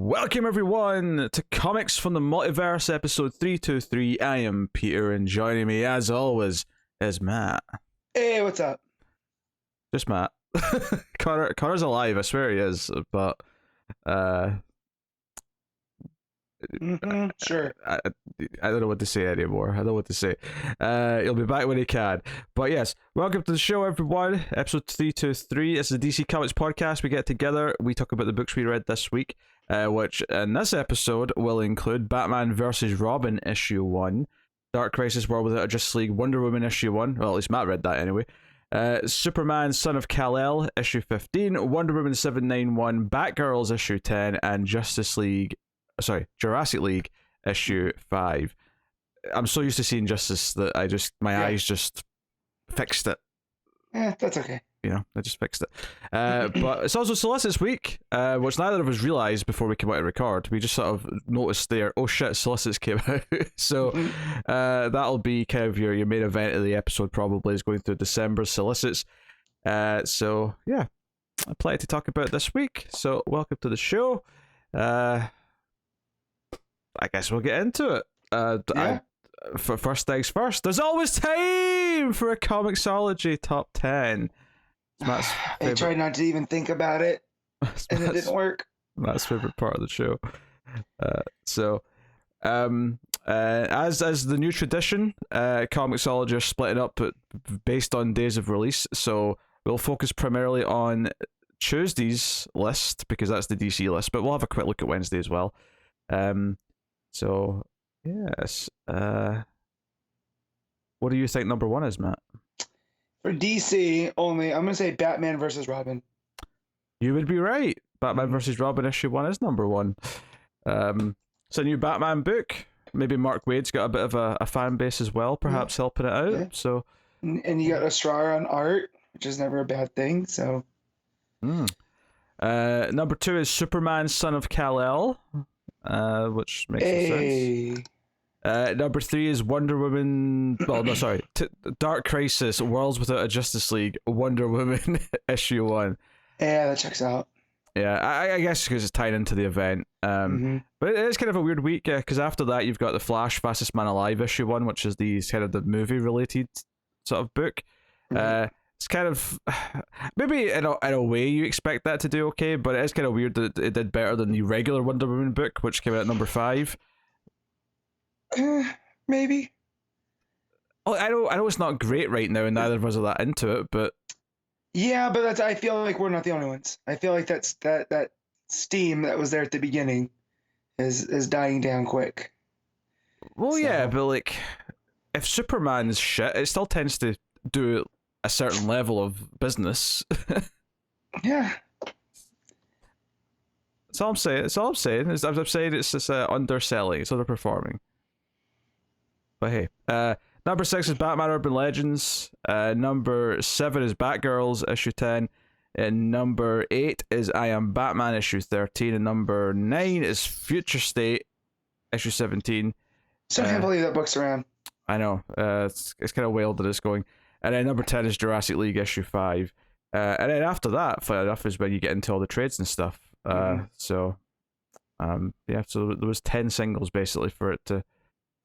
Welcome everyone to Comics from the Multiverse, episode 323. I am Peter, and joining me as always is Matt. Hey, what's up? Just Matt. Connor's alive, I swear he is, but Sure. I don't know what to say anymore. I don't know what to say. He'll be back when he can. But yes, welcome to the show, everyone. Episode 323. It's the DC Comics podcast. We get together, we talk about the books we read this week, which in this episode will include Batman vs. Robin issue 1, Dark Crisis World Without a Justice League Wonder Woman issue 1. Well, at least Matt read that anyway. Superman Son of Kal-El issue 15, Wonder Woman 791, Batgirls issue 10, and Jurassic League issue 5. I'm so used to seeing Justice that my eyes just fixed it. Yeah, that's okay. You know, I just fixed it. But it's also Solicits week, which neither of us realised before we came out to record. We just sort of noticed there, oh shit, Solicits came out. So that'll be kind of your main event of the episode, probably, is going through December Solicits. So yeah, plenty to talk about this week. So welcome to the show. I guess we'll get into it. For first things first, there's always time for a ComiXology top 10. I tried not to even think about it, and it didn't work. Matt's favorite part of the show. As the new tradition, ComiXology are splitting up based on days of release. So we'll focus primarily on Tuesday's list because that's the DC list, but we'll have a quick look at Wednesday as well. So yes, what do you think number one is, Matt? For DC only, I'm gonna say Batman versus Robin. You would be right. Batman versus Robin issue 1 is number 1. It's a new Batman book. Maybe Mark Waid's got a bit of a fan base as well, perhaps helping it out. Yeah. So, and you got Asrar on art, which is never a bad thing. So, number 2 is Superman Son of Kal-El, which makes sense. Number 3 is Wonder Woman. Well, no, sorry, Dark Crisis Worlds Without a Justice League Wonder Woman issue 1. Yeah, that checks out. Yeah, I guess because it's tied into the event. But it is kind of a weird week because after that you've got the Flash Fastest Man Alive issue 1, which is the kind of the movie related sort of book. It's kind of maybe in a way you expect that to do okay, but it is kind of weird that it did better than the regular Wonder Woman book, which came out at number 5. Maybe. Oh, I know it's not great right now, and neither of us are that into it, but yeah, but I feel like we're not the only ones. I feel like that steam that was there at the beginning is dying down quick. Well, yeah, but like if Superman's shit, it still tends to do a certain level of business. Yeah. That's all I'm saying. I'm saying it's just underselling. It's underperforming. But hey, number 6 is Batman Urban Legends. Number 7 is Batgirls issue 10. And number 8 is I Am Batman issue 13. And number 9 is Future State issue 17. So I can't believe that book's around. I know. It's kind of wild that it's going. And then number 10 is Jurassic League issue 5. And then after that, funny enough, is when you get into all the trades and stuff. So there was 10 singles basically for it to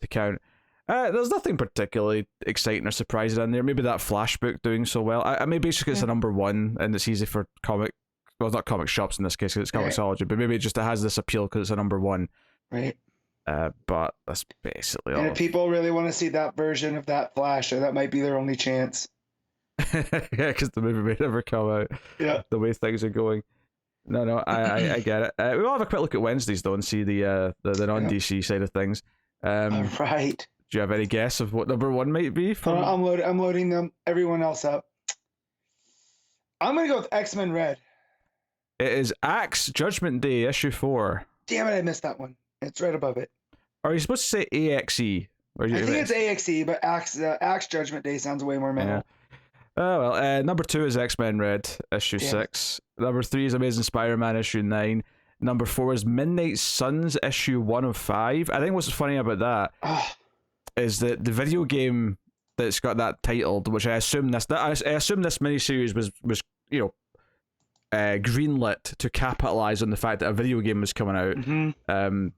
count. There's nothing particularly exciting or surprising in there. Maybe that Flash book doing so well. Maybe it's just it's a number 1 and it's easy for not comic shops in this case because it's ComiXology, but maybe it has this appeal because it's a number 1. Right. But that's basically all. And if people really want to see that version of that Flash, that might be their only chance. Yeah, because the movie may never come out. Yeah. The way things are going. No, I get it. We'll have a quick look at Wednesdays though and see the non-DC side of things. Right. Do you have any guess of what number 1 might be? I'm loading them. Everyone else up. I'm gonna go with X-Men Red. It is Axe Judgment Day issue 4. Damn it, I missed that one. It's right above it. Are you supposed to say AXE? I think it's AXE, but Axe Judgment Day sounds way more metal. Yeah. Oh well. Number 2 is X-Men Red issue 6. Number 3 is Amazing Spider-Man issue 9. Number 4 is Midnight Suns issue 1 of 5. I think what's funny about that is that the video game that's got that titled, which I assume this miniseries was greenlit to capitalize on the fact that a video game was coming out. Mm-hmm.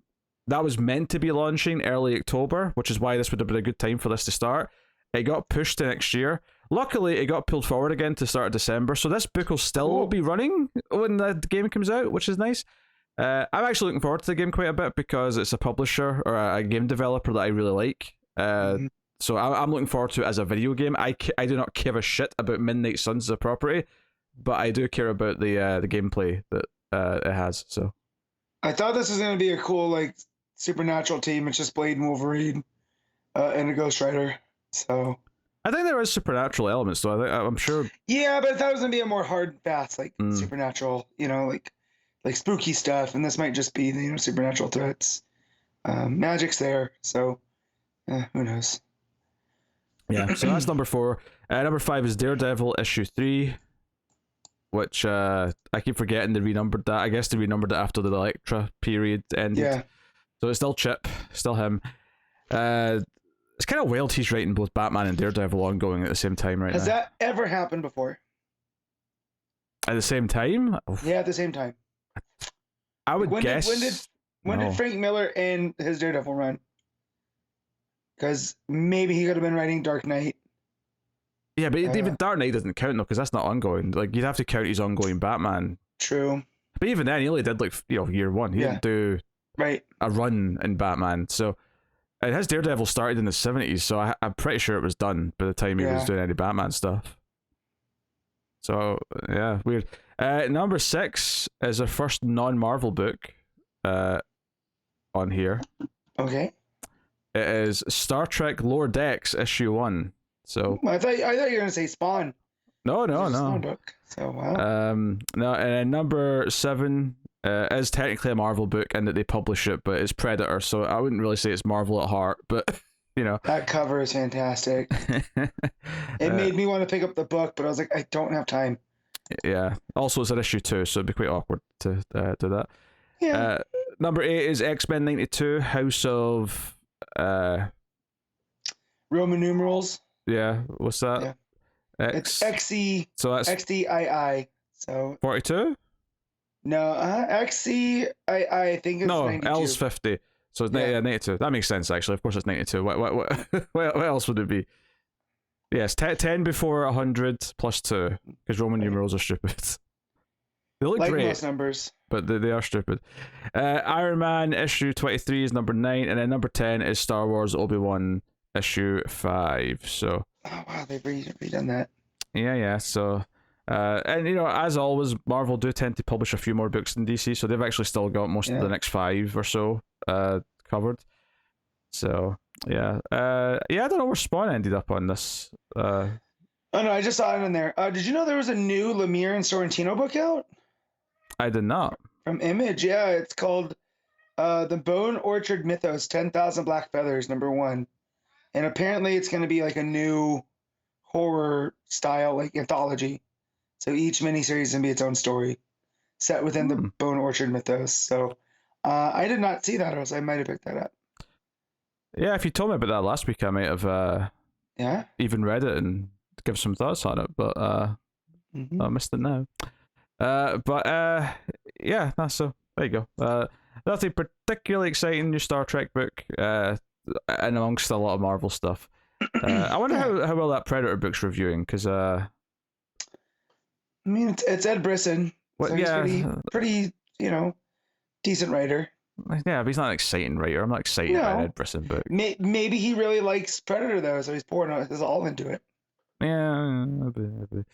That was meant to be launching early October, which is why this would have been a good time for this to start. It got pushed to next year. Luckily, it got pulled forward again to start of December, so this book will still be running when the game comes out, which is nice. I'm actually looking forward to the game quite a bit because it's a publisher or a game developer that I really like. So I'm looking forward to it as a video game. I do not give a shit about Midnight Suns as a property, but I do care about the gameplay that it has. So I thought this was going to be a cool like supernatural team. It's just Blade and Wolverine and a Ghost Rider. So I think there is supernatural elements, though. I'm sure. Yeah, but I thought it was going to be a more hard, fast, like supernatural. Like spooky stuff, and this might just be supernatural threats. Magic's there, so who knows? Yeah, so that's number 4. Number 5 is Daredevil issue 3, which I keep forgetting they renumbered that. I guess they renumbered it after the Elektra period ended. Yeah. So it's still Chip, still him. It's kind of wild he's writing both Batman and Daredevil ongoing at the same time right now. Has that ever happened before? At the same time? Yeah, at the same time. I would guess. When did Frank Miller end his Daredevil run? Because maybe he could have been writing Dark Knight. Yeah, but even Dark Knight doesn't count though, because that's not ongoing. Like you'd have to count his ongoing Batman. True. But even then, he only did year 1. He didn't do a run in Batman. So, and his Daredevil started in the 70s. So I'm pretty sure it was done by the time he was doing any Batman stuff. So yeah, weird. Number 6 is our first non-Marvel book on here. Okay. It is Star Trek Lower Decks issue 1. So I thought you were gonna say Spawn. No. Spawn book. So wow. No, and number 7 is technically a Marvel book in that they publish it, but it's Predator, so I wouldn't really say it's Marvel at heart, but that cover is fantastic. It made me want to pick up the book, but I was like, I don't have time. Yeah. Also, it's an issue 2, so it'd be quite awkward to do that. Yeah. Number 8 is X-Men 92, House of Roman numerals. Yeah. What's that? Yeah. It's XE. So that's XDII. So 42. No, XCII. I think it's 92. L's 50. So it's 92. That makes sense, actually. Of course, it's 92. What else would it be? Yes, 10 before 100 plus 2, because Roman numerals are stupid. They look great, most numbers, but they are stupid. Iron Man issue 23 is number 9, and then number 10 is Star Wars Obi-Wan issue 5. So. Oh wow, they've redone that. Yeah. So. And as always, Marvel do tend to publish a few more books than DC, so they've actually still got most of the next 5 or so covered. So yeah, I don't know where Spawn ended up on this. Oh no, I just saw it in there. Did you know there was a new Lemire and Sorrentino book out? I did not. From Image, yeah, it's called The Bone Orchard Mythos: 10,000 Black Feathers, number 1, and apparently it's going to be like a new horror style like anthology. So each miniseries is going to be its own story, set within the Bone Orchard mythos. So I did not see that, or else I might have picked that up. Yeah, if you told me about that last week, I might have even read it and give some thoughts on it, but I missed it now. So there you go. Nothing particularly exciting new Star Trek book, and amongst a lot of Marvel stuff. I wonder how well that Predator book's reviewing, because I mean, it's Ed Brisson. Well, so he's pretty, decent writer. Yeah, but he's not an exciting writer. I'm not excited by Ed Brisson book. Maybe he really likes Predator, though, so he's pouring his all into it. Yeah, maybe.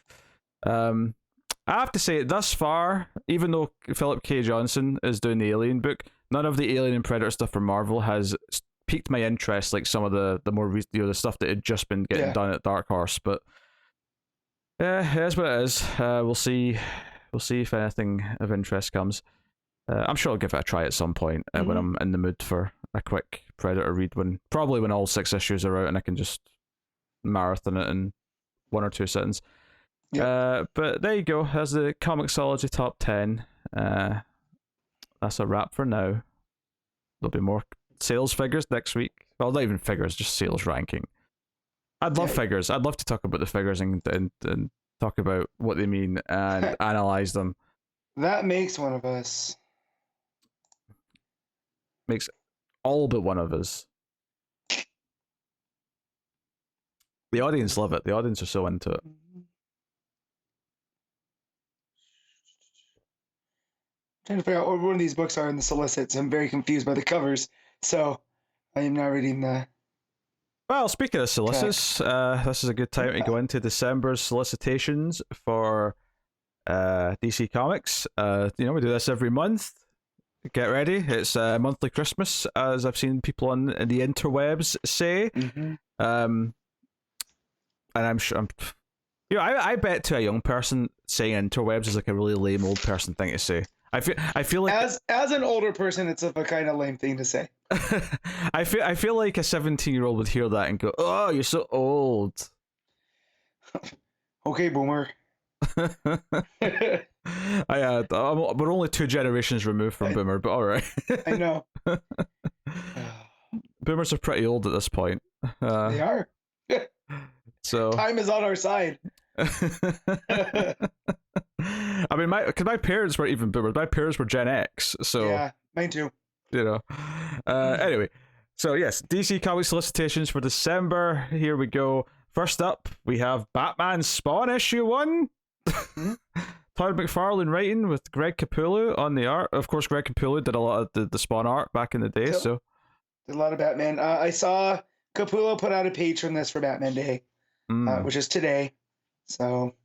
I have to say, thus far, even though Philip K. Johnson is doing the Alien book, none of the Alien and Predator stuff from Marvel has piqued my interest like some of the more the stuff that had just been getting done at Dark Horse. But yeah, it is what it is. We'll see if anything of interest comes. I'm sure I'll give it a try at some point when I'm in the mood for a quick Predator read, probably when all 6 issues are out and I can just marathon it in 1 or 2 sittings. But there you go. That's the ComiXology top 10. That's a wrap for now. There'll be more sales figures next week. Well, not even figures, just sales ranking. I'd love figures. I'd love to talk about the figures and talk about what they mean and analyze them. That makes one of us. Makes all but one of us. The audience love it. The audience are so into it. Trying to figure out what one of these books are in the solicits. I'm very confused by the covers, so I am now reading the. Well, speaking of solicits, this is a good time to go into December's solicitations for DC Comics. We do this every month. Get ready. It's monthly Christmas, as I've seen people on the interwebs say. Mm-hmm. And I'm sure I bet to a young person saying interwebs is like a really lame old person thing to say. I feel like as an older person, it's a kind of lame thing to say. I feel like a 17-year-old would hear that and go, "Oh, you're so old." Okay, boomer. We're only 2 generations removed from boomer, but all right. I know. Boomers are pretty old at this point. They are. So time is on our side. I mean, my parents weren't even boomers. My parents were Gen X. So yeah, mine too. Anyway, so yes, DC Comics solicitations for December. Here we go. First up, we have Batman Spawn issue 1. Todd McFarlane writing with Greg Capullo on the art. Of course, Greg Capullo did a lot of the Spawn art back in the day. So did a lot of Batman. I saw Capullo put out a page from this for Batman Day, which is today. So,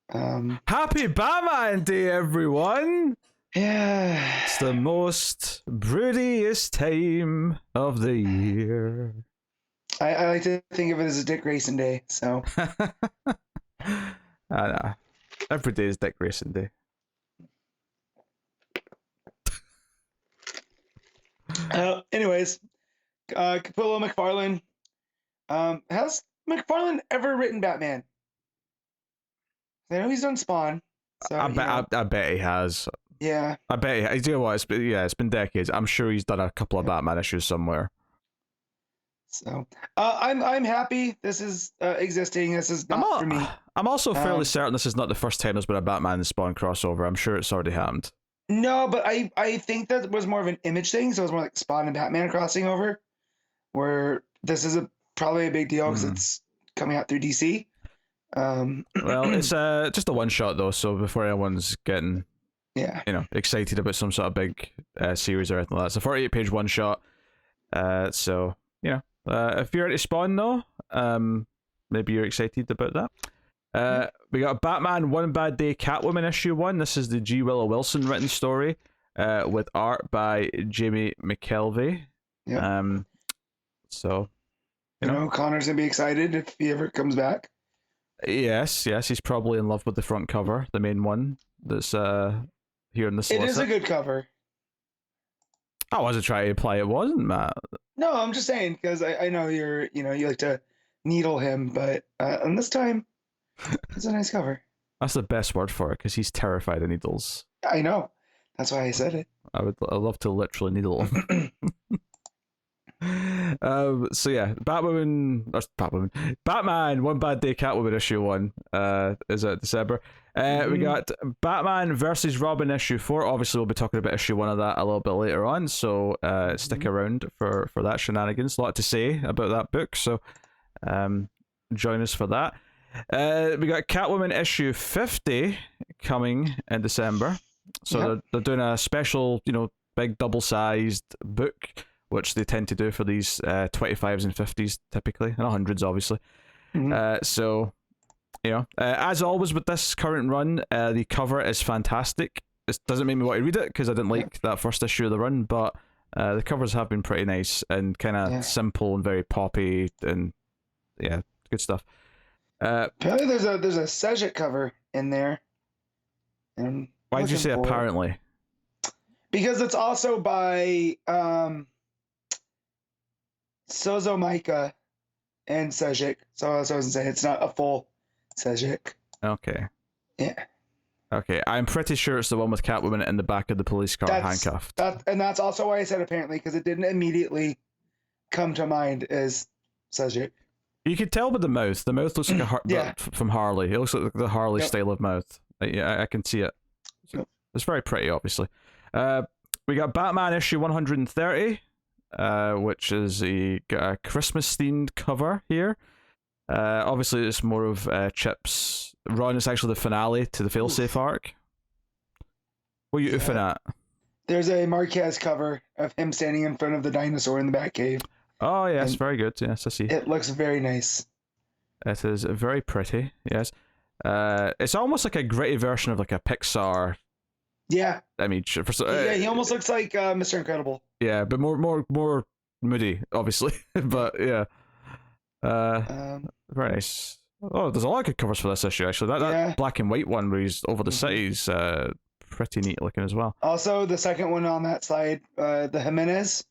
happy Batman Day, everyone! Yeah, it's the most broodiest time of the year. I like to think of it as a Dick Grayson Day. So, I know. Every day is Dick Grayson Day. Anyways, Capullo McFarlane. Has McFarlane ever written Batman? I know he's done Spawn. So, I bet he has. Yeah. I bet he. You know what? It's been decades. I'm sure he's done a couple of Batman issues somewhere. So, I'm happy this is existing. This is not for me. I'm also fairly certain this is not the first time there's been a Batman and Spawn crossover. I'm sure it's already happened. No, but I think that was more of an image thing. So it was more like Spawn and Batman crossing over, where this is probably a big deal because it's coming out through DC. Well, it's just a one shot though, so before anyone's getting excited about some sort of big series or anything like that, it's a 48-page one shot. So if you're into Spawn though, maybe you're excited about that. We got Batman One Bad Day Catwoman issue 1. This is the G. Willow Wilson written story, with art by Jamie McKelvey. Yeah. So Connor's gonna be excited if he ever comes back. Yes, he's probably in love with the front cover, the main one that's here in the solicit. It is a good cover. I wasn't trying to imply it wasn't, Matt. No, I'm just saying because I know you like to needle him, but on this time, it's a nice cover. That's the best word for it because he's terrified of needles. I know. That's why I said it. I'd love to literally needle him. So yeah, Batman One Bad Day Catwoman issue 1 is out December. We got Batman versus Robin issue 4. Obviously we'll be talking about issue 1 of that a little bit later on, so stick around for that shenanigans. A lot to say about that book, so join us for that. We got Catwoman issue 50 coming in December, so they're doing a special big double-sized book, which they tend to do for these 25s and 50s typically, and 100s obviously. So, as always with this current run, the cover is fantastic. It doesn't make me want to read it because I didn't like that first issue of the run, but the covers have been pretty nice and kind of simple and very poppy, and good stuff. Apparently there's a Sauvage cover in there. And why did you say apparently? Because it's also by Sozo Micah and Sauvage. So as I was saying, it's not a full Sauvage. Okay. Yeah. Okay, I'm pretty sure it's the one with Catwoman in the back of the police car handcuffed. And that's also why I said apparently, because it didn't immediately come to mind as Sauvage. You could tell by the mouth. The mouth looks like from Harley. It looks like the Harley style of mouth. I can see it. It's very pretty, obviously. We got Batman issue 130, which is got a Christmas-themed cover here. Obviously, it's more of Chip's run. It's actually the finale to the failsafe arc. What are you oofing at? There's a Marquez cover of him standing in front of the dinosaur in the Batcave. Oh, yes, very good. Yes, I see. It looks very nice. It is very pretty, yes. It's almost like a gritty version of like a Pixar image. Yeah, he almost looks like Mr. Incredible. Yeah, but more moody, obviously. But yeah. Very nice. Oh, there's a lot of good covers for this issue, actually. That black and white one where he's over the city's pretty neat looking as well. Also, the second one on that side, the Jimenez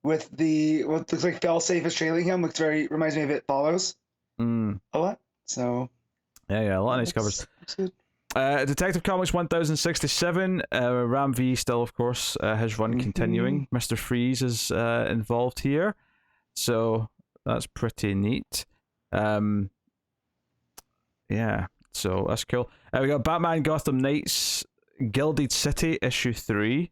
with what looks like failsafe is trailing him, reminds me of It Follows a lot. So yeah, a lot of nice covers. Good. Detective Comics 1067, Ram V still, of course, his run continuing. Mr. Freeze is involved here, so that's pretty neat. Yeah, so that's cool. We got Batman Gotham Knights Gilded City issue 3,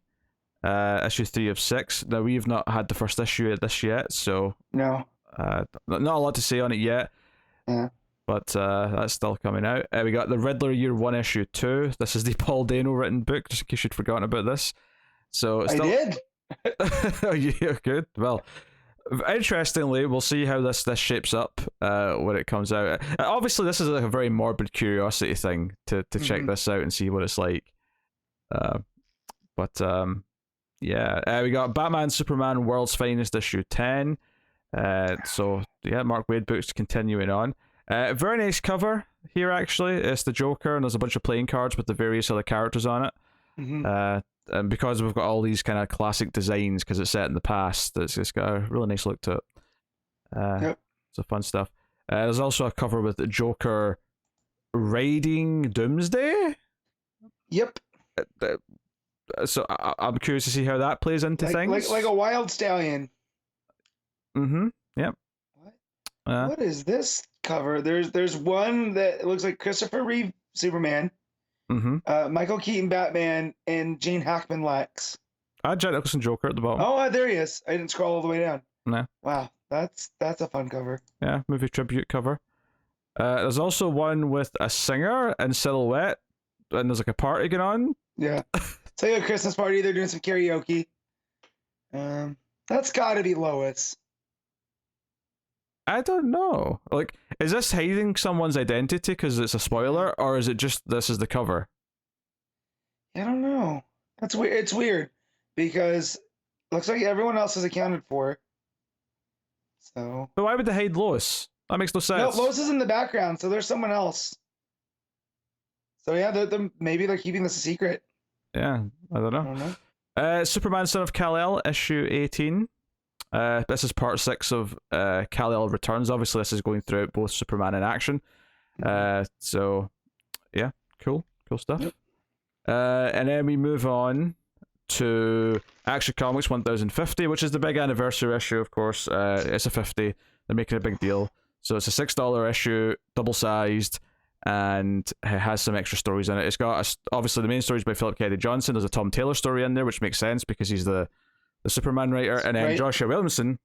issue 3 of 6. Now, we've not had the first issue of this yet, so no, not a lot to say on it yet. Yeah. But that's still coming out. We got the Riddler Year 1 issue 2. This is the Paul Dano written book, just in case you'd forgotten about this. So it's still... I did. Yeah, good. Well, interestingly, we'll see how this shapes up when it comes out. Obviously, this is like a very morbid curiosity thing to check this out and see what it's like. Yeah, we got Batman Superman World's Finest issue 10. So yeah, Mark Waid books continuing on. Very nice cover here, actually. It's the Joker, and there's a bunch of playing cards with the various other characters on it. And because we've got all these kind of classic designs, because it's set in the past, it's got a really nice look to it. Yep. So fun stuff. There's also a cover with the Joker raiding Doomsday. Yep. So I'm curious to see how that plays into things. Like a wild stallion. Yep. What is this cover? There's one that looks like Christopher Reeve Superman, Michael Keaton Batman, and Gene Hackman Lex. Jack Nicholson Joker at the bottom. Oh, there he is. I didn't scroll all the way down. No. Wow, that's a fun cover. Yeah, movie tribute cover. There's also one with a singer in silhouette, and there's like a party going on. Yeah, it's like a Christmas party. They're doing some karaoke. That's got to be Lois. I don't know. Like, is this hiding someone's identity because it's a spoiler, or is it just this is the cover? I don't know. That's weird. It's weird because it looks like everyone else is accounted for. So. But why would they hide Lois? That makes no sense. No, Lois is in the background, so there's someone else. So yeah, maybe they're keeping this a secret. Yeah, I don't know. Superman Son of Kal-El issue 18. This is part 6 of Kal-El Returns. Obviously, this is going throughout both Superman in action. So, yeah, cool stuff. Yep. And then we move on to Action Comics 1050, which is the big anniversary issue, of course. It's a 50. They're making a big deal. So it's a $6 issue, double-sized, and it has some extra stories in it. It's got, obviously, the main story is by Philip Kennedy Johnson. There's a Tom Taylor story in there, which makes sense because he's the Superman writer, and then Joshua Williamson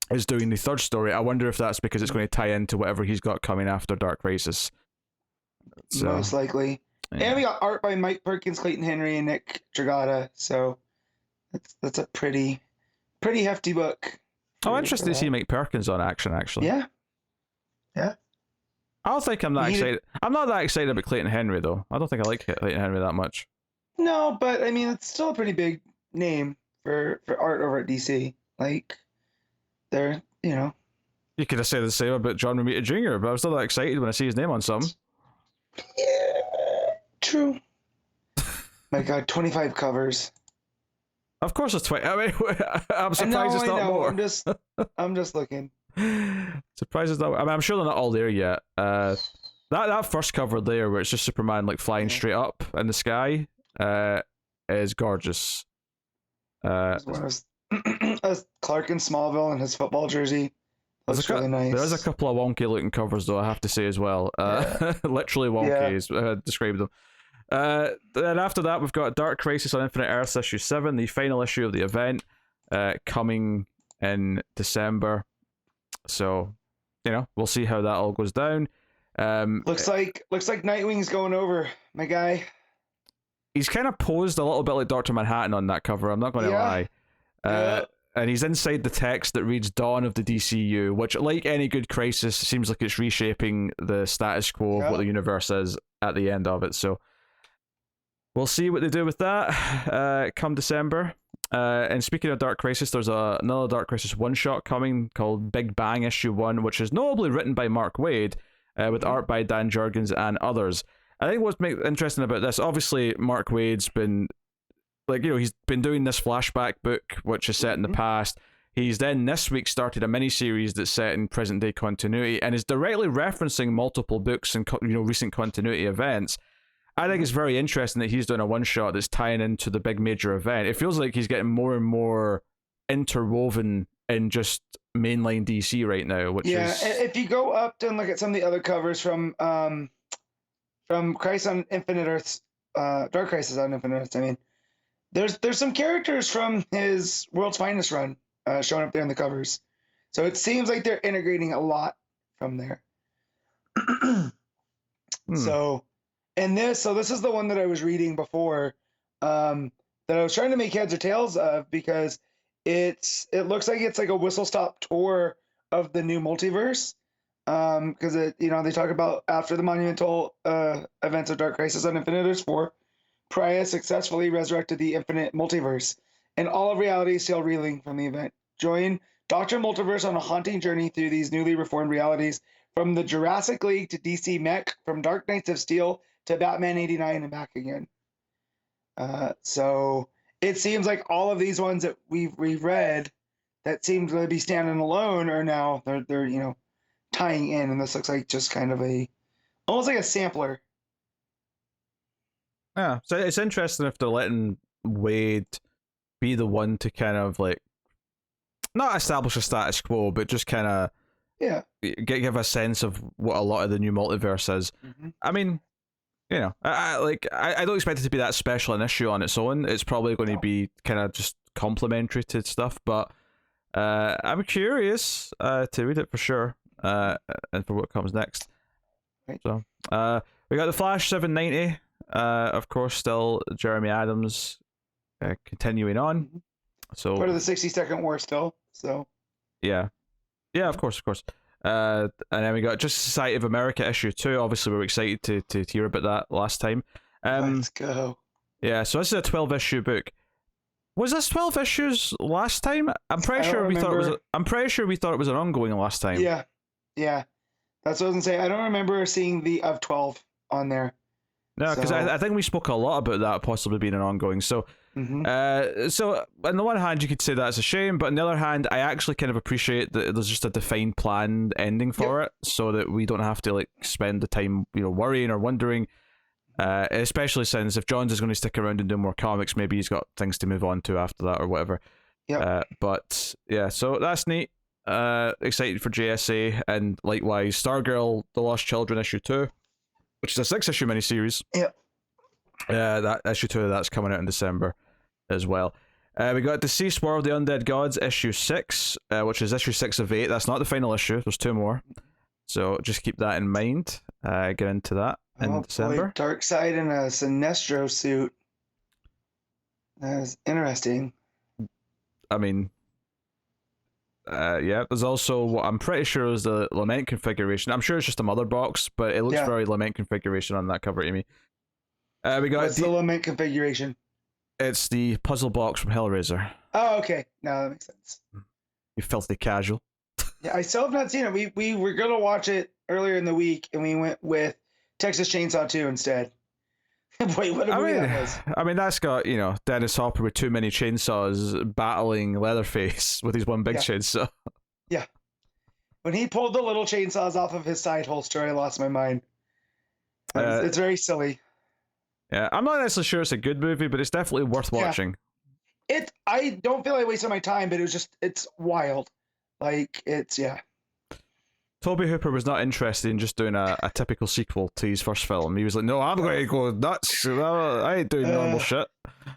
is doing the third story. I wonder if that's because it's going to tie into whatever he's got coming after Dark Crisis. So, most likely. Yeah. And we got art by Mike Perkins, Clayton Henry, and Nick Dragata. So that's a pretty hefty book. Oh, interesting to see Mike Perkins on action, actually. Yeah. I don't think I'm that excited. I'm not that excited about Clayton Henry, though. I don't think I like Clayton Henry that much. No, but I mean, it's still a pretty big name for art over at DC. Like, they're, You could have said the same about John Romita Jr., but I was still that excited when I see his name on something. Yeah, true. My God, 25 covers. Of course it's 20. I mean, I'm surprised it's not more. I'm just looking. Surprised it's not. I mean, I'm sure they're not all there yet. That first cover there, where it's just Superman like flying straight up in the sky, is gorgeous. As Clark in Smallville in his football jersey. Looks really nice. There is a couple of wonky looking covers, though, I have to say as well. Literally wonky is describe them. Then after that, we've got Dark Crisis on Infinite Earths issue 7, the final issue of the event, coming in December. So, we'll see how that all goes down. Looks like Nightwing's going over, my guy. He's kind of posed a little bit like Dr. Manhattan on that cover, I'm not going to lie. And he's inside the text that reads Dawn of the DCU, which, like any good crisis, seems like it's reshaping the status quo of what the universe is at the end of it. So we'll see what they do with that come December. And speaking of Dark Crisis, there's another Dark Crisis one-shot coming called Big Bang Issue 1, which is notably written by Mark Waid, with art by Dan Jurgens and others. I think what's interesting about this, obviously Mark Waid's been, he's been doing this flashback book, which is set in the past. He's then this week started a mini-series that's set in present-day continuity and is directly referencing multiple books and recent continuity events. I think it's very interesting that he's doing a one-shot that's tying into the big major event. It feels like he's getting more and more interwoven in just mainline DC right now, which is... If you go up and look at some of the other covers from Crisis on Infinite Earths, Dark Crisis on Infinite Earths, I mean, there's some characters from his World's Finest run showing up there in the covers. So it seems like they're integrating a lot from there. So this is the one that I was reading before, that I was trying to make heads or tails of, because it looks like it's like a whistle-stop tour of the new multiverse. Because they talk about after the monumental events of Dark Crisis on Infinite Earths 4, Pariah successfully resurrected the infinite multiverse, and all of reality is still reeling from the event. Join Dr. Multiverse on a haunting journey through these newly reformed realities, from the Jurassic League to DC Mech, from Dark Knights of Steel to Batman 89 and back again. So it seems like all of these ones that we've read that seemed to be standing alone are now they're tying in, and this looks like just kind of almost like a sampler. Yeah, so it's interesting if they're letting Waid be the one to kind of not establish a status quo, but just kind of give a sense of what a lot of the new multiverse is. I mean, I don't expect it to be that special an issue on its own. It's probably going to be kind of just complementary to stuff, but I'm curious to read it for sure, and for what comes next. Right. So we got the Flash 790, of course, still Jeremy Adams continuing on. So part of the 60-second war still. So yeah, of course. And then we got Just Society of America issue 2. Obviously, we were excited to hear about that last time. Let's go. Yeah, so this is a 12-issue book. Was this 12 issues last time? I'm pretty sure we thought it was an ongoing last time. Yeah. That's what I was gonna say. I don't remember seeing the of 12 on there. No, because I think we spoke a lot about that possibly being an ongoing. So, so on the one hand, you could say that's a shame, but on the other hand, I actually kind of appreciate that there's just a defined, planned ending for it, so that we don't have to spend the time, worrying or wondering. Especially since if Johns is going to stick around and do more comics, maybe he's got things to move on to after that or whatever. But yeah, so that's neat. Excited for JSA, and likewise Stargirl: The Lost Children issue 2, which is a 6-issue miniseries. That issue 2 that's coming out in December as well. We got Deceased: War of the Undead Gods issue 6, which is issue 6 of 8. That's not the final issue. There's 2 more, so just keep that in mind. Get into that in December. Boy, Darkseid in a Sinestro suit. That is interesting. I mean, there's also what I'm pretty sure is the Lament configuration. I'm sure it's just a mother box, but it looks very Lament configuration on that cover to me. We got What's the Lament configuration? It's the puzzle box from Hellraiser. Oh, okay. No, that makes sense. You filthy casual. Yeah, I still have not seen it. We were gonna watch it earlier in the week, and we went with Texas Chainsaw 2 instead. Wait, what a movie that was. I mean, that's got, Dennis Hopper with too many chainsaws battling Leatherface with his one big chainsaw. Yeah. When he pulled the little chainsaws off of his side holster, I lost my mind. It's very silly. Yeah, I'm not necessarily sure it's a good movie, but it's definitely worth watching. I don't feel like I wasted my time, but it's wild. Toby Hooper was not interested in just doing a typical sequel to his first film. He was like, no, I'm going to go nuts. I ain't doing normal shit.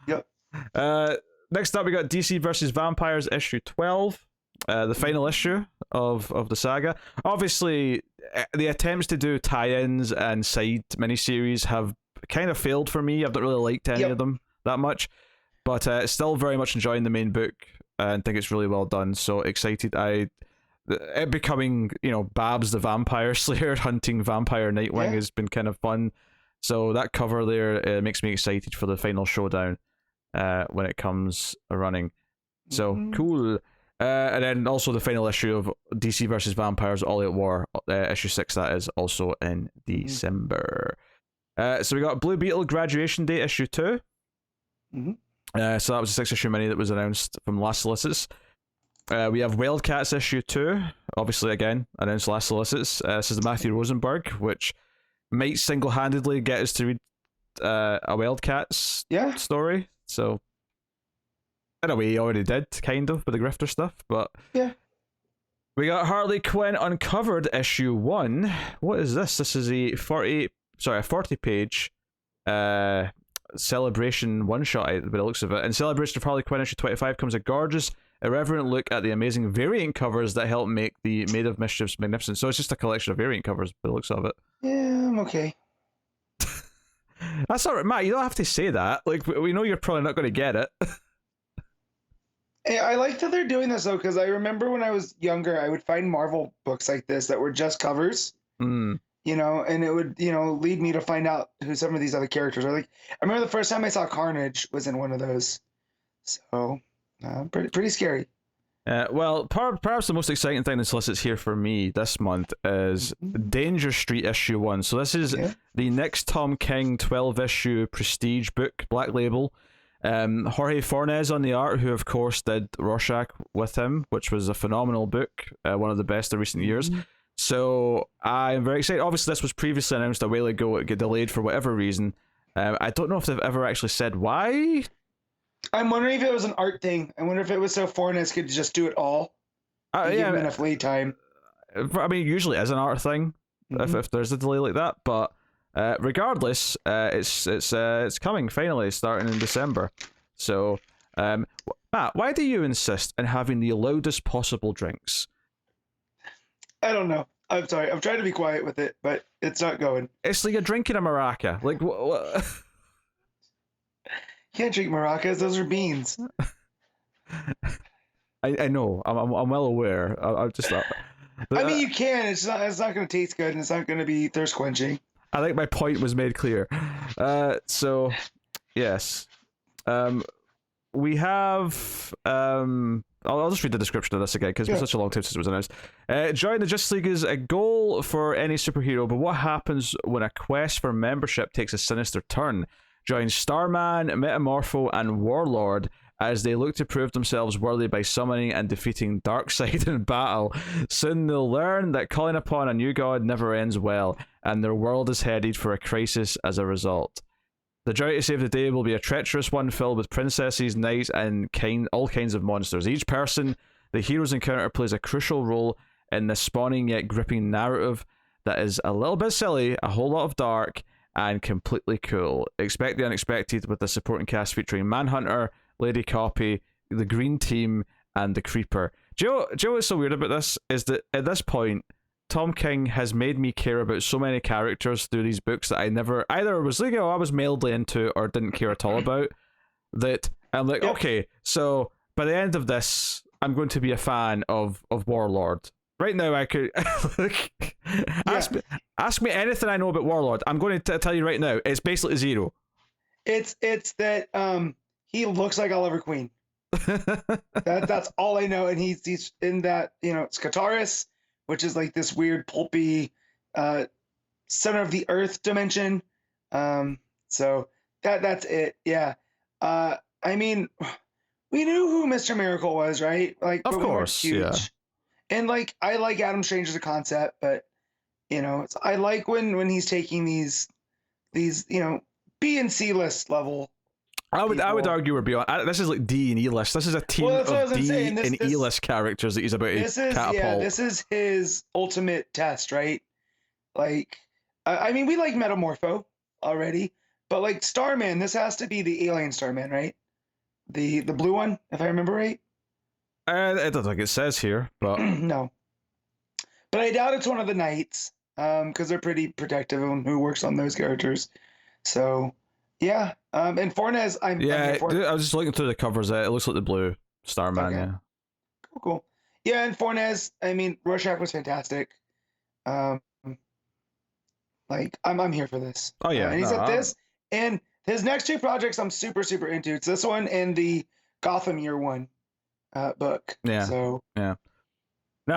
Yep. Next up, we got DC versus Vampires issue 12, the final issue of the saga. Obviously, the attempts to do tie-ins and side miniseries have kind of failed for me. I've not really liked any of them that much, but still very much enjoying the main book and think it's really well done. So excited. It becoming, Babs the Vampire Slayer hunting Vampire Nightwing has been kind of fun. So that cover there makes me excited for the final showdown when it comes running. So cool. And then also the final issue of DC versus Vampires All Out War, issue 6, that is also in December. So we got Blue Beetle Graduation Day issue 2. So that was a 6-issue mini that was announced from last solicits. We have Wildcats issue 2, obviously again announced last solicits. This is the Matthew Rosenberg, which might single-handedly get us to read a Wildcats story. So in a way, he already did, kind of, with the grifter stuff, but we got Harley Quinn Uncovered issue 1. What is this? This is a 40-page celebration one-shot by the looks of it. In celebration of Harley Quinn issue 25 comes a gorgeous, irreverent look at the amazing variant covers that help make the Maid of Mischiefs magnificent. So it's just a collection of variant covers by the looks of it. Yeah, I'm okay. That's alright, Matt, you don't have to say that. Like, we know you're probably not going to get it. Hey, I like that they're doing this, though, because I remember when I was younger, I would find Marvel books like this that were just covers. And it would, lead me to find out who some of these other characters are. Like, I remember the first time I saw Carnage was in one of those. So, pretty scary. Well, perhaps the most exciting thing that solicits here for me this month is Danger Street issue 1. So this is the next Tom King 12-issue prestige book, Black Label. Jorge Fornes on the art, who of course did Rorschach with him, which was a phenomenal book, one of the best of recent years. So I'm very excited. Obviously, this was previously announced a while ago. It got delayed for whatever reason. I don't know if they've ever actually said why. I'm wondering if it was an art thing. I wonder if it was so Fornes could just do it all. Give him enough lead time. I mean, usually it is an art thing if there's a delay like that. But regardless, it's coming finally, starting in December. So, Matt, why do you insist on having the loudest possible drinks? I don't know. I'm sorry. I'm trying to be quiet with it, but it's not going. It's like you're drinking a maraca. Like what? You can't drink maracas. Those are beans. I know. I'm well aware. I'm just. I mean, you can. It's not going to taste good, and it's not going to be thirst quenching. I think my point was made clear. So, yes. We have. I'll just read the description of this again because it's been such a long time since it was announced. Join the Justice League is a goal for any superhero, but what happens when a quest for membership takes a sinister turn? Join Starman, Metamorpho, and Warlord as they look to prove themselves worthy by summoning and defeating Darkseid in battle. Soon they'll learn that calling upon a new god never ends well, and their world is headed for a crisis as a result. The journey to save the day will be a treacherous one filled with princesses, knights, and all kinds of monsters. Each person the heroes encounter plays a crucial role in this spawning yet gripping narrative that is a little bit silly, a whole lot of dark, and completely cool. Expect the unexpected with the supporting cast featuring Manhunter, Lady Copy, the Green Team, and the Creeper. Do you know what's so weird about this? Is that at this point, Tom King has made me care about so many characters through these books that I never either was like, I was mildly into or didn't care at all about. That I'm like, okay, so by the end of this, I'm going to be a fan of Warlord. Right now, I could ask me anything I know about Warlord. I'm going to tell you right now, it's basically zero. It's that he looks like Oliver Queen. That's all I know, and he's in that Scataris, which is like this weird pulpy center of the earth dimension. So that's it. Yeah. I mean, we knew who Mr. Miracle was, right? Like, of course, yeah. And like, I like Adam Strange as a concept, but I like when he's taking these B and C list level I would argue we're beyond. This is like D and E list. This is a team Well, that's what I of was D saying. and E list characters that he's about to catapult. This is his ultimate test, right? Like, I mean, we like Metamorpho already, but like Starman, this has to be the alien Starman, right? The blue one, if I remember right. I don't think it says here, but No, but I doubt it's one of the knights, because they're pretty protective of who works on those characters. So, yeah, and Fornes, I'm here for. I was just looking through the covers. It looks like the blue Starman. Okay. Yeah, Cool. Yeah, and Fornes, I mean, Rorschach was fantastic. Like, I'm here for this. Oh yeah, and he's at this, and his next two projects I'm super super into. It's this one and the Gotham Year One book. Yeah. So yeah. No.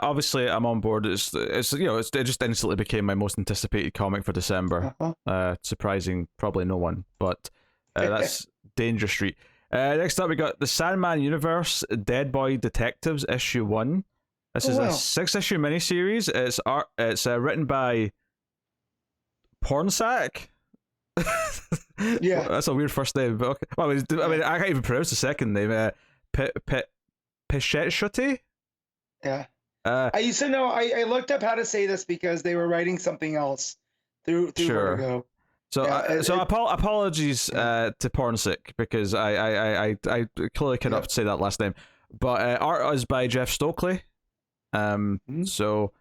Obviously, I'm on board. It just instantly became my most anticipated comic for December. Surprising, probably no one, but that's Danger Street. Next up, we got the Sandman Universe, Dead Boy Detectives issue 1. This is a 6-issue miniseries. It's written by Pornsack. Yeah, That's a weird first name. But okay. Well, I mean, I can't even pronounce the second name. Pichetti. Yeah. I used to know. I looked up how to say this because they were writing something else through Sure. Vertigo. So, apologies to Pornsick because I clearly cannot say that last name. But art is by Jeff Stokely. So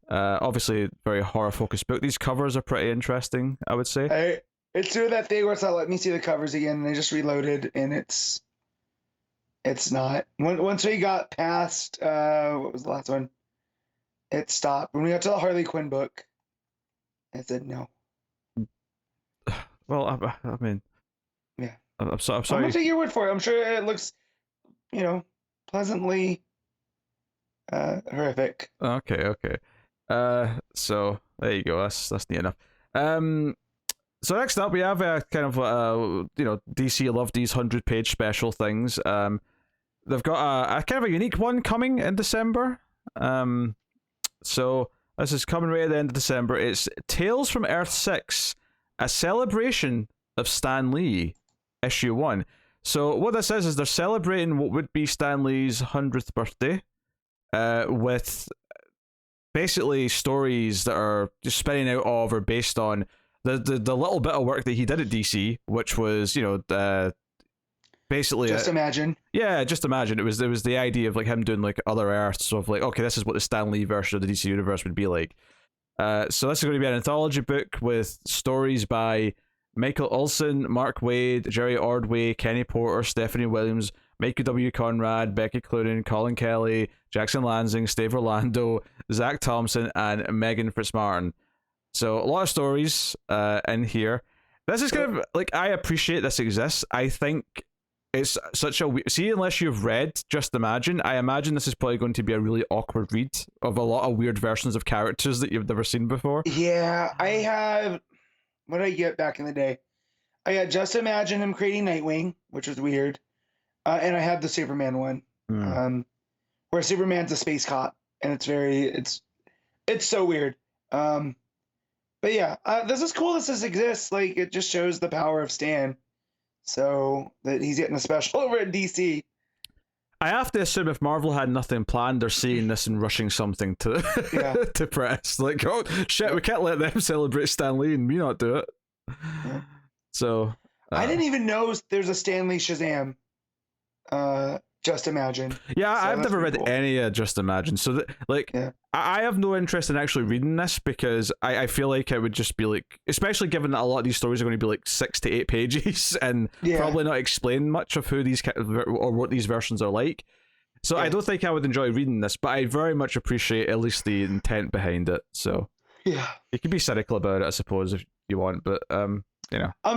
obviously very horror focused book. These covers are pretty interesting, I would say. It's doing that thing where it's like, let me see the covers again, and I just reloaded, and it's not. Once we got past what was the last one? It stopped. When we got to the Harley Quinn book, it said no. Well, I mean, yeah. I'm sorry. I'm gonna take your word for it. I'm sure it looks, pleasantly horrific. Okay. So there you go. That's neat enough. So next up we have kind of DC love these 100-page special things. They've got a kind of a unique one coming in December. So this is coming right at the end of December. It's Tales from Earth 6, a celebration of Stan Lee, issue 1. So what this is they're celebrating what would be Stan Lee's 100th birthday, with basically stories that are just spinning out of or based on the little bit of work that he did at DC, which was basically just imagine. Yeah, just imagine. It was the idea of like him doing like other Earths of like, okay, this is what the Stan Lee version of the DC universe would be like. So this is going to be an anthology book with stories by Michael Olson, Mark Waid, Jerry Ordway, Kenny Porter, Stephanie Williams, Michael W. Conrad, Becky Cloonan, Colin Kelly, Jackson Lansing, Steve Orlando, Zach Thompson, and Megan Fitzmartin. So a lot of stories in here. This is kind of like, I appreciate this exists. I think it's such a see, unless you've read Just Imagine, I imagine this is probably going to be a really awkward read of a lot of weird versions of characters that you've never seen before. Yeah, I have. What did I get back in the day? I had Just Imagine him creating Nightwing, which was weird, and I had the Superman one, where Superman's a space cop, and it's so weird. But yeah, this is cool. This exists. Like, it just shows the power of Stan. So that he's getting a special over at DC. I have to assume if Marvel had nothing planned, they're seeing this and rushing something to to press. Like, oh shit, we can't let them celebrate Stan Lee and me not do it. Yeah. So I didn't even know there's a Stan Lee Shazam. Just Imagine. Yeah, so I've never read any Just Imagine. So I have no interest in actually reading this because I feel like it would just be like, especially given that a lot of these stories are going to be like 6 to 8 pages and probably not explain much of who these or what these versions are like. So I don't think I would enjoy reading this, but I very much appreciate at least the intent behind it. So yeah, you can be cynical about it, I suppose, if you want, but I'm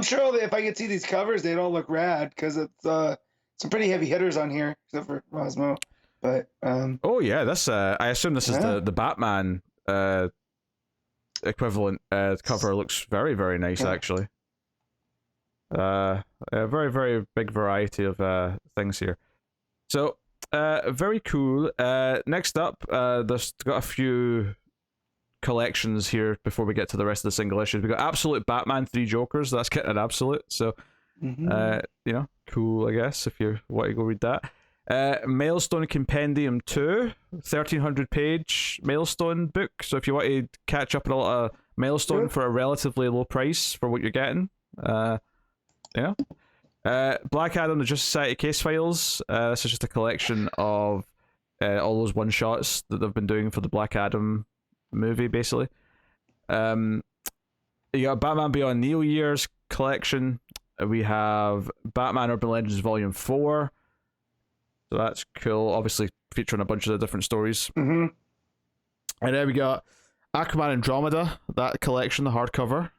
sure that if I could see these covers, they'd all look rad because it's some pretty heavy hitters on here, except for Rosmo. But oh yeah, this I assume this is the Batman equivalent. Cover looks very, very nice actually. A very, very big variety of things here. So very cool. Next up, there's got a few collections here before we get to the rest of the single issues. We got Absolute Batman 3 Jokers. That's getting an absolute. So Mm-hmm. Cool, I guess, if you want to go read that. Milestone Compendium 2, 1,300 page Milestone book. So if you want to catch up on a lot of Milestone Yep. for a relatively low price for what you're getting, Black Adam, the Justice Society Case Files. This is just a collection of all those one shots that they've been doing for the Black Adam movie, basically. You got Batman Beyond Neo Years collection. We have Batman Urban Legends Volume 4. So that's cool. Obviously featuring a bunch of the different stories. Mm-hmm. And then we got Aquaman Andromeda, that collection, the hardcover,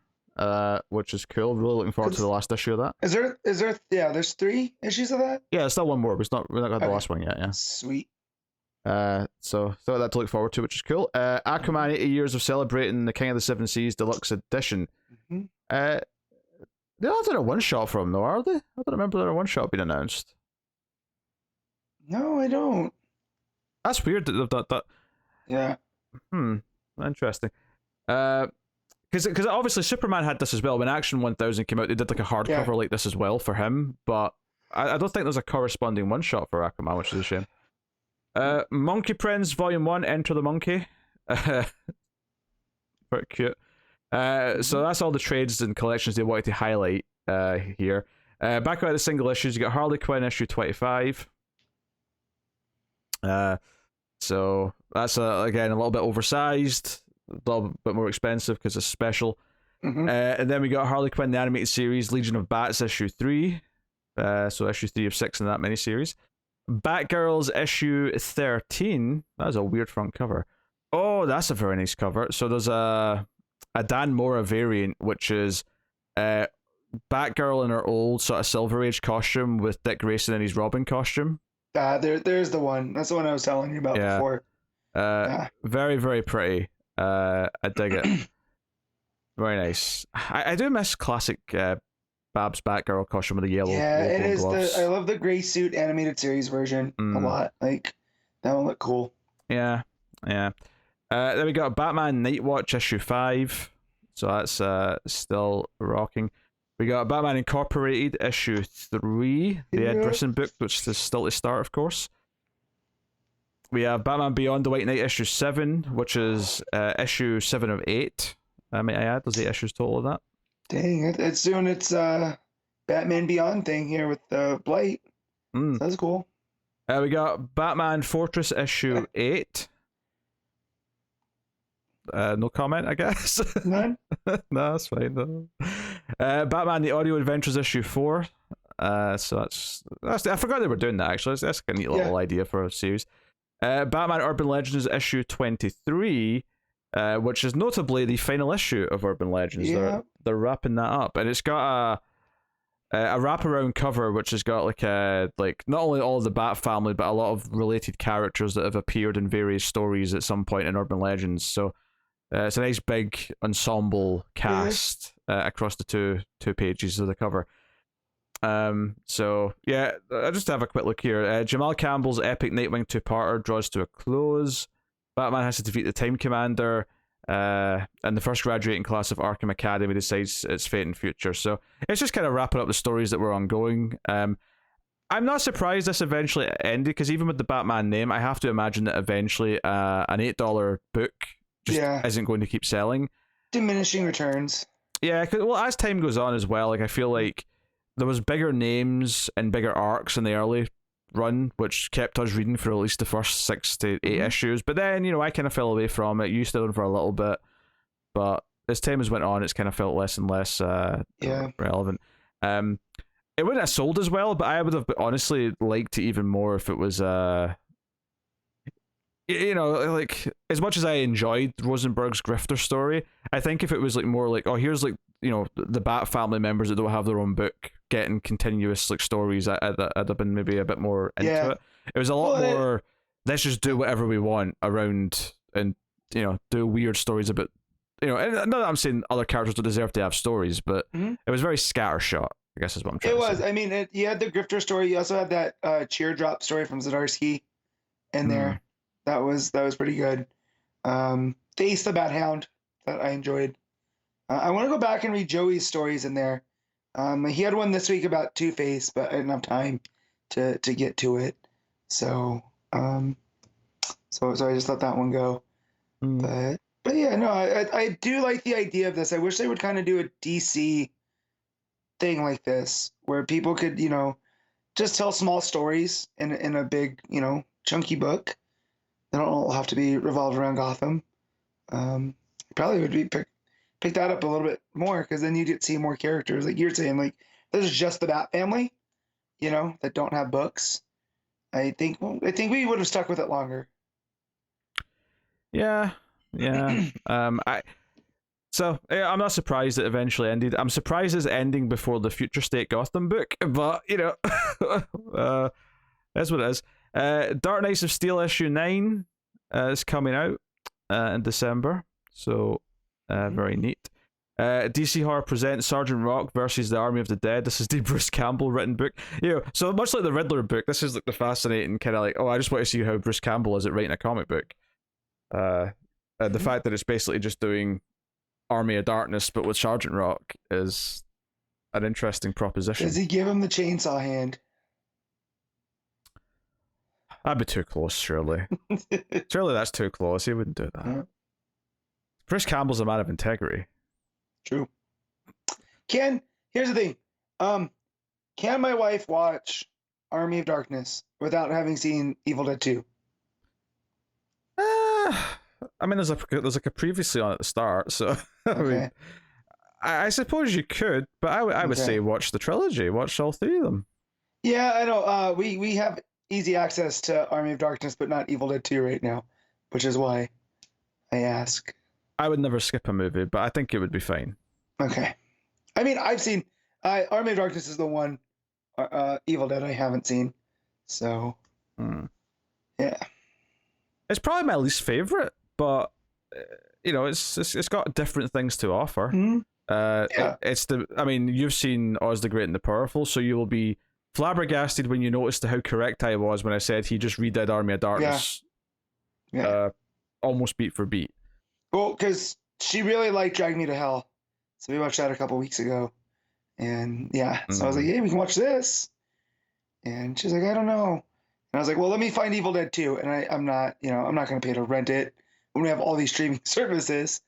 which is cool. Really looking forward to the last issue of that. Is there? Yeah, there's 3 issues of that. Yeah, it's still one more. We're not got the last one yet. Yeah. Sweet. So that to look forward to, which is cool. Aquaman 80 Years of Celebrating the King of the Seven Seas Deluxe Edition. Mm-hmm. They're not doing a one shot from though, are they? I don't remember there a one shot being announced. No, I don't. That's weird that they've done that. Yeah. Interesting. Because obviously Superman had this as well. When Action 1000 came out, they did like a hardcover like this as well for him. But I don't think there's a corresponding one shot for Aquaman, which is a shame. Monkey Prince Volume 1, Enter the Monkey. Pretty cute. So that's all the trades and collections they wanted to highlight here. Back out of the single issues, you got Harley Quinn issue 25. So that's again a little bit oversized, a little bit more expensive because it's special. Mm-hmm. And then we got Harley Quinn the animated series Legion of Bats issue 3. So issue 3 of 6 in that miniseries. Batgirls issue 13. That's a weird front cover. Oh, that's a very nice cover. So there's a Dan Mora variant, which is Batgirl in her old sort of Silver Age costume with Dick Grayson in his Robin costume. There's the one. That's the one I was telling you about before. Very, very pretty. I dig it. Very nice. I do miss classic Babs Batgirl costume with the yellow. Yeah, it is. Gloves. I love the gray suit animated series version a lot. Like that one looked cool. Yeah. Then we got Batman Nightwatch issue 5. So that's still rocking. We got Batman Incorporated issue 3, the Ed Brisson book, which is still to start, of course. We have Batman Beyond the White Knight issue 7, which is issue 7 of 8. May I add, there's 8 issues total of that. Dang, it's doing its Batman Beyond thing here with Blight. That's cool. We got Batman Fortress issue 8. No comment, I guess. None? No, that's fine. No. Batman The Audio Adventures issue 4. So that's I forgot they were doing that actually. That's a neat little idea for a series. Batman Urban Legends issue 23, which is notably the final issue of Urban Legends. Yeah. They're wrapping that up, and it's got a wraparound cover which has got like not only all of the Bat family but a lot of related characters that have appeared in various stories at some point in Urban Legends. So it's a nice big ensemble cast across the two pages of the cover. So yeah, I'll just have a quick look here. Jamal Campbell's epic Nightwing two-parter draws to a close. Batman has to defeat the Time Commander, and the first graduating class of Arkham Academy decides its fate and future. So it's just kind of wrapping up the stories that were ongoing. I'm not surprised this eventually ended, because even with the Batman name, I have to imagine that eventually an $8 book just isn't going to keep selling. Diminishing returns. Yeah, well, as time goes on as well, like I feel like there was bigger names and bigger arcs in the early run, which kept us reading for at least the first 6 to 8 issues. But then, I kind of fell away from it. You stayed on for a little bit, but as time has went on, it's kind of felt less and less relevant. It wouldn't have sold as well, but I would have honestly liked it even more if it was like, as much as I enjoyed Rosenberg's Grifter story, I think if it was like more like, oh, here's like, the Bat family members that don't have their own book getting continuous like stories, I'd have been maybe a bit more into it. It was a lot more, let's just do whatever we want around and, do weird stories about, and not that I'm saying other characters don't deserve to have stories, but it was very scattershot, I guess is what I'm trying to say. It was. I mean, you had the Grifter story. You also had that Cheer Drop story from Zdarsky in there. That was pretty good. Face the Bat Hound that I enjoyed. I want to go back and read Joey's stories in there. He had one this week about Two-Face, but I didn't have time to get to it. So so I just let that one go. But yeah, no, I do like the idea of this. I wish they would kind of do a DC thing like this, where people could, just tell small stories in a big, chunky book. They don't all have to be revolved around Gotham. Probably would be pick that up a little bit more, because then you get to see more characters. Like you're saying, like this is just the Bat family, that don't have books. I think we would have stuck with it longer. Yeah. I'm not surprised it eventually ended. I'm surprised it's ending before the Future State Gotham book, but that's what it is. Dark Knights of Steel issue 9 is coming out in December, so very neat. DC Horror presents Sergeant Rock versus the Army of the Dead. This is the Bruce Campbell written book. So much like the Riddler book, this is like the fascinating kind of like, I just want to see how Bruce Campbell is at writing a comic book. The fact that it's basically just doing Army of Darkness but with Sergeant Rock is an interesting proposition. Does he give him the chainsaw hand? That'd be too close, surely. Surely that's too close. He wouldn't do that. Yeah. Bruce Campbell's a man of integrity. True. Here's the thing. Can my wife watch Army of Darkness without having seen Evil Dead 2? I mean, there's like a previously on at the start, so Okay. I mean, I suppose you could, but I would say watch the trilogy, watch all three of them. Yeah, I know. We have easy access to Army of Darkness, but not Evil Dead 2 right now, which is why I ask. I would never skip a movie, but I think it would be fine. Okay. I mean, I've seen Army of Darkness is the one Evil Dead I haven't seen, so yeah. It's probably my least favorite, but it's got different things to offer. You've seen Oz the Great and the Powerful, so you will be flabbergasted when you notice how correct I was when I said he just redid Army of Darkness. Almost beat for beat. Well, because she really liked Drag Me to Hell, so we watched that a couple weeks ago, and so I was like, "Hey, we can watch this," and she's like, "I don't know." And I was like, well, let me find Evil Dead 2. And I'm not going to pay to rent it when we have all these streaming services.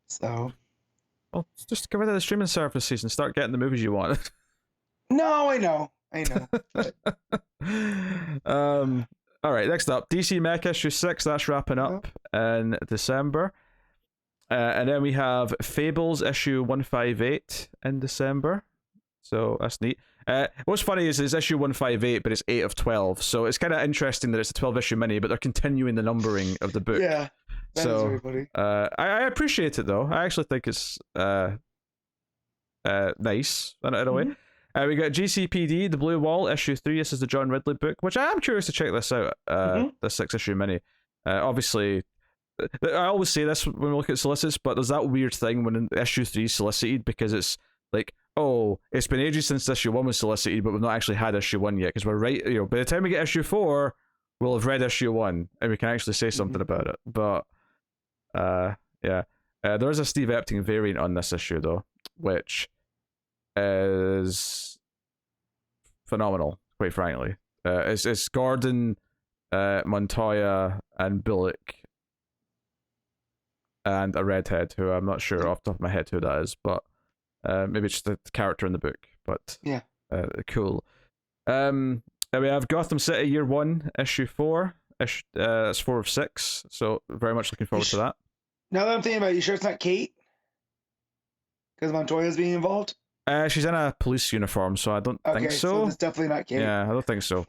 So. Well, just get rid of the streaming services and start getting the movies you want. No, I know. All right, next up, DC Mech issue 6. That's wrapping up in December. And then we have Fables issue 158 in December. So that's neat. What's funny is it's issue 158, but it's 8 of 12. So it's kind of interesting that it's a 12 issue mini, but they're continuing the numbering of the book. Yeah, that is very funny. I appreciate it though. I actually think it's nice in a way. We got GCPD, The Blue Wall, issue 3. This is the John Ridley book, which I am curious to check this out. The 6 issue mini. Obviously, I always say this when we look at solicits, but there's that weird thing when issue 3 is solicited, because it's like, it's been ages since issue 1 was solicited, but we've not actually had issue 1 yet, because we're right, by the time we get issue 4, we'll have read issue 1, and we can actually say something about it. But, there is a Steve Epting variant on this issue, though, which is phenomenal, quite frankly. It's Gordon, Montoya, and Bullock, and a redhead, who I'm not sure off the top of my head who that is, but maybe it's just the character in the book, but cool. And we have Gotham City Year 1, issue 4. That's 4 of 6, so very much looking forward to that. Now that I'm thinking about it, you sure it's not Kate? Because Montoya's being involved? She's in a police uniform, so I don't think so. So it's definitely not Kate. Yeah, I don't think so.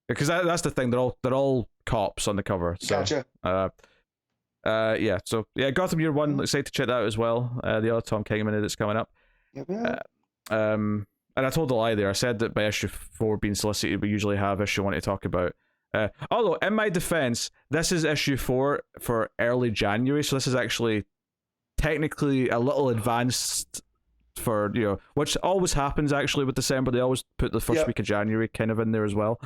Because that's the thing, they're all cops on the cover. So, gotcha. Gotham Year 1, excited to check that out as well. The other Tom King minute that's coming up. And I told a lie there. I said that by issue 4 being solicited, we usually have issue 1 to talk about. Although, in my defense, this is issue 4 for early January, so this is actually technically a little advanced for, which always happens actually with December. They always put the first week of January kind of in there as well.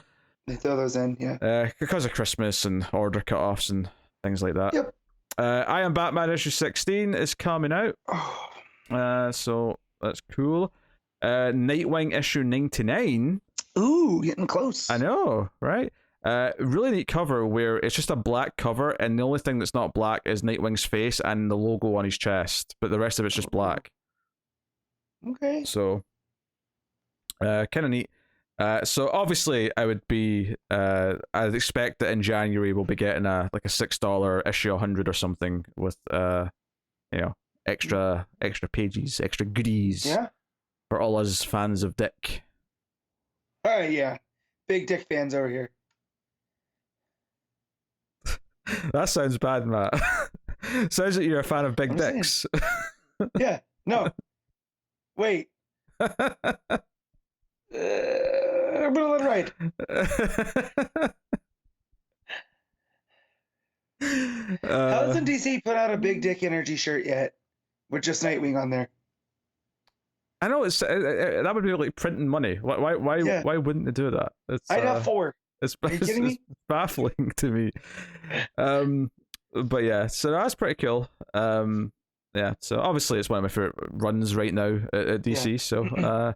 They throw those in, because of Christmas and order cut-offs and things like that. Yep. I Am Batman issue 16 is coming out. So that's cool. Nightwing issue 99. Ooh, getting close. I know, right? Really neat cover where it's just a black cover, and the only thing that's not black is Nightwing's face and the logo on his chest, but the rest of it's just black. Okay. So, kind of neat. So obviously, I'd expect that in January we'll be getting a $6 issue 100 or something with extra pages, extra goodies. Yeah. For all us fans of Dick. Yeah. Big Dick fans over here. That sounds bad, Matt. Sounds like you're a fan of big dicks. Yeah. No. Wait. I'm gonna let it ride. Hasn't DC put out a Big Dick Energy shirt yet with just Nightwing on there? I know that would be like printing money. Why wouldn't they do that? I'd have 4. Are you kidding me? It's baffling to me. But yeah, so that's pretty cool. Yeah, so obviously it's one of my favorite runs right now at DC. Yeah. So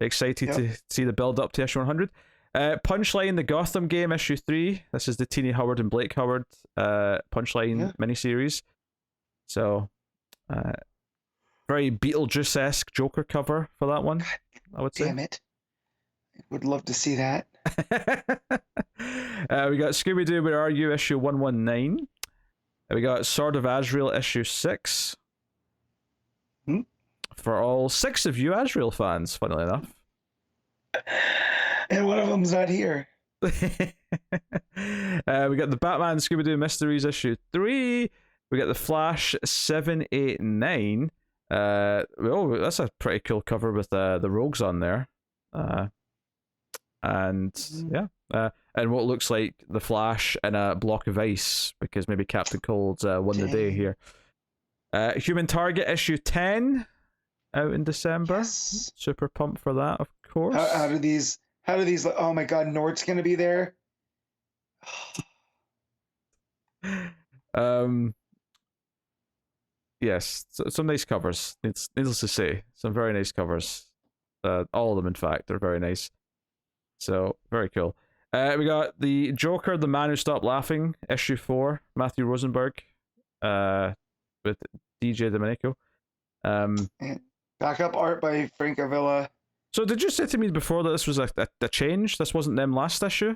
excited to see the build up to issue 100. Punchline, the Gotham game, issue 3. This is the Tini Howard and Blake Howard Punchline miniseries. So very Beetlejuice-esque Joker cover for that one, I would say. Damn it. I would love to see that. We got Scooby-Doo, Where Are You, issue 119. We got Sword of Asriel, issue 6. For all 6 of you Asriel fans, funnily enough. And one of them's not here. We got the Batman Scooby-Doo Mysteries, issue 3. We got the Flash 789. That's a pretty cool cover with the rogues on there. And what looks like the Flash and a block of ice, because maybe Captain Cold's won the day here. Human Target issue 10 out in December. Yes. Super pumped for that, of course. How do these oh my god, Nord's gonna be there. Yes, some nice covers. Needless to say, some very nice covers. All of them, in fact, are very nice. So, very cool. We got the Joker, The Man Who Stopped Laughing, issue 4, Matthew Rosenberg, with DJ Domenico. Backup art by Frank Avila. So, did you say to me before that this was a change? This wasn't them last issue?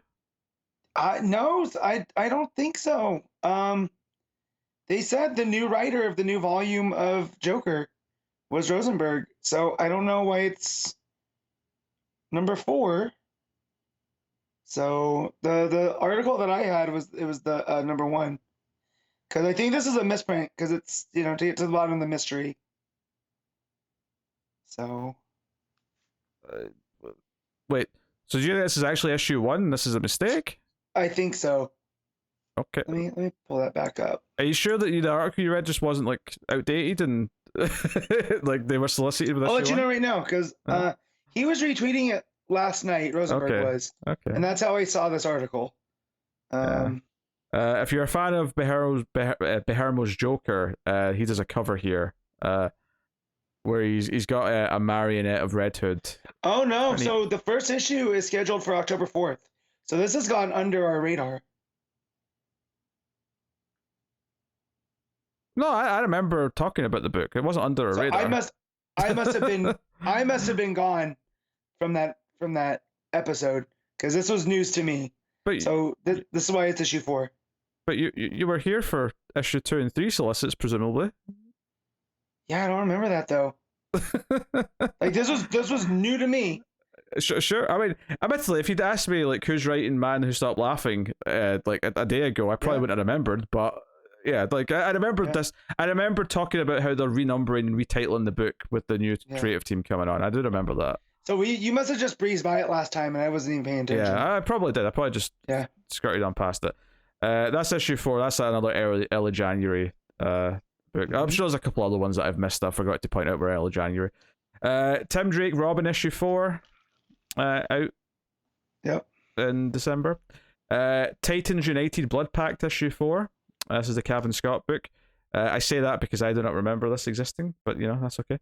No, I don't think so. They said the new writer of the new volume of Joker was Rosenberg, so I don't know why it's number 4. So the article that I had was the number 1, because I think this is a misprint, because it's to get to the bottom of the mystery. So wait, so do you think this is actually issue 1? This is a mistake? I think so. Okay. Let me pull that back up. Are you sure that the article you read just wasn't like outdated and like they were solicited with? I'll let you know right now, because he was retweeting it last night. Rosenberg was. Okay. And that's how I saw this article. If you're a fan of Behermo's Joker, he does a cover here, where he's got a marionette of Red Hood. Oh no! So the first issue is scheduled for October 4th. So this has gone under our radar. No, I remember talking about the book. It wasn't under a radar. I must have been gone from that episode, because this was news to me. But so this is why it's issue 4. But you were here for issue 2 and 3 solicits, presumably. Yeah, I don't remember that though. Like this was new to me. Sure. I mean, admittedly, if you'd asked me like who's writing Man Who Stopped Laughing, like a day ago, I probably wouldn't have remembered. But yeah, like I remember this. I remember talking about how they're renumbering and retitling the book with the new creative team coming on. I do remember that. So you must have just breezed by it last time, and I wasn't even paying attention. Yeah, I probably did. I probably just skirted on past it. That's issue 4. That's another early January book. I'm sure there's a couple other ones that I've missed. I forgot to point out were early January. Tim Drake Robin issue 4 out. Yep. In December. Titans United Blood Pact issue 4. This is the Kevin Scott book. I say that because I do not remember this existing, but that's okay.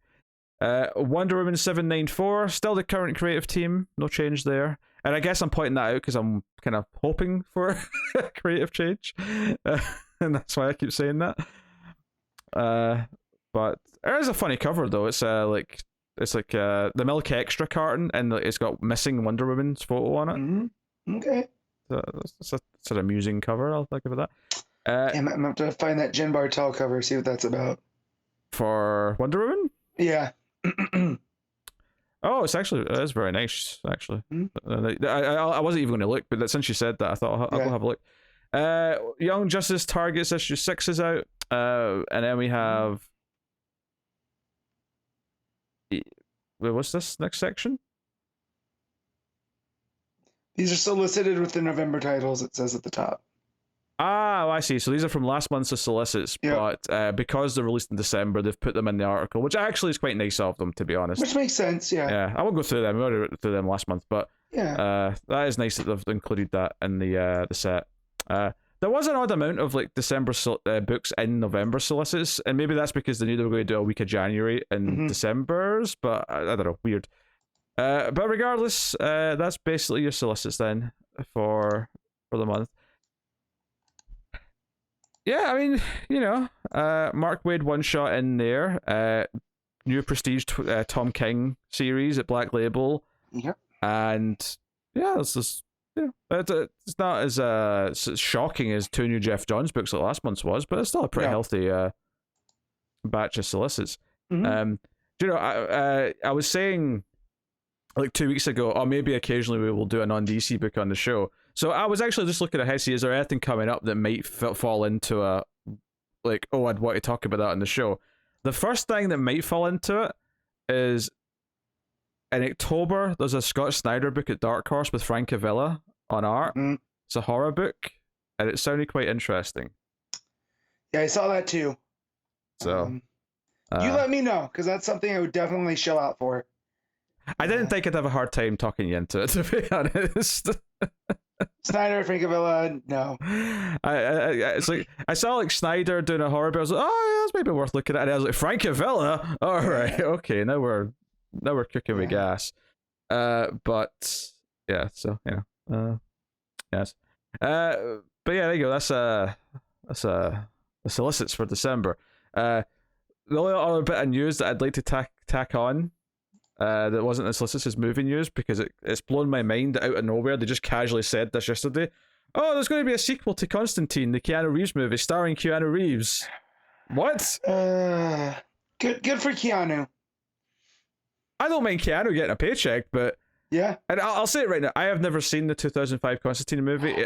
Wonder Woman 794, still the current creative team, no change there. And I guess I'm pointing that out because I'm kind of hoping for creative change, and that's why I keep saying that. But it is a funny cover though. It's like the Milk Extra carton, and it's got missing Wonder Woman's photo on it. Mm-hmm. Okay. So it's an amusing cover. I'll think about that. I'm gonna have to find that Jen Bartel cover, see what that's about. For Wonder Woman? Yeah. Oh, it is very nice, actually. Mm-hmm. I wasn't even going to look, but since you said that, I thought I'll go have a look. Young Justice Targets issue 6 is out, and then we have. Wait, what's this next section? These are solicited with the November titles, it says at the top. Ah, I see. So these are from last month's solicits, but because they're released in December, they've put them in the article, which actually is quite nice of them, to be honest. Which makes sense, yeah. Yeah, I won't go through them. We already went through them last month, but that is nice that they've included that in the set. There was an odd amount of like December books in November solicits, and maybe that's because they knew they were going to do a week of January and December's, but I don't know, weird. But regardless, that's basically your solicits then for the month. Yeah, I mean, Mark Waid one shot in there. New Prestige Tom King series at Black Label. Yep. And it's just, it's not as shocking as 2 new Jeff Johns books like last month's was, but it's still a pretty healthy batch of solicits. Mm-hmm. I was saying like 2 weeks ago, or maybe occasionally we will do a non-DC book on the show. So I was actually just looking ahead, see, is there anything coming up that might fall into a, like, oh, I'd want to talk about that on the show. The first thing that might fall into it is, in October, there's a Scott Snyder book at Dark Horse with Frank Avila on art. Mm-hmm. It's a horror book, and it sounded quite interesting. Yeah, I saw that too. So, you let me know, because that's something I would definitely shell out for. I didn't think I'd have a hard time talking you into it, to be honest. Snyder, Frank Avila, no. It's like I saw like Snyder doing a horror, but I was like, oh yeah, that's maybe worth looking at. And I was like, Frank Avila, all right, okay, now we're cooking with gas. But yeah, so yes. But yeah, there you go. That's the solicits for December. The only other bit of news that I'd like to tack on. That wasn't the solicitors movie news, because it's blown my mind out of nowhere. They just casually said this yesterday. Oh, there's going to be a sequel to Constantine, the Keanu Reeves movie starring Keanu Reeves. What? Good for Keanu. I don't mind Keanu getting a paycheck, but yeah. And I'll say it right now. I have never seen the 2005 Constantine movie.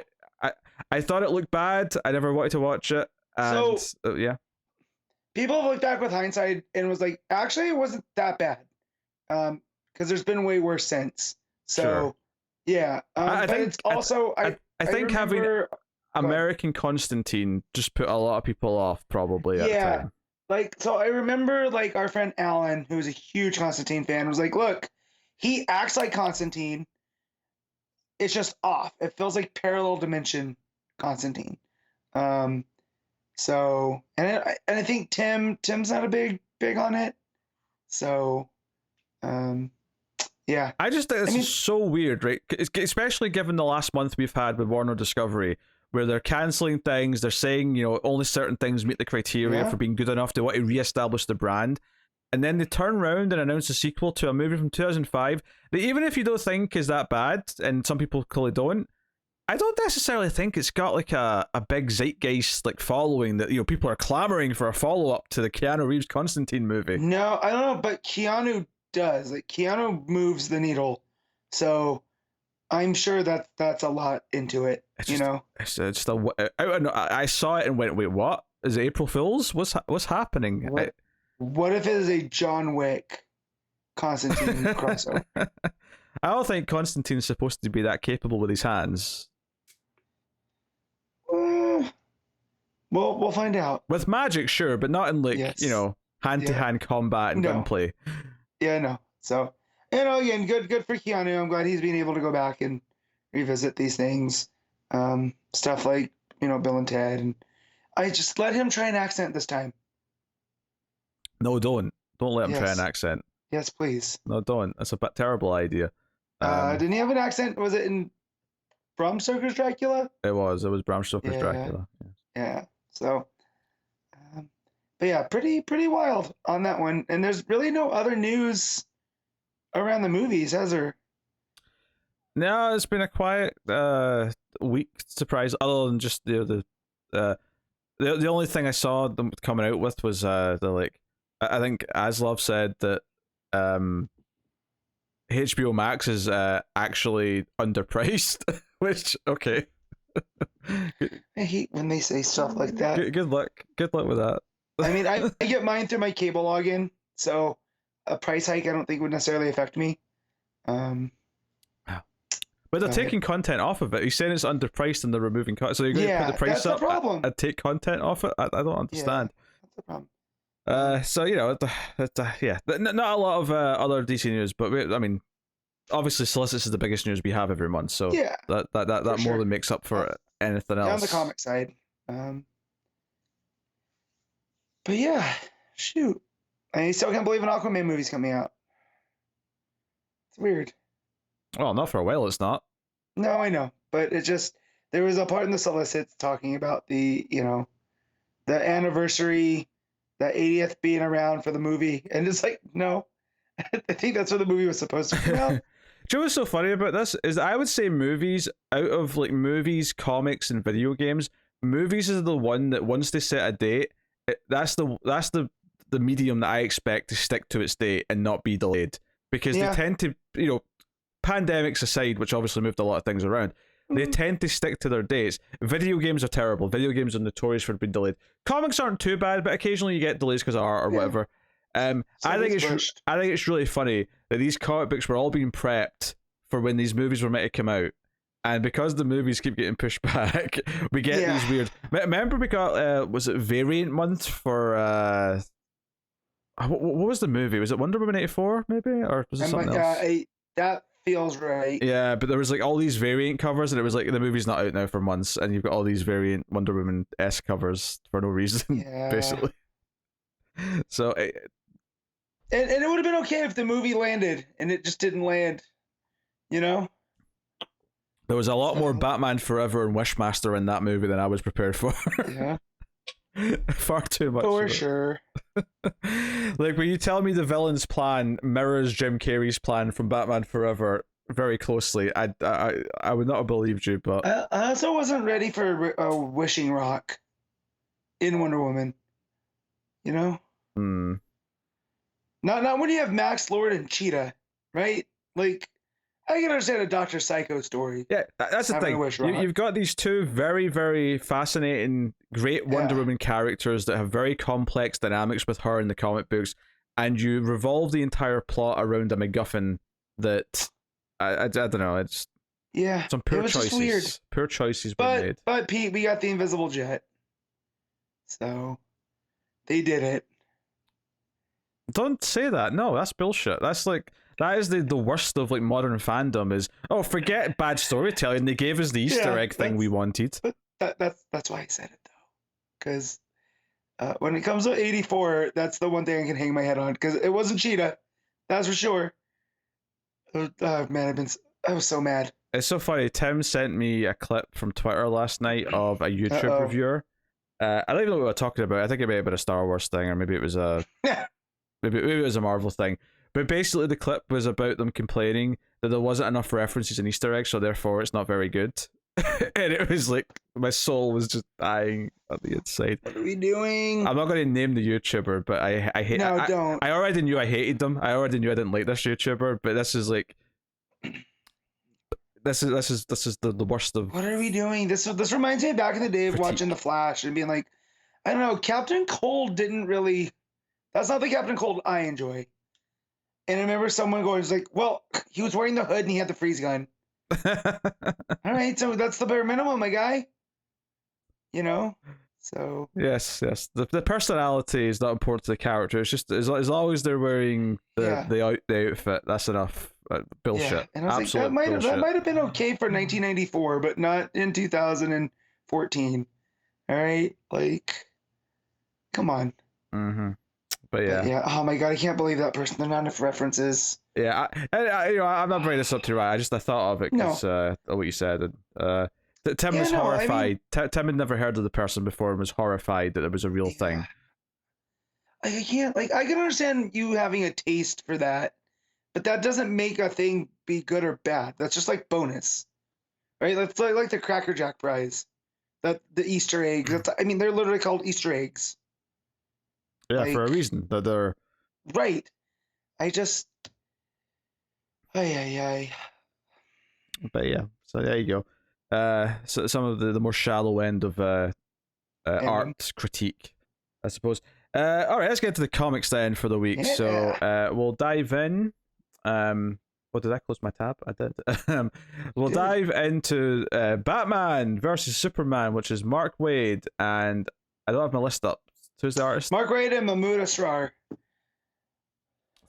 I thought it looked bad. I never wanted to watch it. And yeah. People have looked back with hindsight and was like, actually, it wasn't that bad. Because there's been way worse since. So, sure. Yeah. I think it's also I think having American Constantine just put a lot of people off, probably. At the time. Like, so I remember like our friend Alan, who was a huge Constantine fan, was like, "Look, he acts like Constantine. It's just off. It feels like parallel dimension Constantine." So, and I think Tim's not a big on it. So. Yeah. I just think this is so weird, right? Especially given the last month we've had with Warner Discovery, where they're cancelling things, they're saying, only certain things meet the criteria for being good enough to want to reestablish the brand. And then they turn around and announce a sequel to a movie from 2005 that, even if you don't think is that bad, and some people clearly don't, I don't necessarily think it's got like a big zeitgeist like following that, people are clamoring for a follow-up to the Keanu Reeves Constantine movie. No, I don't know, but Keanu does. Like, Keanu moves the needle, so I'm sure that's a lot into it. It's just I saw it and went, wait, what? Is it April Fool's? What's happening? What if it is a John Wick Constantine crossover? I don't think Constantine's supposed to be that capable with his hands. We'll find out. With magic, sure, but not in hand-to-hand combat and gunplay. Yeah, no. So, again, good for Keanu. I'm glad he's being able to go back and revisit these things. Stuff like, Bill and Ted. And I just let him try an accent this time. No, don't let him try an Yes. accent. Yes, please. No, don't. That's a terrible idea. Didn't he have an accent? Was it in Bram Stoker's Dracula? It was Bram Stoker's Yeah. Dracula. Yeah. So, but yeah, pretty wild on that one. And there's really no other news around the movies, has there? No, it's been a quiet week, surprise. Other than just the only thing I saw them coming out with was the like. I think Aslov said that HBO Max is actually underpriced, which okay. I hate when they say stuff like that. Good luck with that. I mean, I get mine through my cable login, so a price hike I don't think would necessarily affect me. But they're taking content off of it. He's saying it's underpriced and they're removing content. So you're going to put the price up and take content off it? I don't understand. Yeah, that's the problem. So you know, yeah, not a lot of other DC news, but I mean, obviously, Solicits is the biggest news we have every month, so yeah, that more sure. than makes up for anything else. On the comic side, but yeah, shoot, I still can't believe an Aquaman movie's coming out. It's weird. Well, not for a while, it's not. No, I know, but it just there was a part in the Solicits talking about the the anniversary. The 80th being around for the movie, and it's like, no, I think that's what the movie was supposed to be about. Do you know what's so funny about this is I would say movies, out of like movies, comics, and video games, movies is the one that once they set a date, that's the medium that I expect to stick to its date and not be delayed, because they tend to, pandemics aside, which obviously moved a lot of things around. They tend to stick to their dates. Video games are terrible. Video games are notorious for being delayed. Comics aren't too bad, but occasionally you get delays because of art or whatever. I think it's really funny that these comic books were all being prepped for when these movies were meant to come out, and because the movies keep getting pushed back, we get these weird. Remember we got was it variant month for what was the movie? Was it Wonder Woman 84 maybe, or was it something else? That feels right. Yeah, but there was like all these variant covers, and it was like the movie's not out now for months, and you've got all these variant Wonder Woman-esque covers for no reason, basically. So, and it would have been okay if the movie landed, and it just didn't land. There was a lot more Batman Forever and Wishmaster in that movie than I was prepared for. Yeah. Far too much. For sure. Like when you tell me the villain's plan mirrors Jim Carrey's plan from Batman Forever very closely, I would not have believed you. But I also wasn't ready for a wishing rock in Wonder Woman. Not when you have Max Lord and Cheetah, right? Like, I can understand a Dr. Psycho story. Yeah, that's the thing. You've got these two very, very fascinating, great Wonder Woman characters that have very complex dynamics with her in the comic books, and you revolve the entire plot around a MacGuffin that I don't know. It's some poor choices. Weird. Poor choices being made. But Pete, we got the invisible jet, so they did it. Don't say that. No, that's bullshit. That is the worst of like modern fandom is, forget bad storytelling. They gave us the Easter egg thing we wanted. But that's why I said it though, because when it comes to 84, that's the one thing I can hang my head on, because it wasn't Cheetah, that's for sure. Oh man, I was so mad. It's so funny. Tim sent me a clip from Twitter last night of a YouTube reviewer. I don't even know what we were talking about. I think it may have been a Star Wars thing, or maybe it was a maybe it was a Marvel thing. But basically, the clip was about them complaining that there wasn't enough references in Easter eggs, so therefore it's not very good. And it was like, my soul was just dying on the inside. What are we doing? I'm not going to name the YouTuber, but I hate. No, don't. I already knew I hated them. I already knew I didn't like this YouTuber, but this is like, this is the worst of. What are we doing? This reminds me of back in the day of watching The Flash and being like, I don't know, Captain Cold didn't really. That's not the Captain Cold I enjoy. And I remember someone going, like, well, he was wearing the hood and he had the freeze gun. All right, so that's the bare minimum, my guy. So. Yes. The personality is not important to the character. It's just as long as they're wearing the outfit, that's enough. Bullshit. Yeah. And I was like, that might have been okay for 1994, but not in 2014. All right, like, come on. Mm-hmm. But But yeah. yeah, oh my god, I can't believe that person. There are not enough references. Yeah, I'm not bringing this up to right. I thought of it because No. of what you said. And, Tim Yeah, was no, I mean, horrified. Tim had never heard of the person before and was horrified that there was a real thing. I can't, like, I can understand you having a taste for that, but that doesn't make a thing be good or bad. That's just like bonus, right? That's like the Cracker Jack prize, that the Easter eggs. That's, I mean, they're literally called Easter eggs. Yeah, for a Like, reason. That they're right. I just, ay. But yeah, so there you go. So some of the more shallow end of art critique, I suppose. All right, let's get to the comics then for the week. Yeah. So we'll dive in. What did I close my tab? I did. We'll dive into Batman versus Superman, which is Mark Waid, and I don't have my list up. Who's the artist? Marguerite and Mahmud Asrar.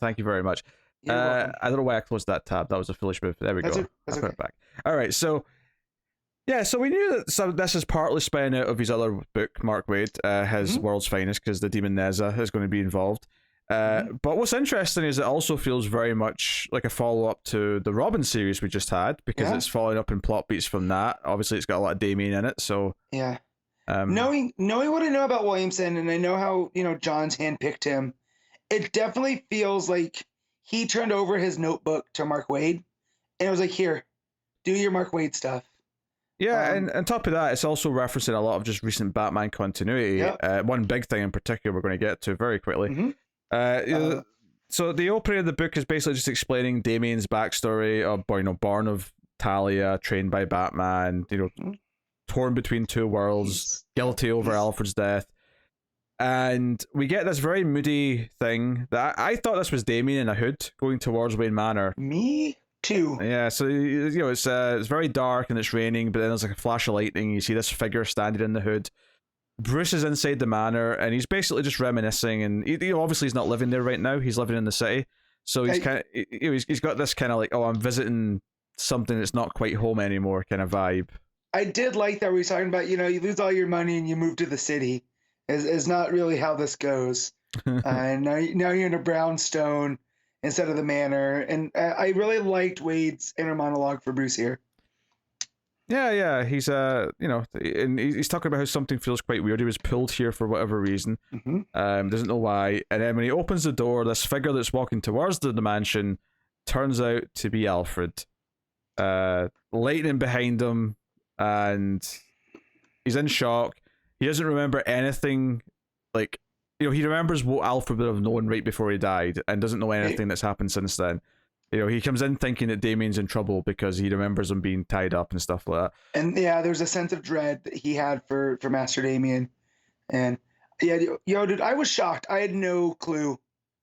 Thank you very much. You're welcome. I don't know why I closed that tab. That was a foolish move. There we go. That's I'll put it back. All right, so yeah, so we knew that this is partly spun out of his other book, Mark Waid, his World's Finest, because the Demon Neza is going to be involved. But what's interesting is it also feels very much like a follow-up to the Robin series we just had, because it's following up in plot beats from that. Obviously, it's got a lot of Damien in it, so... Yeah. Knowing what I know about Williamson, and I know how, John's handpicked him, it definitely feels like he turned over his notebook to Mark Waid, and it was like, here, do your Mark Waid stuff. Yeah, and on top of that, it's also referencing a lot of just recent Batman continuity. Yep. One big thing in particular we're going to get to very quickly. So the opening of the book is basically just explaining Damien's backstory of, born of Talia, trained by Batman, torn between two worlds, guilty over Alfred's death. And we get this very moody thing that I thought this was Damien in a hood going towards Wayne Manor. Me too. Yeah, so it's very dark and it's raining, but then there's like a flash of lightning. You see this figure standing in the hood. Bruce is inside the manor and he's basically just reminiscing. And obviously he's not living there right now. He's living in the city, so he's he's got this kind of like, oh, I'm visiting something that's not quite home anymore kind of vibe. I did like that we were talking about, you lose all your money and you move to the city. Is not really how this goes. And now you're in a brownstone instead of the manor. And I really liked Wade's inner monologue for Bruce here. Yeah, he's and he's talking about how something feels quite weird. He was pulled here for whatever reason. Doesn't know why. And then when he opens the door, this figure that's walking towards the mansion turns out to be Alfred. Lightning behind him, and he's in shock. He doesn't remember anything. Like, he remembers what Alfred would have known right before he died, and doesn't know anything that's happened since then. He comes in thinking that Damien's in trouble because he remembers him being tied up and stuff like that. And yeah, there's a sense of dread that he had for Master Damien. And yeah, dude, I was shocked. I had no clue.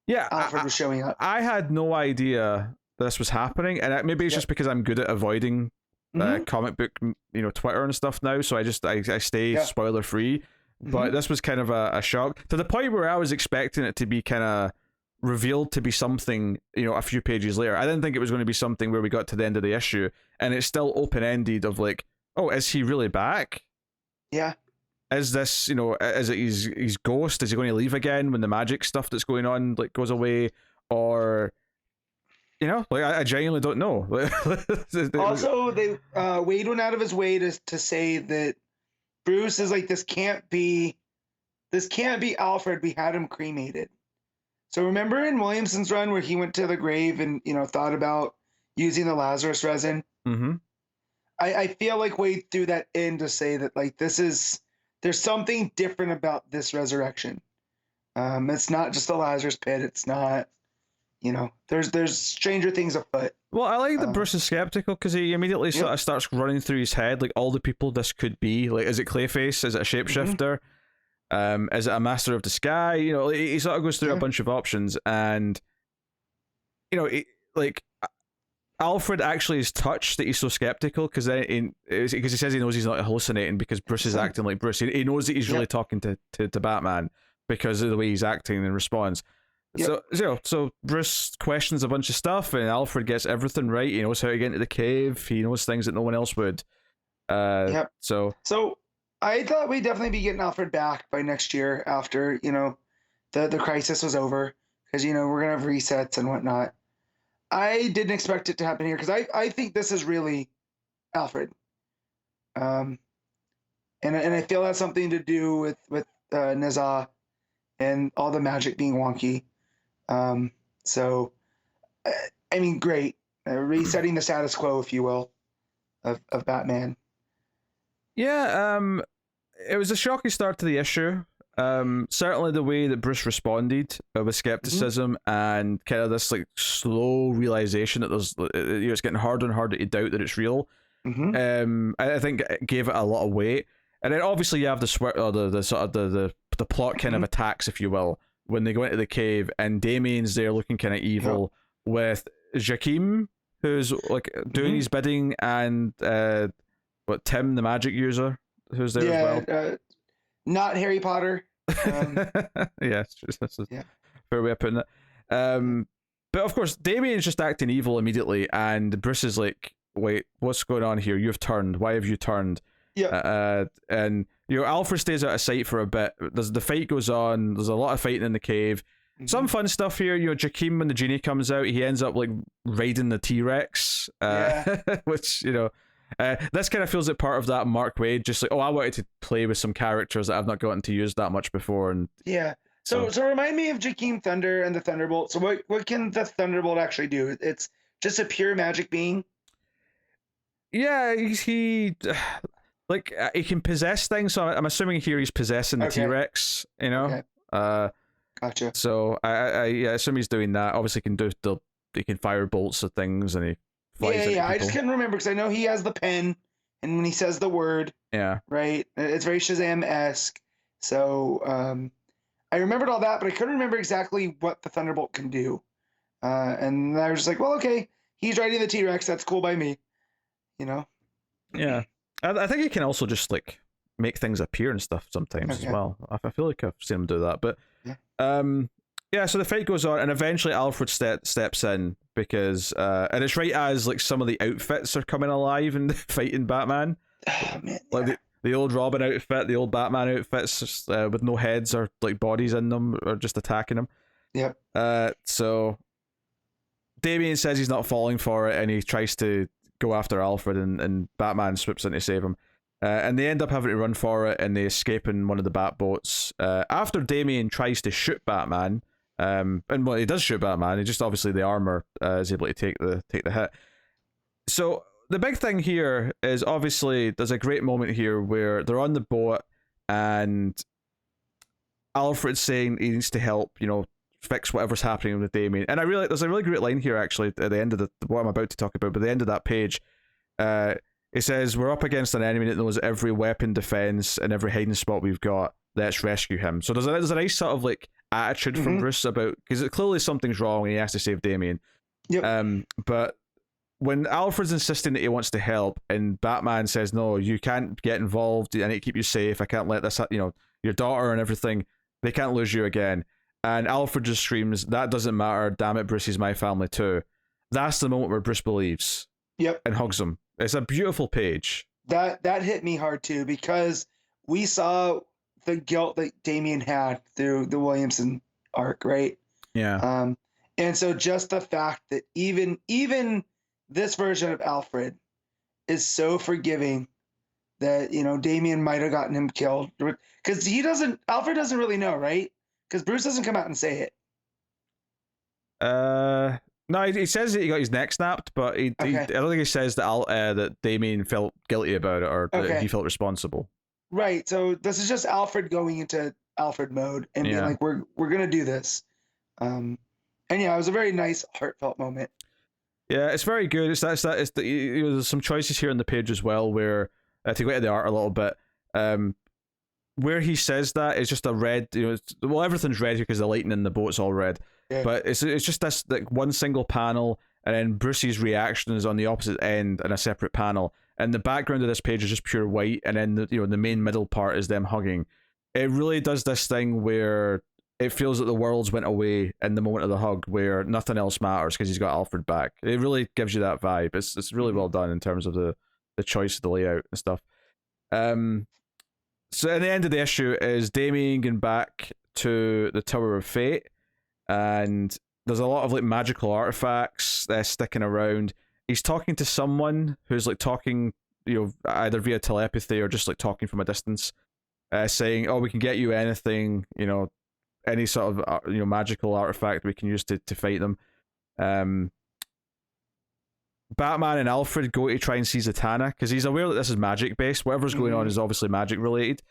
Yeah, Alfred was showing up. I had no idea this was happening, and maybe it's just because I'm good at avoiding comic book, Twitter and stuff now. So I stay spoiler free. But this was kind of a shock to the point where I was expecting it to be kind of revealed to be something, a few pages later. I didn't think it was going to be something where we got to the end of the issue and it's still open-ended of like, oh, is he really back? Yeah. Is this, is it his ghost? Is he going to leave again when the magic stuff that's going on like goes away? Or, I genuinely don't know. Also, Waid went out of his way to say that Bruce is like, this can't be Alfred. We had him cremated. So remember in Williamson's run where he went to the grave and, thought about using the Lazarus resin? Mm-hmm. I feel like Waid threw that in to say that, like, there's something different about this resurrection. It's not just the Lazarus pit. It's not, there's stranger things afoot. Well, I like that Bruce is skeptical because he immediately sort of starts running through his head, like, all the people this could be. Like, is it Clayface? Is it a shapeshifter? Is it a master of the sky? He sort of goes through a bunch of options, and Alfred actually is touched that he's so skeptical because he says he knows he's not hallucinating because Bruce is acting like Bruce. He knows that he's really talking to Batman because of the way he's acting and responds. So Bruce questions a bunch of stuff, and Alfred gets everything right. He knows how to get into the cave. He knows things that no one else would. So I thought we'd definitely be getting Alfred back by next year after, the crisis was over, because, we're going to have resets and whatnot. I didn't expect it to happen here because I think this is really Alfred. And I feel that's something to do with Naza and all the magic being wonky. So, I mean, great. Resetting the status quo, if you will, of Batman. Yeah, it was a shocking start to the issue. Certainly the way that Bruce responded with skepticism and kind of this like slow realization that there's, it's getting harder and harder to doubt that it's real. I think it gave it a lot of weight. And then obviously you have the sort of the plot kind of attacks, if you will, when they go into the cave and Damien's there looking kind of evil with Jakeem, who's like doing his bidding, and Tim, the magic user, who's there as well. Not Harry Potter. Yes, that's a fair way of putting it. But of course, Damien's just acting evil immediately, and Bruce is like, "Wait, what's going on here? You've turned. Why have you turned?" Yeah. And Alfred stays out of sight for a bit. The fight goes on. There's a lot of fighting in the cave. Some fun stuff here. Jakeem, when the genie comes out, he ends up like riding the T-Rex, which this kind of feels like part of that Mark Waid, just like, I wanted to play with some characters that I've not gotten to use that much before, and so remind me of Jakeem Thunder and the Thunderbolt. So what can the Thunderbolt actually do? It's just a pure magic being. Yeah, he like he can possess things. So I'm assuming here he's possessing the T-Rex. Okay. Gotcha. So I assume he's doing that. Obviously, he can fire bolts at things, and he flies. Yeah. I just couldn't remember because I know he has the pen, and when he says the word, right, it's very Shazam-esque. So I remembered all that, but I couldn't remember exactly what the Thunderbolt can do. And I was just like, well, okay, he's riding the T-Rex. That's cool by me. Yeah, I think he can also just like make things appear and stuff sometimes as well. I feel like I've seen him do that, but so the fight goes on, and eventually Alfred steps in because and it's right as like some of the outfits are coming alive and fighting Batman. Like the old Robin outfit, the old Batman outfits with no heads or like bodies in them, or just attacking him. So Damien says he's not falling for it, and he tries to go after Alfred, and Batman swoops in to save him. And they end up having to run for it, and they escape in one of the bat boats. After Damien tries to shoot Batman, and he does shoot Batman, he just obviously the armor is able to take the hit. So the big thing here is obviously there's a great moment here where they're on the boat, and Alfred's saying he needs to help, fix whatever's happening with Damien. And there's a really great line here actually at the end of what I'm about to talk about, but the end of that page, it says, "We're up against an enemy that knows every weapon, defense, and every hiding spot we've got. Let's rescue him." So there's a nice sort of like attitude from Bruce about, because clearly something's wrong and he has to save Damien. But when Alfred's insisting that he wants to help, and Batman says, "No, you can't get involved. I need to keep you safe. I can't let this, your daughter and everything, they can't lose you again." And Alfred just screams, "That doesn't matter. Damn it, Bruce, he's my family too." That's the moment where Bruce believes. And hugs him. It's a beautiful page. That hit me hard too, because we saw the guilt that Damien had through the Williamson arc, right? Yeah. And so just the fact that even this version of Alfred is so forgiving that, Damien might have gotten him killed, because Alfred doesn't really know, right? Because Bruce doesn't come out and say it. No, he says that he got his neck snapped, but I don't think he says that Damien felt guilty about it, or that he felt responsible. Right. So this is just Alfred going into Alfred mode and being like, "We're gonna do this." And it was a very nice, heartfelt moment. Yeah, it's very good. There's some choices here on the page as well where to go into the art a little bit. Where he says that is just a red, everything's red here because the lighting in the boat's all red. But it's just this like one single panel, and then Bruce's reaction is on the opposite end in a separate panel, and the background of this page is just pure white, and then the main middle part is them hugging. It really does this thing where it feels that the worlds went away in the moment of the hug, where nothing else matters because he's got Alfred back. It really gives you that vibe. It's really well done in terms of the choice of the layout and stuff. So at the end of the issue is Damien going back to the Tower of Fate, and there's a lot of like magical artifacts sticking around. He's talking to someone who's like talking, either via telepathy or just like talking from a distance, saying, "Oh, we can get you anything, any sort of magical artifact we can use to fight them." Batman and Alfred go to try and see Zatanna because he's aware that this is magic based. Whatever's going on is obviously magic related.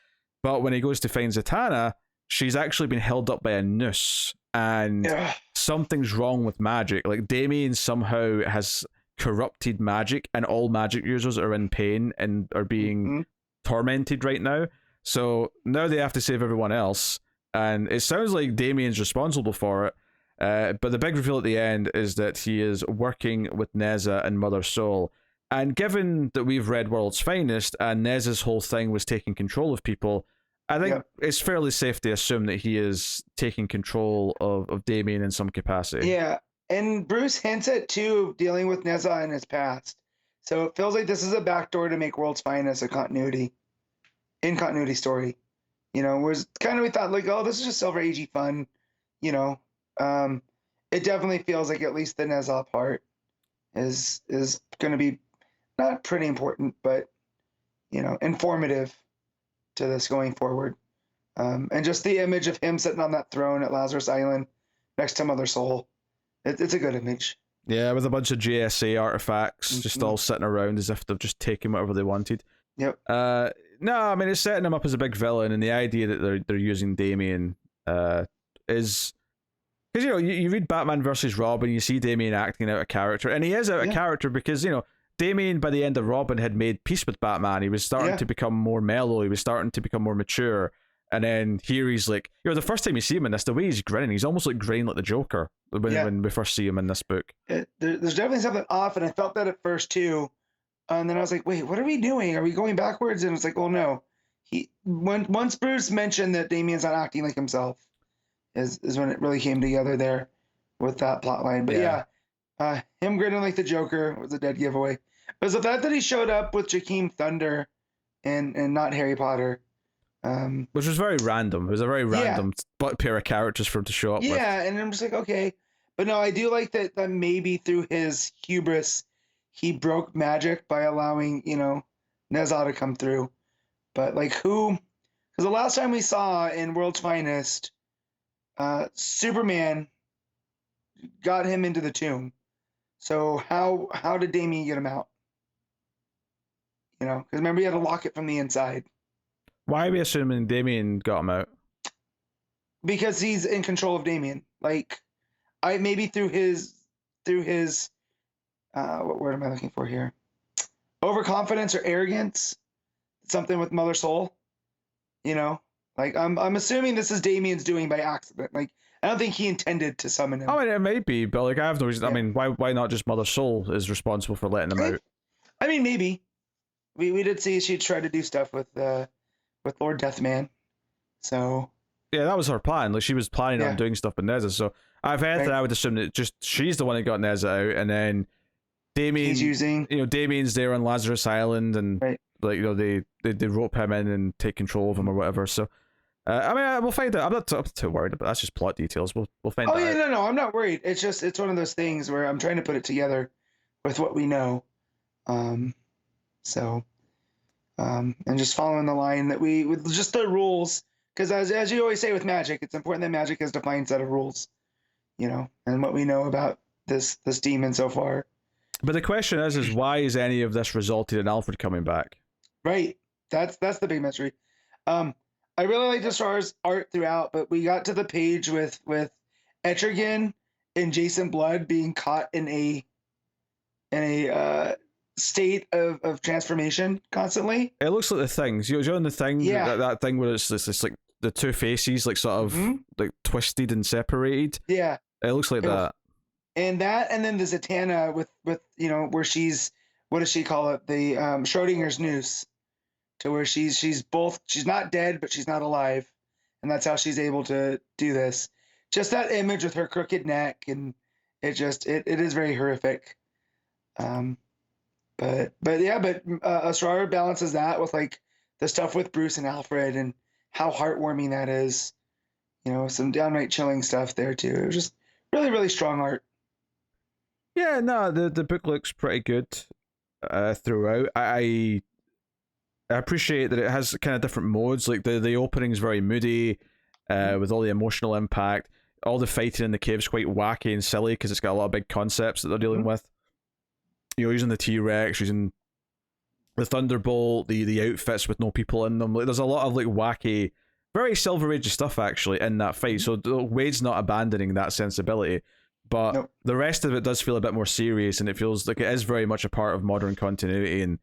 But when he goes to find Zatanna, she's actually been held up by a noose, and something's wrong with magic. Like Damien somehow has corrupted magic, and all magic users are in pain and are being tormented right now. So now they have to save everyone else, and it sounds like Damien's responsible for it. But the big reveal at the end is that he is working with Neza and Mother Soul. And given that we've read World's Finest and Neza's whole thing was taking control of people, I think it's fairly safe to assume that he is taking control of Damien in some capacity. Yeah, and Bruce hints at too dealing with Neza in his past. So it feels like this is a backdoor to make World's Finest a continuity story. Whereas kind of we thought like, oh, this is just Silver Agey fun, it definitely feels like at least the Neza part is going to be not pretty important, but informative to this going forward. And just the image of him sitting on that throne at Lazarus Island next to Mother Soul, it's a good image. Yeah, with a bunch of JSA artifacts just all sitting around as if they've just taken whatever they wanted. Yep. No, I mean it's setting him up as a big villain, and the idea that they're using Damien is. Because, you read Batman versus Robin, you see Damien acting out of character, and he is out of character because, Damien, by the end of Robin, had made peace with Batman. He was starting to become more mellow, he was starting to become more mature, and then here he's like, the first time you see him in this, the way he's grinning, he's almost like grinning like the Joker when we first see him in this book. There's definitely something off, and I felt that at first too, and then I was like, wait, what are we doing? Are we going backwards? And it's like, oh no. Once Bruce mentioned that Damien's not acting like himself, is when it really came together there with that plot line. But him grinning like the Joker was a dead giveaway. But it's the fact that he showed up with Jakeem Thunder and not Harry Potter. Which was very random. It was a very random pair of characters for him to show up with. Yeah, and I'm just like, okay. But no, I do like that maybe through his hubris, he broke magic by allowing, Neza to come through. But like who? Because the last time we saw in World's Finest, Superman got him into the tomb. So how did Damien get him out? Because remember he had to lock it from the inside. Why are we assuming Damien got him out? Because he's in control of Damien. Like, maybe through his what word am I looking for here? Overconfidence or arrogance. Something with Mother Soul. Like I'm assuming this is Damien's doing by accident. Like I don't think he intended to summon him. I mean, it may be, but like I have no reason. I mean, why not just Mother Soul is responsible for letting him out? I mean, maybe we did see she tried to do stuff with Lord Deathman, so yeah, that was her plan. Like she was planning on doing stuff with Neza. So I've had that. I would assume that just she's the one that got Neza out, and then Damien. He's using. Damien's there on Lazarus Island, and like they rope him in and take control of him or whatever. So. I mean, we'll find out. I'm not too worried, but that's just plot details. We'll find out. Oh yeah, no, I'm not worried. It's one of those things where I'm trying to put it together with what we know, and just following the line that with just the rules, because as you always say with magic, it's important that magic has a defined set of rules, and what we know about this demon so far. But the question is why is any of this resulted in Alfred coming back? Right, that's the big mystery. I really like Asrar's art throughout, but we got to the page with Etrigan and Jason Blood being caught in a state of transformation constantly. It looks like the things. You're on the thing, that thing where it's like the two faces like sort of like twisted and separated. Yeah. It looks like that. And then the Zatanna with where she's, what does she call it? The Schrodinger's noose. To where she's not dead, but she's not alive. And that's how she's able to do this. Just that image with her crooked neck, and it is very horrific. But Asrar balances that with like the stuff with Bruce and Alfred and how heartwarming that is. You know, some downright chilling stuff there too. It was just really, really strong art. Yeah, no, the book looks pretty good throughout. I appreciate that it has kind of different modes. Like the opening's very moody, with all the emotional impact. All the fighting in the cave's quite wacky and silly because it's got a lot of big concepts that they're dealing with. You know, using the T-Rex, using the Thunderbolt, the outfits with no people in them. Like, there's a lot of like wacky, very Silver Age stuff actually in that fight. So Wade's not abandoning that sensibility, but the rest of it does feel a bit more serious, and it feels like it is very much a part of modern continuity and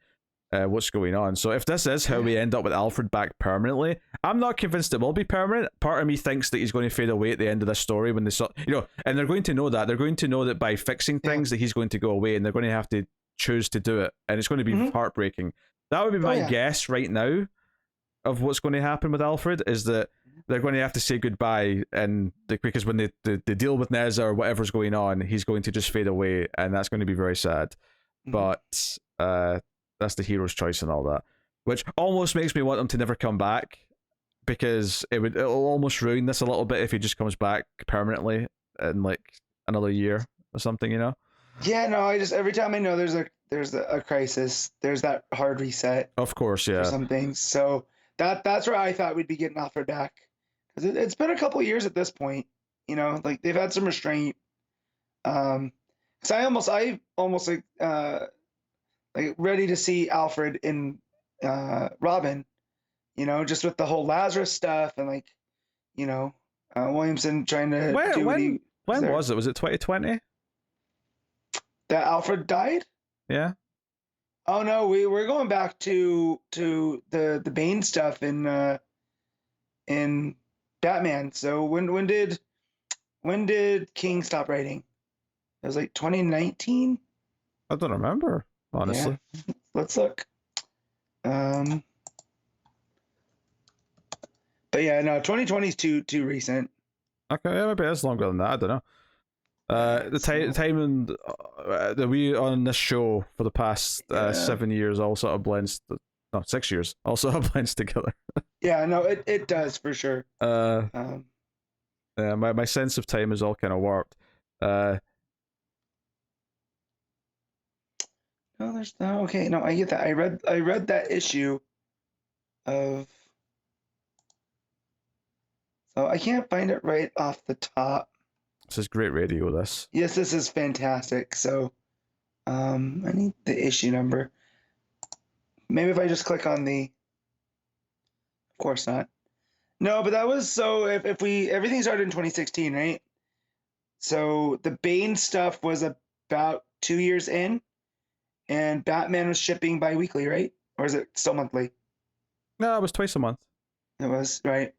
what's going on. So if this is how we end up with Alfred back permanently, I'm not convinced it will be permanent. Part of me thinks that he's going to fade away at the end of this story when they saw, you know, and they're going to know that. They're going to know that by fixing things that he's going to go away, and they're going to have to choose to do it, and it's going to be heartbreaking. That would be my guess right now of what's going to happen with Alfred, is that they're going to have to say goodbye, and because when they deal with Neza or whatever's going on, he's going to just fade away, and that's going to be very sad. But that's the hero's choice and all that, which almost makes me want him to never come back, because it'll almost ruin this a little bit if he just comes back permanently in like another year or something, you know? Yeah, no, I just, every time I know there's a crisis, there's that hard reset. Of course, yeah. For some things, so that's where I thought we'd be getting Alfred back, because it's been a couple of years at this point. You know, like they've had some restraint. Because I almost like ready to see Alfred in Robin. You know, just with the whole Lazarus stuff and like, you know, Williamson trying to do what he. When was it? Was it 2020? That Alfred died? Yeah. Oh no, we're going back to the Bane stuff in Batman. So when did King stop writing? It was like 2019? I don't remember, honestly. Yeah. Let's look. But yeah, no, 2020 is too recent. Okay, yeah, maybe it's longer than that. I don't know. The timing that we on this show for the past 7 years all sort of blends. No, 6 years all sort of blends together. Yeah, no, it does for sure. Yeah, my sense of time is all kind of warped. No, there's no. Okay, no, I get that. I read that issue of. So I can't find it right off the top. This is great radio, this. Yes, this is fantastic. So, I need the issue number. Maybe if I just click on the. Of course not. No, but that was so. If we everything started in 2016, right? So the Bane stuff was about 2 years in, and Batman was shipping bi-weekly, right? Or is it still monthly? No, it was twice a month. It was, right.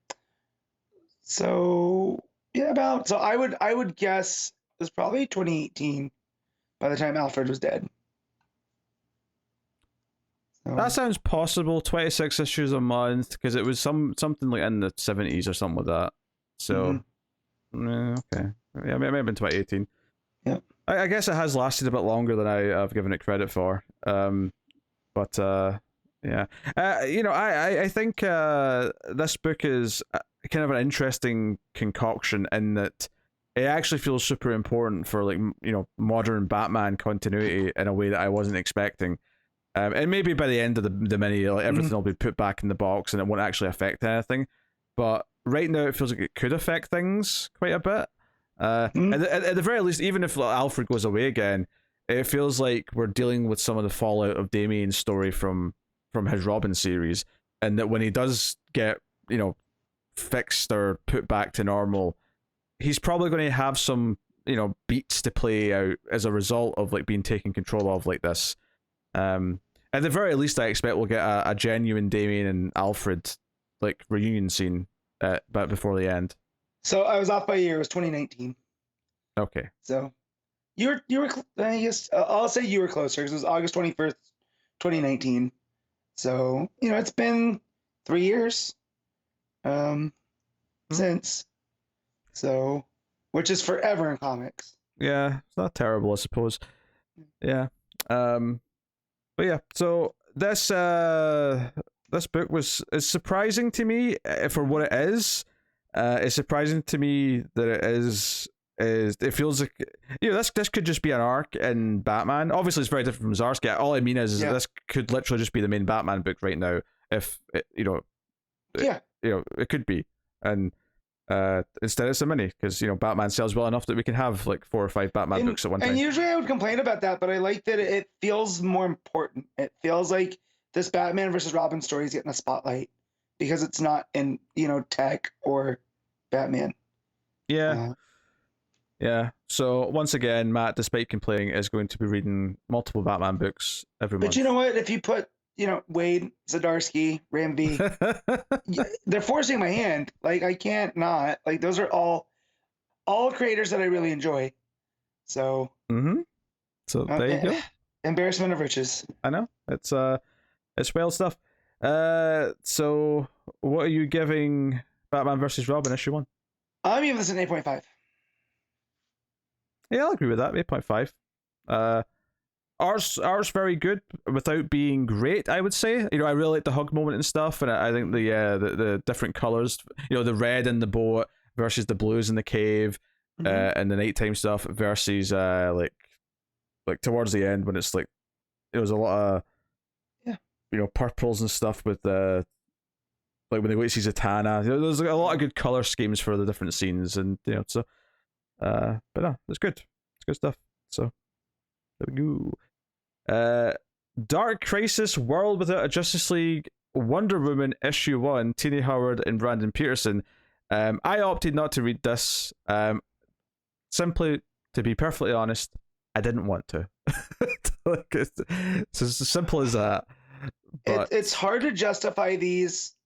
So yeah, so I would guess it was probably 2018 by the time Alfred was dead. So, that sounds possible. 26 issues a month, because it was something like in the 70s or something like that. So okay, yeah, it may have been 2018. Yeah, I guess it has lasted a bit longer than I've given it credit for. But yeah, you know, I think this book is kind of an interesting concoction in that it actually feels super important for, like, you know, modern Batman continuity in a way that I wasn't expecting. And maybe by the end of the mini, like, everything will be put back in the box and it won't actually affect anything. But right now, it feels like it could affect things quite a bit. At the very least, even if Alfred goes away again, it feels like we're dealing with some of the fallout of Damian's story from his Robin series, and that when he does get, you know, fixed or put back to normal, he's probably going to have some, you know, beats to play out as a result of, like, being taken control of like this. At the very least, I expect we'll get a genuine Damian and Alfred, like, reunion scene but before the end. So I was off by a year. It was 2019. Okay. So you were I guess I'll say you were closer, because it was August 21st, 2019. So, you know, it's been 3 years since. So, which is forever in comics. Yeah, it's not terrible, I suppose. Yeah. But yeah, so this this book is surprising to me for what it is. It's surprising to me that it is it feels like this could just be an arc in Batman. Obviously, it's very different from Zarski. All I mean is this could literally just be the main Batman book right now. If it, it could be, and instead it's a mini because Batman sells well enough that we can have like 4 or 5 Batman books at one time. And usually I would complain about that, but I like that it feels more important. It feels like this Batman versus Robin story is getting a spotlight because it's not in Tech or Batman. Yeah. Yeah. So once again, Matt, despite complaining, is going to be reading multiple Batman books every month. But you know what? If you put Waid, Zdarsky, Ramsey, they're forcing my hand. Like I can't not. Like those are all creators that I really enjoy. So. So there you go. Embarrassment of riches. I know it's wild stuff. So what are you giving Batman versus Robin issue 1? I'm giving this an 8.5. Yeah, I'll agree with that. 8.5. Ours very good without being great, I would say. I really like the hug moment and stuff, and I think the different colors, the red in the boat versus the blues in the cave, and the nighttime stuff versus like towards the end when it's like it was a lot of purples and stuff with the like when they go to see Zatanna. There's a lot of good color schemes for the different scenes, and so but no, it's good. It's good stuff. So there we go. Dark Crisis World Without a Justice League, Wonder Woman issue 1, Tini Howard and Brandon Peterson. I opted not to read this. Simply, to be perfectly honest, I didn't want to. It's as simple as that. But it's hard to justify these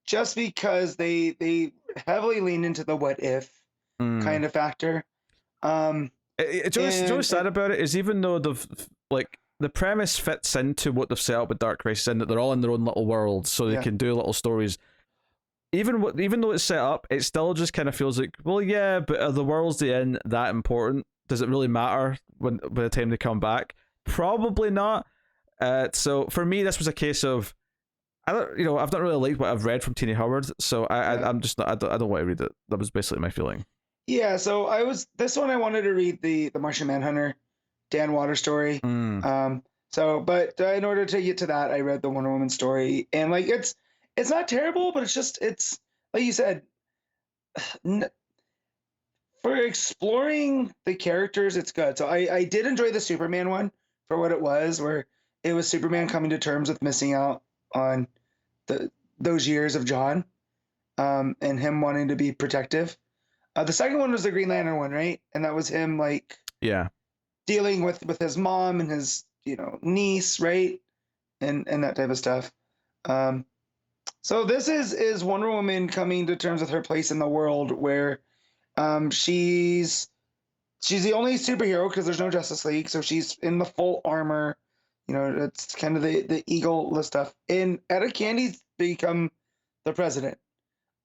just because they heavily lean into the what if kind of factor. What's sad about it is even though the premise fits into what they've set up with Dark Crisis in that they're all in their own little worlds, so they can do little stories. Even though it's set up, it still just kind of feels like, well, yeah, but are the worlds they're in that important? Does it really matter by the time they come back? Probably not. So for me, this was a case of I've not really liked what I've read from Tini Howard, so I'm just not. I don't want to read it. That was basically my feeling. Yeah, so this one I wanted to read the Martian Manhunter, Dan Water story. But in order to get to that, I read the Wonder Woman story, and like it's not terrible, but it's like you said, for exploring the characters, it's good. So I did enjoy the Superman one for what it was, where it was Superman coming to terms with missing out on those years of John, and him wanting to be protective. The second one was the Green Lantern one, right? And that was him dealing with his mom and his niece, right? And that type of stuff. So this is Wonder Woman coming to terms with her place in the world, where she's the only superhero because there's no Justice League, so she's in the full armor. It's kind of the eagle stuff. And Etta Candy's become the president.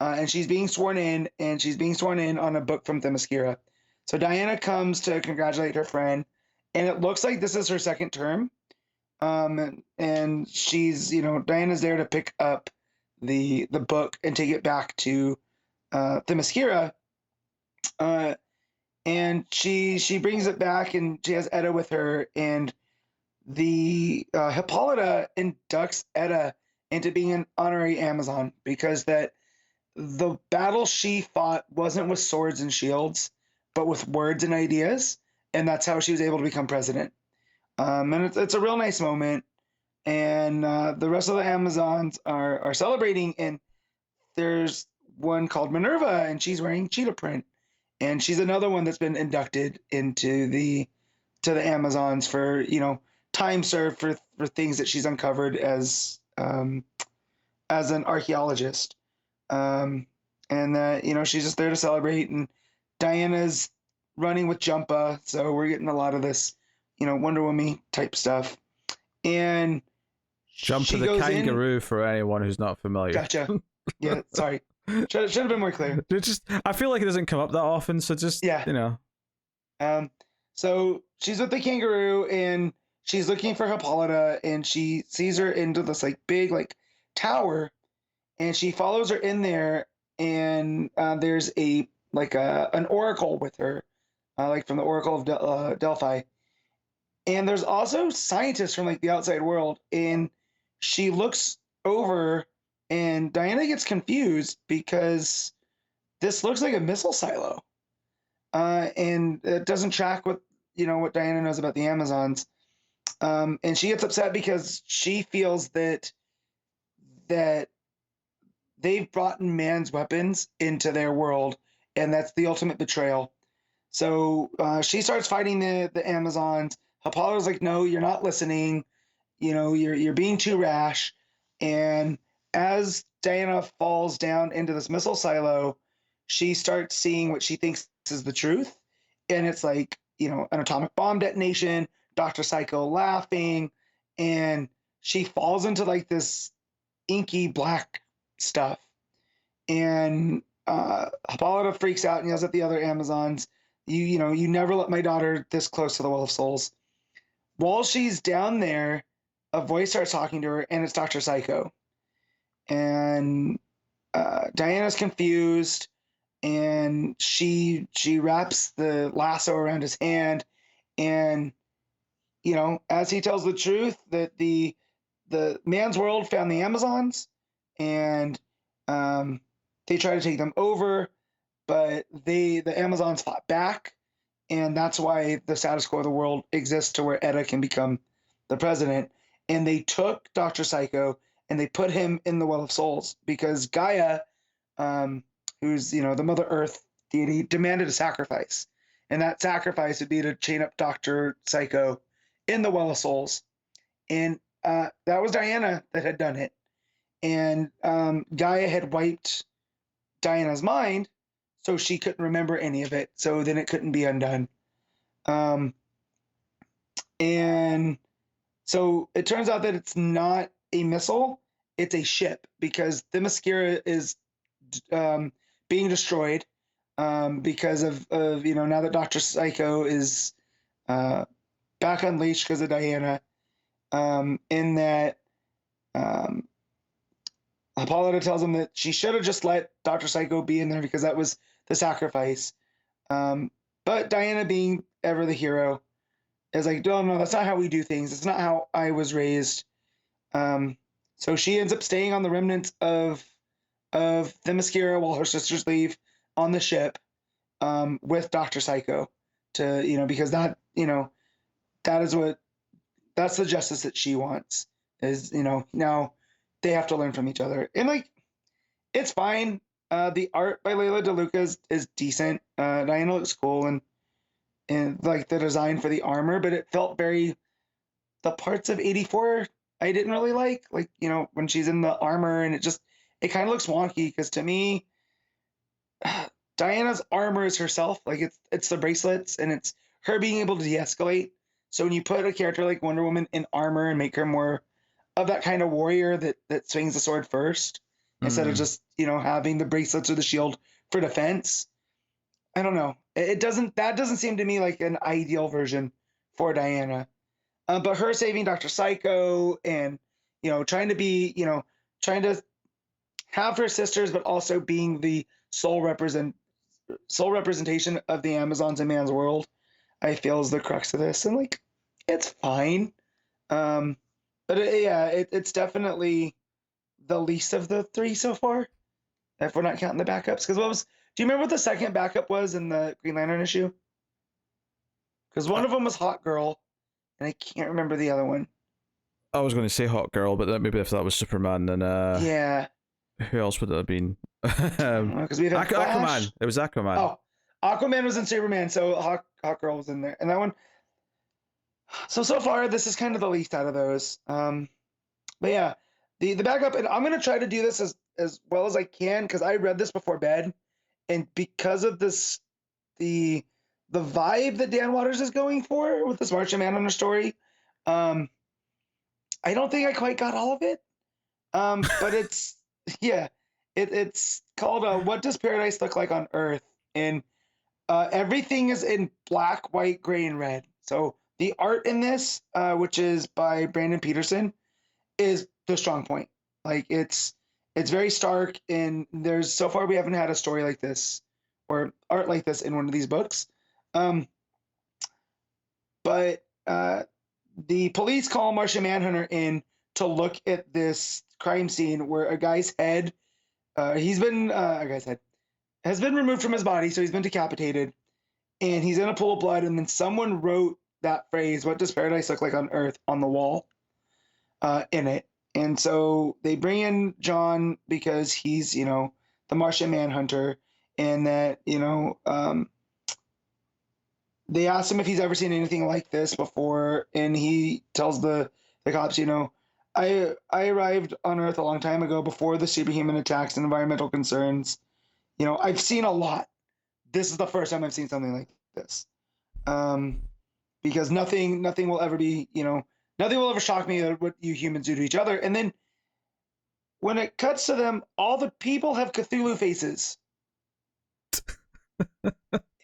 And she's being sworn in, on a book from Themyscira. So Diana comes to congratulate her friend, and it looks like this is her second term. And she's, Diana's there to pick up the book and take it back to Themyscira. And she brings it back, and she has Etta with her, and the Hippolyta inducts Etta into being an honorary Amazon because the battle she fought wasn't with swords and shields, but with words and ideas, and that's how she was able to become president. And it's a real nice moment, and the rest of the Amazons are celebrating, and there's one called Minerva, and she's wearing cheetah print, and she's another one that's been inducted into the Amazons for time served for things that she's uncovered as an archaeologist. And that she's just there to celebrate, and Diana's running with Jumpa, so we're getting a lot of this Wonder Woman type stuff. And Jumpa the kangaroo for anyone who's not familiar. Gotcha. Yeah, sorry, should have been more clear. I feel like it doesn't come up that often, so just So she's with the kangaroo, and she's looking for Hippolyta, and she sees her into this like big like tower, and she follows her in there, and there's a like an oracle with her, like from the Oracle of Delphi, and there's also scientists from like the outside world, and she looks over, and Diana gets confused because this looks like a missile silo, and it doesn't track with what Diana knows about the Amazons, and she gets upset because she feels that they've brought man's weapons into their world, and that's the ultimate betrayal. So she starts fighting the Amazons. Apollo's like, no, you're not listening. You're being too rash. And as Diana falls down into this missile silo, she starts seeing what she thinks is the truth. And it's like, an atomic bomb detonation, Dr. Psycho laughing, and she falls into like this inky black stuff. And Hippolyta freaks out and yells at the other Amazons, you never let my daughter this close to the Well of Souls. While she's down there, a voice starts talking to her, and it's Dr. Psycho. And Diana's confused, and she wraps the lasso around his hand, and as he tells the truth, that the man's world found the Amazons, and they try to take them over, but the Amazons fought back, and that's why the status quo of the world exists to where Etta can become the president. And they took Dr. Psycho and they put him in the Well of Souls because Gaia, who's the Mother Earth deity, demanded a sacrifice, and that sacrifice would be to chain up Dr. Psycho in the Well of Souls, and that was Diana that had done it, and Gaia had wiped Diana's mind, so she couldn't remember any of it. So then it couldn't be undone. And so it turns out that it's not a missile, it's a ship, because the Themyscira is being destroyed because of now that Dr. Psycho is back unleashed because of Diana, in that Hippolyta tells him that she should have just let Dr. Psycho be in there because that was the sacrifice. But Diana, being ever the hero, is like, no, that's not how we do things. It's not how I was raised. So she ends up staying on the remnants of Themyscira while her sisters leave on the ship with Dr. Psycho to, because that is that's the justice that she wants, is, now they have to learn from each other. And like, it's fine. The art by Leila DeLuca is decent. Diana looks cool, and like the design for the armor, but it felt very, the parts of 84 I didn't really like when she's in the armor, and it kind of looks wonky, because to me, Diana's armor is herself. Like it's the bracelets, and it's her being able to de-escalate. So when you put a character like Wonder Woman in armor and make her more of that kind of warrior that swings the sword first, instead of just having the bracelets or the shield for defense, I don't know. That doesn't seem to me like an ideal version for Diana. But her saving Dr. Psycho and trying to have her sisters, but also being the sole representation of the Amazons in man's world, I feel is the crux of this. And like, it's fine. But it's definitely the least of the three so far, if we're not counting the backups. Because do you remember what the second backup was in the Green Lantern issue? Because one of them was Hot Girl, and I can't remember the other one. I was going to say Hot Girl, but maybe if that was Superman, then yeah. Who else would it have been? Because we have Aquaman. It was Aquaman. Oh, Aquaman was in Superman, so Hot Girl was in there, and that one. So far, this is kind of the least out of those. But yeah, the backup, and I'm gonna try to do this as well as I can, because I read this before bed, and because of this, the vibe that Dan Waters is going for with this Martian Manhunter story, I don't think I quite got all of it. But it's it's called What Does Paradise Look Like on Earth? And everything is in black, white, gray, and red. So the art in this, which is by Brandon Peterson, is the strong point. Like it's very stark, and there's so far we haven't had a story like this or art like this in one of these books. But the police call Martian Manhunter in to look at this crime scene where a guy's head, a guy's head has been removed from his body, so he's been decapitated, and he's in a pool of blood. And then someone wrote that phrase, "What does paradise look like on Earth?" on the wall, in it. And so they bring in John because he's, the Martian Manhunter, and that, they asked him if he's ever seen anything like this before, and he tells the cops, I arrived on Earth a long time ago before the superhuman attacks and environmental concerns. I've seen a lot. This is the first time I've seen something like this. Because nothing will ever be, nothing will ever shock me at what you humans do to each other. And then when it cuts to them, all the people have Cthulhu faces.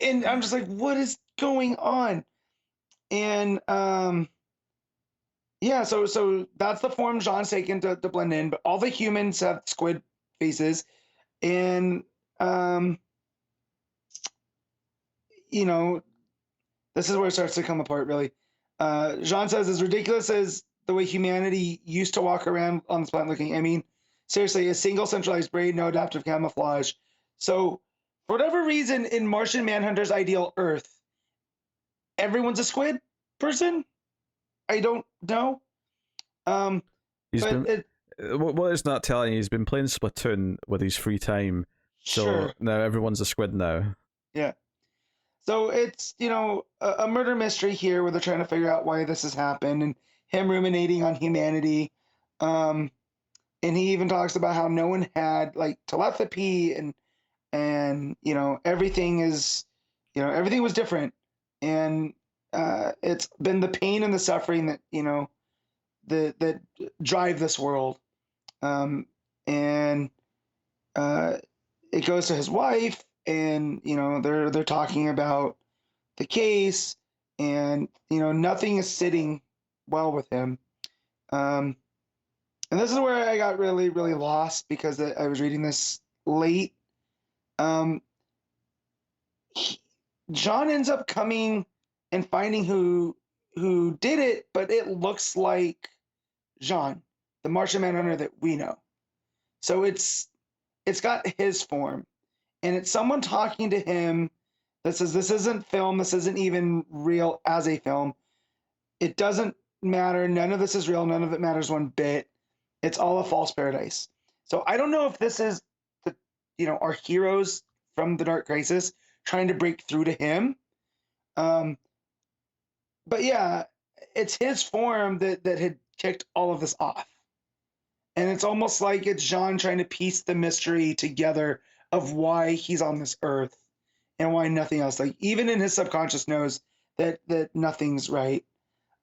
And I'm just like, what is going on? And yeah, so that's the form Jean's taken to blend in, but all the humans have squid faces. And this is where it starts to come apart, really. Jean says, as ridiculous as the way humanity used to walk around on this planet looking, I mean, seriously, a single centralized brain, no adaptive camouflage. So, for whatever reason, in Martian Manhunter's ideal Earth, everyone's a squid person? I don't know. What it's not telling you, he's been playing Splatoon with his free time. So sure. Now everyone's a squid now. Yeah. So it's, a murder mystery here where they're trying to figure out why this has happened, and him ruminating on humanity. And he even talks about how no one had like telepathy and everything is, everything was different. And it's been the pain and the suffering that, that drive this world. And it goes to his wife, and they're talking about the case, and nothing is sitting well with him. And this is where I got really, really lost because I was reading this late. John ends up coming and finding who did it, but it looks like Jean, the Martian Manhunter that we know. So it's got his form, and it's someone talking to him that says this isn't film, this isn't even real as a film. It doesn't matter. None of this is real. None of it matters one bit. It's all a false paradise. So I don't know if this is our heroes from the Dark Crisis trying to break through to him. But yeah, it's his form that had kicked all of this off. And it's almost like it's Jean trying to piece the mystery together of why he's on this earth and why nothing else. Like even in his subconscious knows that nothing's right.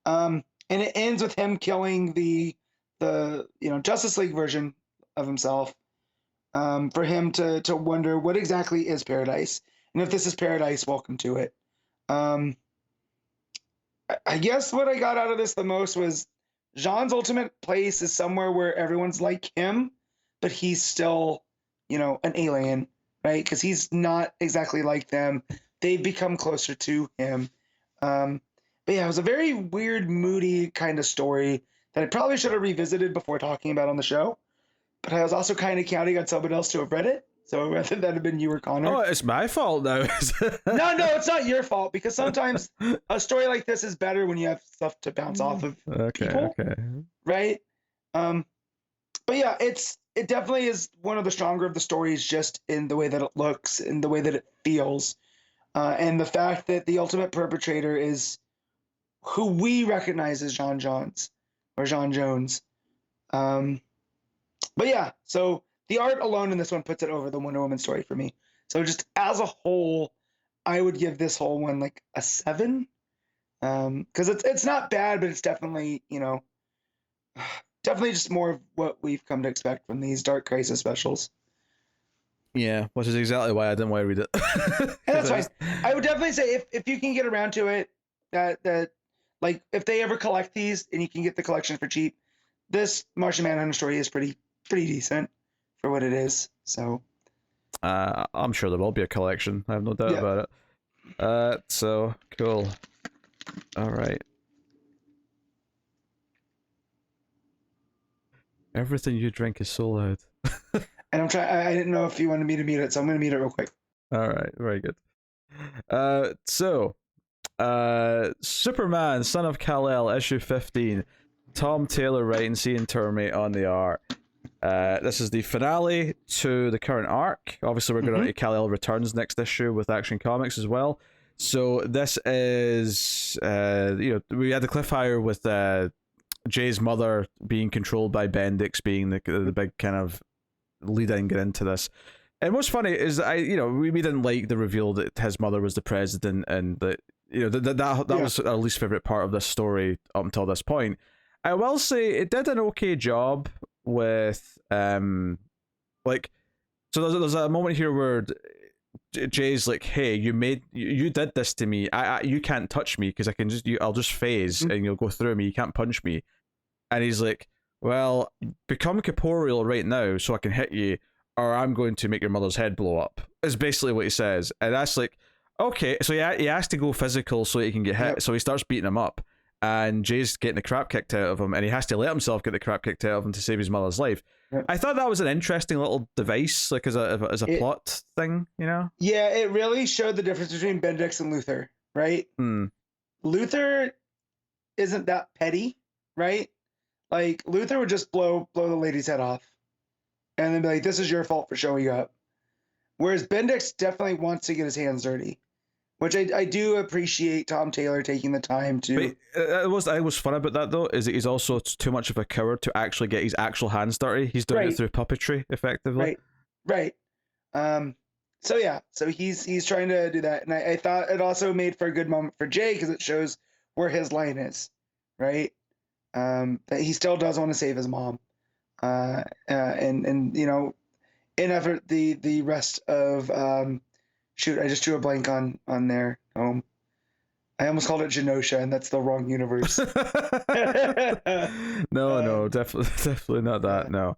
And it ends with him killing the Justice League version of himself, for him to wonder what exactly is paradise, and if this is paradise, welcome to it. I guess what I got out of this the most was Jean's ultimate place is somewhere where everyone's like him, but he's still, an alien, right? Because he's not exactly like them. They've become closer to him. But yeah, it was a very weird, moody kind of story that I probably should have revisited before talking about on the show. But I was also kind of counting on someone else to have read it. So rather that have been you or Connor. Oh, it's my fault now. No, it's not your fault, because sometimes a story like this is better when you have stuff to bounce off of people. Okay. Right? But yeah, it definitely is one of the stronger of the stories, just in the way that it looks, in the way that it feels. And the fact that the ultimate perpetrator is who we recognize as John Jones. But yeah, so the art alone in this one puts it over the Wonder Woman story for me. So just as a whole, I would give this whole one like a 7. Because it's not bad, but it's definitely, definitely just more of what we've come to expect from these Dark Crisis specials. Yeah, which is exactly why I didn't want to read it. And that's fine. I would definitely say if you can get around to it, that like if they ever collect these and you can get the collection for cheap, this Martian Manhunter story is pretty decent for what it is. So I'm sure there will be a collection. I have no doubt about it. So cool. All right. Everything you drink is so loud. And I'm trying. I didn't know if you wanted me to mute it, so I'm going to mute it real quick. All right, very good. Superman, Son of Kal-El, issue 15. Tom Taylor writing, Cian Tormey on the art. This is the finale to the current arc. Obviously, we're going to Kal-El returns next issue with Action Comics as well. So this is, we had the cliffhanger with Jay's mother being controlled by Bendix being the big kind of lead in get into this. And what's funny is we didn't like the reveal that his mother was the president, and that that was our least favorite part of this story up until this point. I will say it did an okay job with so there's a moment here where Jay's like, hey, you did this to me. You can't touch me because I'll just phase and you'll go through me. You can't punch me. And he's like, well, become corporeal right now so I can hit you, or I'm going to make your mother's head blow up. Is basically what he says. And that's like, okay. So he has to go physical so he can get hit. Yep. So he starts beating him up. And Jay's getting the crap kicked out of him, and he has to let himself get the crap kicked out of him to save his mother's life. Yep. I thought that was an interesting little device, like as a plot thing, Yeah, it really showed the difference between Bendix and Luthor, right? Luthor isn't that petty, right? Like Luthor would just blow the lady's head off, and then be like, "This is your fault for showing up." Whereas Bendix definitely wants to get his hands dirty. Which I do appreciate Tom Taylor taking the time to. But was fun about that though is that he's also too much of a coward to actually get his actual hands dirty. He's doing it through puppetry, effectively. Right. So he's trying to do that, and I thought it also made for a good moment for Jay because it shows where his line is, right? That he still does want to save his mom, and in effort the rest of Shoot, I just drew a blank on there. I almost called it Genosha, and that's the wrong universe. No, definitely not that. No,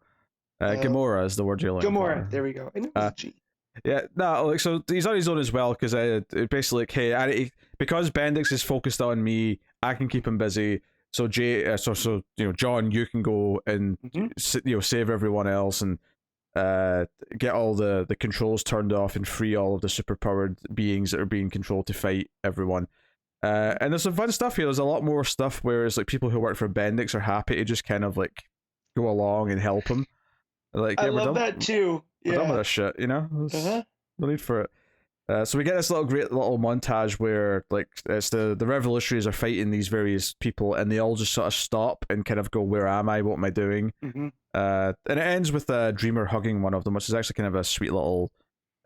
Gamora is the word you're looking for. Gamora, there we go. I know it's G. Yeah, no, so he's on his own as well because basically, like, hey, because Bendix is focused on me, I can keep him busy. So Jay, John, you can go and save everyone else and get all the controls turned off and free all of the superpowered beings that are being controlled to fight everyone. And there's some fun stuff here. There's a lot more stuff where it's like people who work for Bendix are happy to just kind of like go along and help him. Like, I love that too. We're done with this shit, No need for it. So we get this great little montage where like it's the revolutionaries are fighting these various people, and they all just sort of stop and kind of go, "Where am I? What am I doing?" And it ends with Dreamer hugging one of them, which is actually kind of a sweet little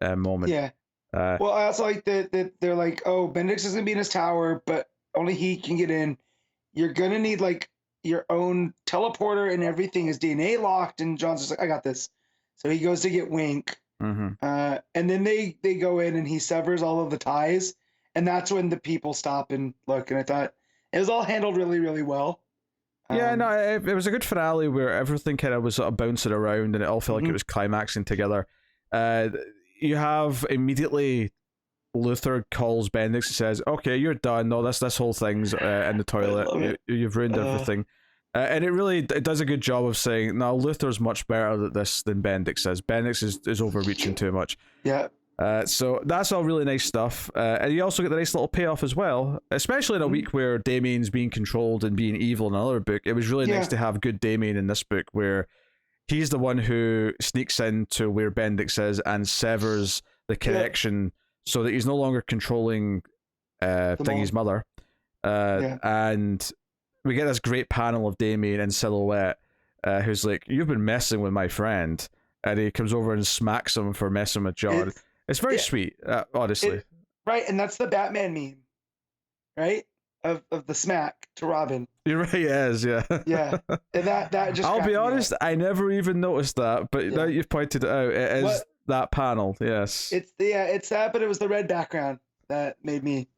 moment. Yeah. Well, I also like that they're like, "Oh, Bendix is gonna be in his tower, but only he can get in. You're gonna need like your own teleporter and everything is DNA locked." And John's just like, "I got this." So he goes to get Wink. And then they go in and he severs all of the ties, and that's when the people stop and look. And I thought it was all handled really, really well. It was a good finale where everything kind of was sort of bouncing around and it all felt like it was climaxing together. You have immediately Luthor calls Bendix and says, "Okay, you're done. No, this whole thing's in the toilet. You've ruined everything." And it does a good job of saying, no, Luthor's much better at this than Bendix is. Bendix is overreaching too much. Yeah. So that's all really nice stuff. And you also get the nice little payoff as well, especially in a week where Damien's being controlled and being evil in another book. It was really nice to have good Damien in this book where he's the one who sneaks into where Bendix is and severs the connection so that he's no longer controlling Thingy's mother. And we get this great panel of Damien in silhouette, who's like, "You've been messing with my friend," and he comes over and smacks him for messing with John. It's very sweet, honestly. Right, and that's the Batman meme, right? Of the smack to Robin. You're right, it is, yeah. Yeah, and that just. I'll be honest, I never even noticed that, but now you've pointed it out, it is that panel. Yes, it's that, but it was the red background that made me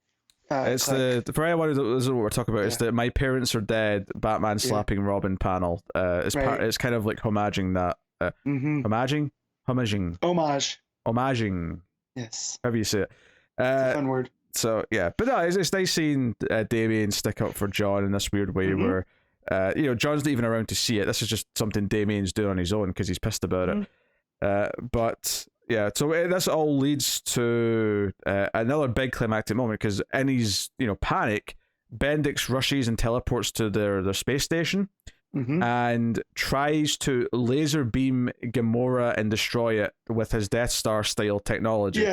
It's click. for anyone who doesn't know what we're talking about. It's Yeah. the "My Parents Are Dead" Batman slapping Robin panel. Right. It's kind of like homaging that. Homaging, homaging. Yes. However you say it. It's a fun word. So yeah, but no, it's nice seeing Damien stick up for John in this weird way where, John's not even around to see it. This is just something Damien's doing on his own because he's pissed about it. But yeah, so this all leads to another big climactic moment because in his panic, Bendix rushes and teleports to their space station and tries to laser beam Gamora and destroy it with his Death Star style technology.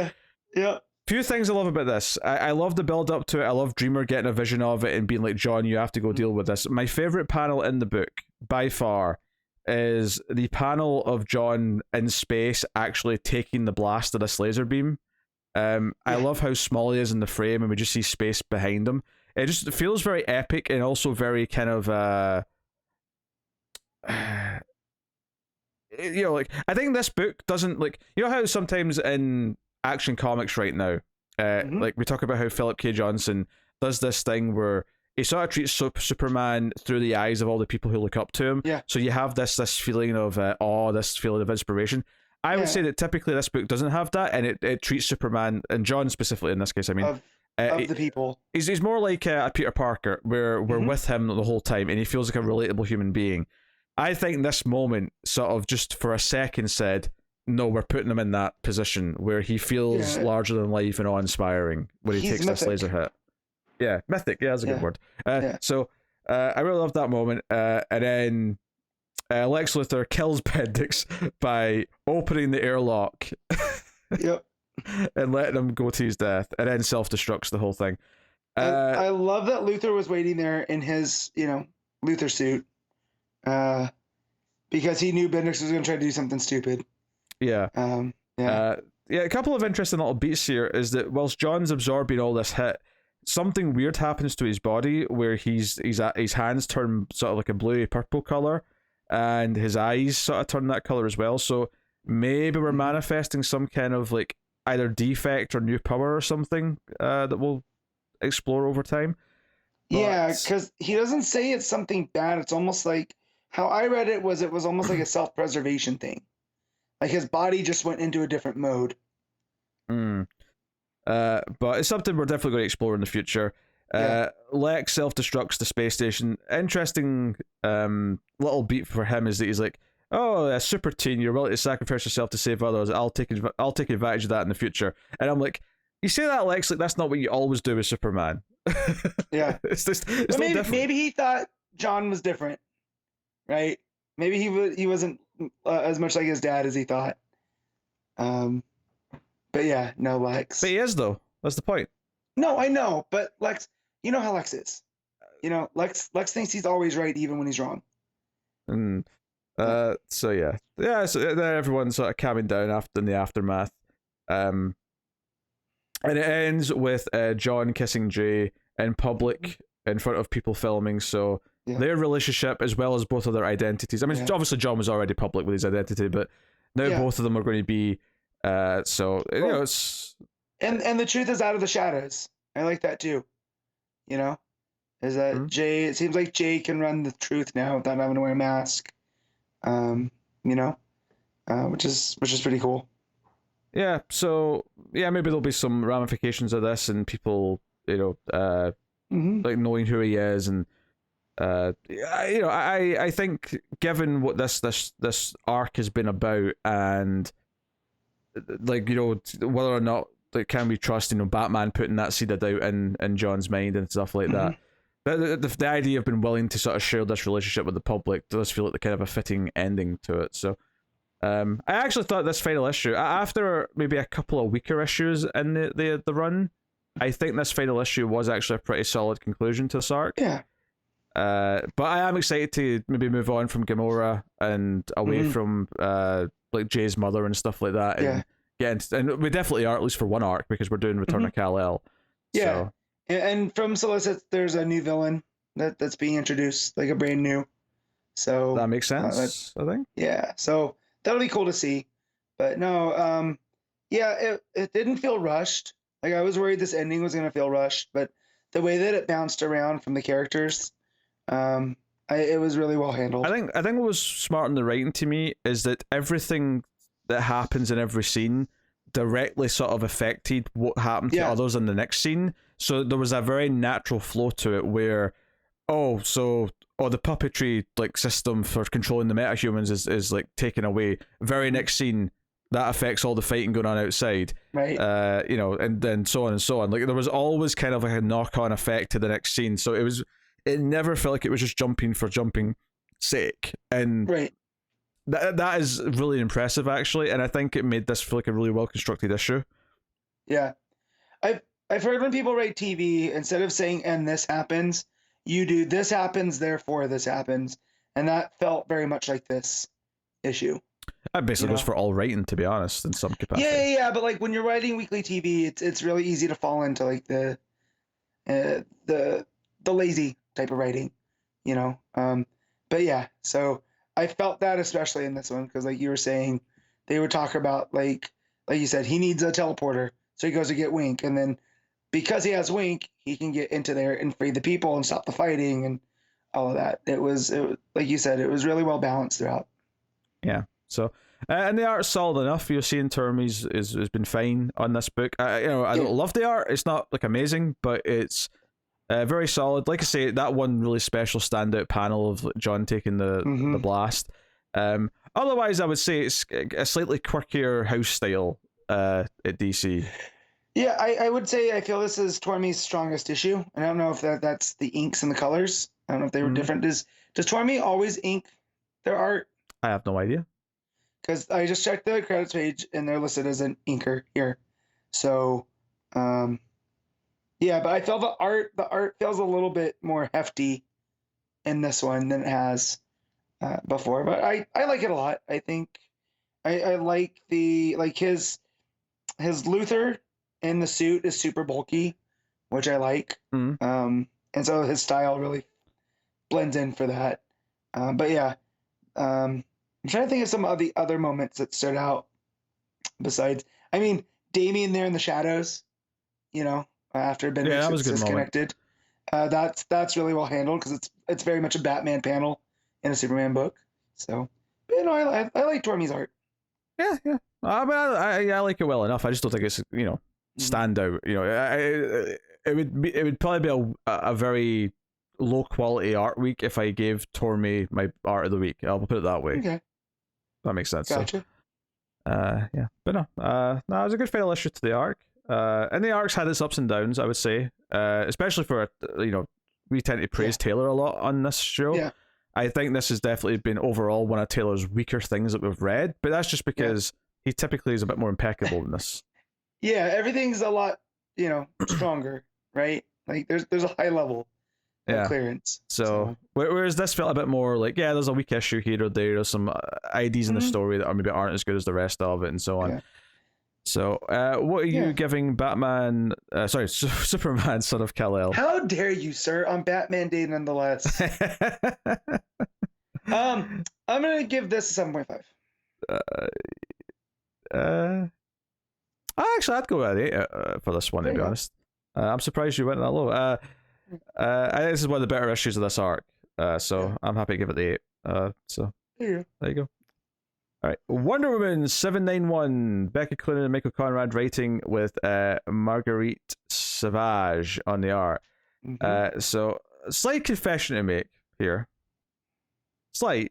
Yeah. Few things I love about this. I love the build up to it. I love Dreamer getting a vision of it and being like, John, you have to go deal with this. My favorite panel in the book, by far, is the panel of John in space actually taking the blast of this laser beam. I love how small he is in the frame and we just see space behind him. It just feels very epic and also very kind of like I think this book doesn't like how sometimes in Action Comics right now, like we talk about how Philip K. Johnson does this thing where he sort of treats Superman through the eyes of all the people who look up to him. Yeah. So you have this feeling of awe, this feeling of inspiration. I would say that typically this book doesn't have that, and it treats Superman, and John specifically in this case, I mean, of the people. He's more like a Peter Parker, where we're with him the whole time, and he feels like a relatable human being. I think this moment sort of just for a second said, no, we're putting him in that position where he feels larger than life and awe-inspiring when he takes mythic. this laser hit. Yeah, mythic. Yeah, that's a good word. So I really love that moment. And then Lex Luthor kills Bendix by opening the airlock. Yep. And letting him go to his death, and then self-destructs the whole thing. I love that Luthor was waiting there in his, Luthor suit, because he knew Bendix was going to try to do something stupid. Yeah. Yeah. A couple of interesting little beats here is that whilst John's absorbing all this hit, something weird happens to his body where his hands turn sort of like a bluey purple color, and his eyes sort of turn that color as well. So maybe we're manifesting some kind of like either defect or new power or something that we'll explore over time. Yeah, because he doesn't say it's something bad. It's almost like how I read it was almost like a self-preservation thing. Like his body just went into a different mode. But it's something we're definitely going to explore in the future. Lex self-destructs the space station. Interesting little beat for him is that he's like, oh, a super teen, you're willing to sacrifice yourself to save others. I'll take advantage of that in the future. And I'm like, you say that, Lex, like that's not what you always do with Superman. Yeah. It's different. Maybe he thought John was different, right? Maybe he wasn't as much like his dad as he thought. But yeah, no Lex. But he is though. That's the point. No, I know, but Lex, you know how Lex is. Lex thinks he's always right even when he's wrong. So yeah. So then everyone's sort of calming down in the aftermath. And it ends with John kissing Jay in public in front of people filming. So their relationship, as well as both of their identities. I mean, obviously John was already public with his identity, but now both of them are going to be. It's. And the truth is out of the shadows. I like that too. Is that Jay? It seems like Jay can run the truth now without having to wear a mask. Which is pretty cool. Yeah. So maybe there'll be some ramifications of this, and people, like knowing who he is, and I think given what this arc has been about, and like whether or not can we trust Batman putting that seed of doubt in John's mind and stuff like that. The idea of being willing to sort of share this relationship with the public does feel like the kind of a fitting ending to it. So I actually thought this final issue, after maybe a couple of weaker issues in the run, I think this final issue was actually a pretty solid conclusion to this arc. Yeah. But I am excited to maybe move on from Gamora and away from like Jay's mother and stuff like that. And and we definitely are, at least for one arc, because we're doing Return of Kal-El. Yeah. So. And from Solicits, there's a new villain that's being introduced, like a brand new. So that makes sense, I think. Yeah. So that'll be cool to see. But no, it didn't feel rushed. Like I was worried this ending was gonna feel rushed, but the way that it bounced around from the characters, it was really well handled. I think what was smart in the writing to me is that everything that happens in every scene directly sort of affected what happened to others in the next scene. So there was a very natural flow to it where, the puppetry like system for controlling the metahumans is like taken away. Very next scene, that affects all the fighting going on outside. Right. And then so on and so on. Like there was always kind of like a knock-on effect to the next scene. So it never felt like it was just jumping for jumping sake. And right. That is really impressive, actually, and I think it made this feel like a really well-constructed issue. Yeah. I've heard when people write TV, instead of saying, and this happens, you do, this happens, therefore this happens. And that felt very much like this issue. That basically goes for all writing, to be honest, in some capacity. Yeah, but like when you're writing weekly TV, it's really easy to fall into like the lazy type of writing, But yeah, so I felt that especially in this one because, like you were saying, they would talk about like you said, he needs a teleporter, so he goes to get Wink, and then because he has Wink, he can get into there and free the people and stop the fighting and all of that. It was like you said, it was really well balanced throughout. Yeah. So and the art's solid enough. You're seeing Tormey's has been fine on this book. I don't love the art. It's not like amazing, but it's very solid. Like I say, that one really special standout panel of John taking the blast. Otherwise, I would say it's a slightly quirkier house style at DC. Yeah, I would say I feel this is Tormey's strongest issue, and I don't know if that's the inks and the colors. I don't know if they were different. Does Tormey always ink their art? I have no idea. Because I just checked the credits page, and they're listed as an inker here. So, yeah, but I feel the art feels a little bit more hefty in this one than it has before. But I like it a lot. I think I like his Luthor in the suit is super bulky, which I like. And so his style really blends in for that. But yeah, I'm trying to think of some of the other moments that stood out. Besides, I mean, Damien there in the shadows, after Ben that was disconnected. That's really well handled because it's very much a Batman panel in a Superman book. So, I like Tormey's art. Yeah. I mean, I like it well enough. I just don't think it's stand out. It would probably be a very low quality art week if I gave Tormey my art of the week. I'll put it that way. Okay, that makes sense. Gotcha. So, yeah, but no, it was a good final issue to the arc. And the arc's had its ups and downs, I would say, especially for we tend to praise Taylor a lot on this show. Yeah. I think this has definitely been overall one of Taylor's weaker things that we've read, but that's just because he typically is a bit more impeccable than this. Yeah, everything's a lot, stronger, right? Like there's a high level of clearance. So whereas this felt a bit more like, there's a weak issue here or there, there's some IDs in the story that are maybe aren't as good as the rest of it, and so on. Yeah. So, what are you giving Batman? Superman, Son of Kal-El? How dare you, sir? On Batman Day, nonetheless. I'm gonna give this a 7.5. Actually, I'd go at 8 for this one, to be honest. I'm surprised you went that low. I think this is one of the better issues of this arc. So I'm happy to give it the 8. So there you go. All right, Wonder Woman 791, Becky, Cloonan, and Michael Conrad writing with Marguerite Sauvage on the art. So slight confession to make here. Slight.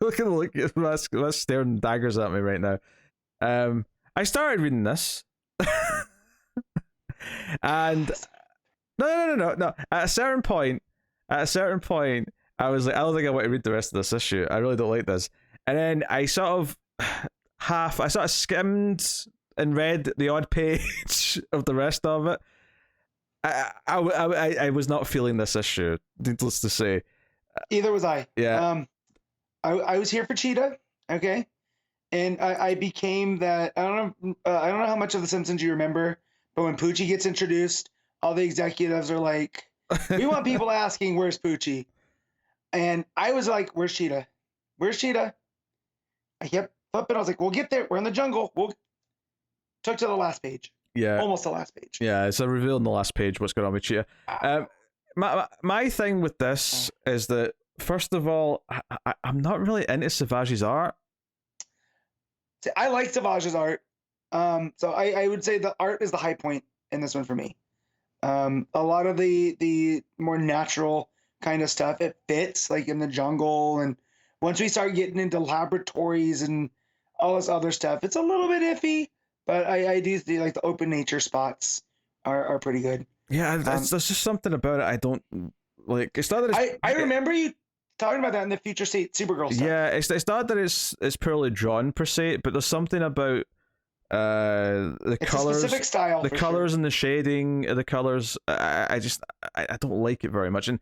Look at that's staring daggers at me right now. I started reading this, and no. At a certain point, I was like, I don't think I want to read the rest of this issue. I really don't like this. And then I sort of skimmed and read the odd page of the rest of it. I was not feeling this issue, needless to say. Either was I. Yeah. I was here for Cheetah, okay? And I became that. I don't know how much of The Simpsons you remember, but when Poochie gets introduced, all the executives are like, we want people asking, where's Poochie? And I was like, where's Cheetah? Where's Cheetah? I kept flipping. I was like, we'll get there. We're in the jungle. Took to the last page. Yeah, almost the last page. yeah, it's a reveal in the last page what's going on with Cheetah. My thing with this is that, first of all, I'm not really into Savage's art. See, I like Sauvage's art. So I would say the art is the high point in this one for me. A lot of the more natural kind of stuff, it fits, like in the jungle, and once we start getting into laboratories and all this other stuff, it's a little bit iffy, but I do see like the open nature spots are pretty good. Yeah, there's just something about it I don't like. It's not that it's, I remember you talking about that in the Future State Supergirl stuff. Yeah, it's not that it's poorly drawn per se, but there's something about the It's colors, a specific style, the for colors sure. and the shading of the colors. I don't like it very much, and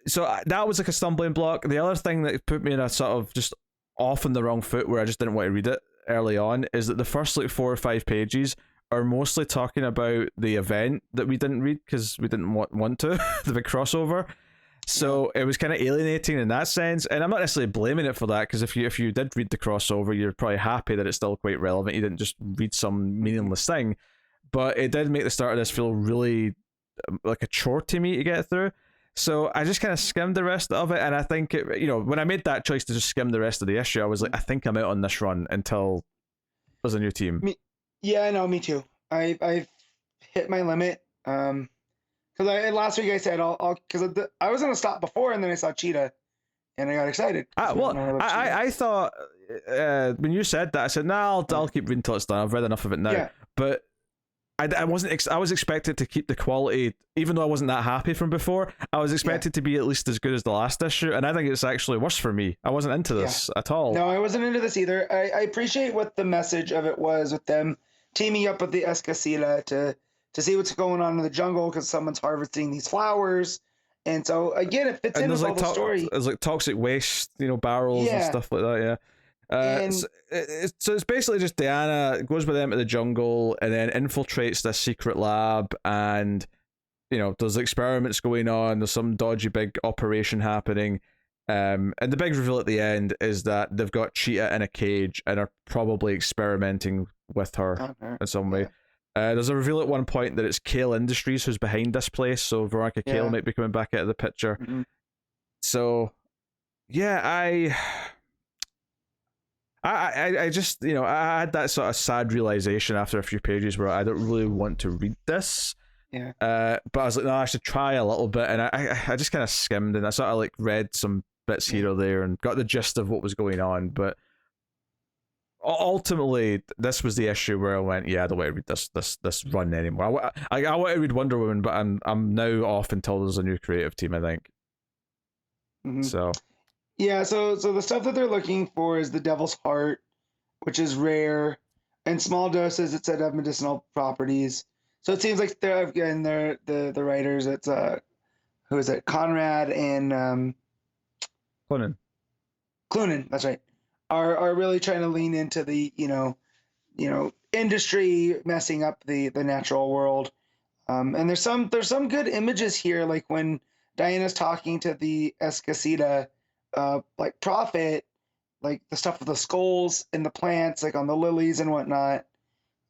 so that was like a stumbling block. The other thing that put me in a sort of just off on the wrong foot, where I just didn't want to read it early on, is that the first like 4 or 5 pages are mostly talking about the event that we didn't read because we didn't want to, the big crossover. So it was kind of alienating in that sense, and I'm not necessarily blaming it for that, because if you did read the crossover, you're probably happy that it's still quite relevant. You didn't just read some meaningless thing, but it did make the start of this feel really like a chore to me to get through. So I just kind of skimmed the rest of it, and I think when I made that choice to just skim the rest of the issue, I was like, I think I'm out on this run until there's a new team. Yeah, no, me too. I've hit my limit. Because last week I said because I was gonna stop before, and then I saw Cheetah, and I got excited. I thought when you said that, I said, nah, I'll keep reading till it's done. I've read enough of it now. Yeah. But I wasn't. I was expected to keep the quality, even though I wasn't that happy from before. I was expected to be at least as good as the last issue, and I think it's actually worse for me. I wasn't into this at all. No, I wasn't into this either. I appreciate what the message of it was, with them teaming up with the Escasila to see what's going on in the jungle because someone's harvesting these flowers. And so again, it fits in with all the story. There's like toxic waste, barrels and stuff like that. Yeah. So it's basically just Diana goes with them to the jungle and then infiltrates this secret lab, and there's experiments going on. There's some dodgy big operation happening, and the big reveal at the end is that they've got Cheetah in a cage and are probably experimenting with her in some way. There's a reveal at one point that it's Kale Industries who's behind this place, so Veronica Kale might be coming back out of the picture. Mm-hmm. So yeah, I just I had that sort of sad realization after a few pages where I don't really want to read this. Yeah. But I was like, no, I should try a little bit, and I just kind of skimmed, and I sort of like read some bits here or there and got the gist of what was going on. But ultimately, this was the issue where I went, yeah, I don't want to read this run anymore. I want to read Wonder Woman, but I'm now off until there's a new creative team, I think. Mm-hmm. So. Yeah, so the stuff that they're looking for is the Devil's Heart, which is rare. In small doses, it said have medicinal properties. So it seems like they're the writers. It's who is it? Conrad and Cloonan. That's right. Are really trying to lean into the industry messing up the natural world. And there's some good images here, like when Diana's talking to the Escasita. Like Prophet, like the stuff with the skulls and the plants, like on the lilies and whatnot.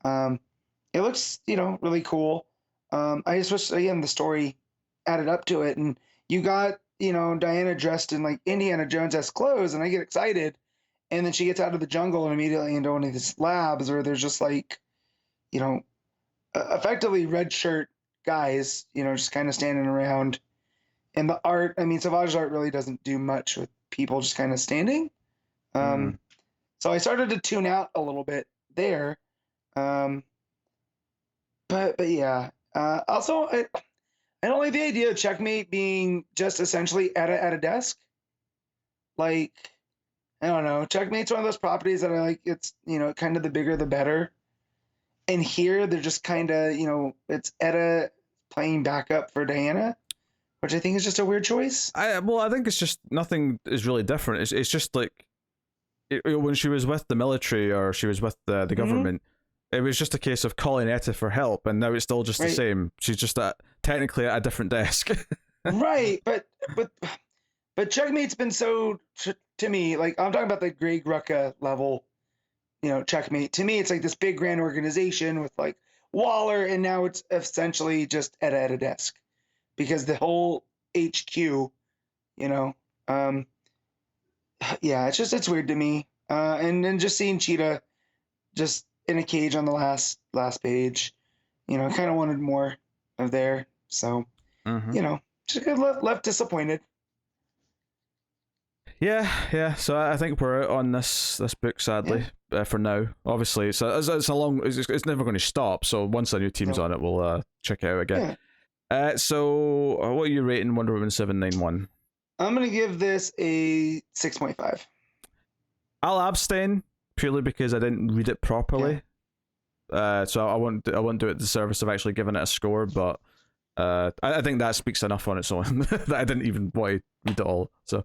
It looks, really cool. I just wish, again, the story added up to it. And you got, Diana dressed in like Indiana Jones-esque clothes, and I get excited. And then she gets out of the jungle and immediately into one of these labs where there's just like, effectively red shirt guys, just kind of standing around. And the art, Sauvage's art really doesn't do much with people just kind of standing. So I started to tune out a little bit there. But yeah. Also, I don't like the idea of Checkmate being just essentially at a desk. Like, I don't know. Checkmate's one of those properties that I like. It's, kind of the bigger the better. And here they're just kind of, it's Etta playing backup for Diana, which I think is just a weird choice. I think it's just nothing is really different. It's just like when she was with the military or she was with the government, it was just a case of calling Etta for help, and now it's still just the same. She's just technically at a different desk. Right, but Checkmate's been so to me, like I'm talking about the Greg Rucka level, Checkmate. To me, it's like this big grand organization with like Waller, and now it's essentially just at a desk because the whole HQ, you know, um, yeah, it's weird to me. And then just seeing Cheetah just in a cage on the last page, you know, kind of wanted more of there. So, you know, just left disappointed. Yeah. So I think we're out on this book, sadly, for now. Obviously, it's a long. It's never going to stop. So once a new team's on it, we'll check it out again. So what are you rating Wonder Woman 791? I'm gonna give this a 6.5. I'll abstain purely because I didn't read it properly. So I won't do it the service of actually giving it a score, but I think that speaks enough on its own that I didn't even want to read it all. So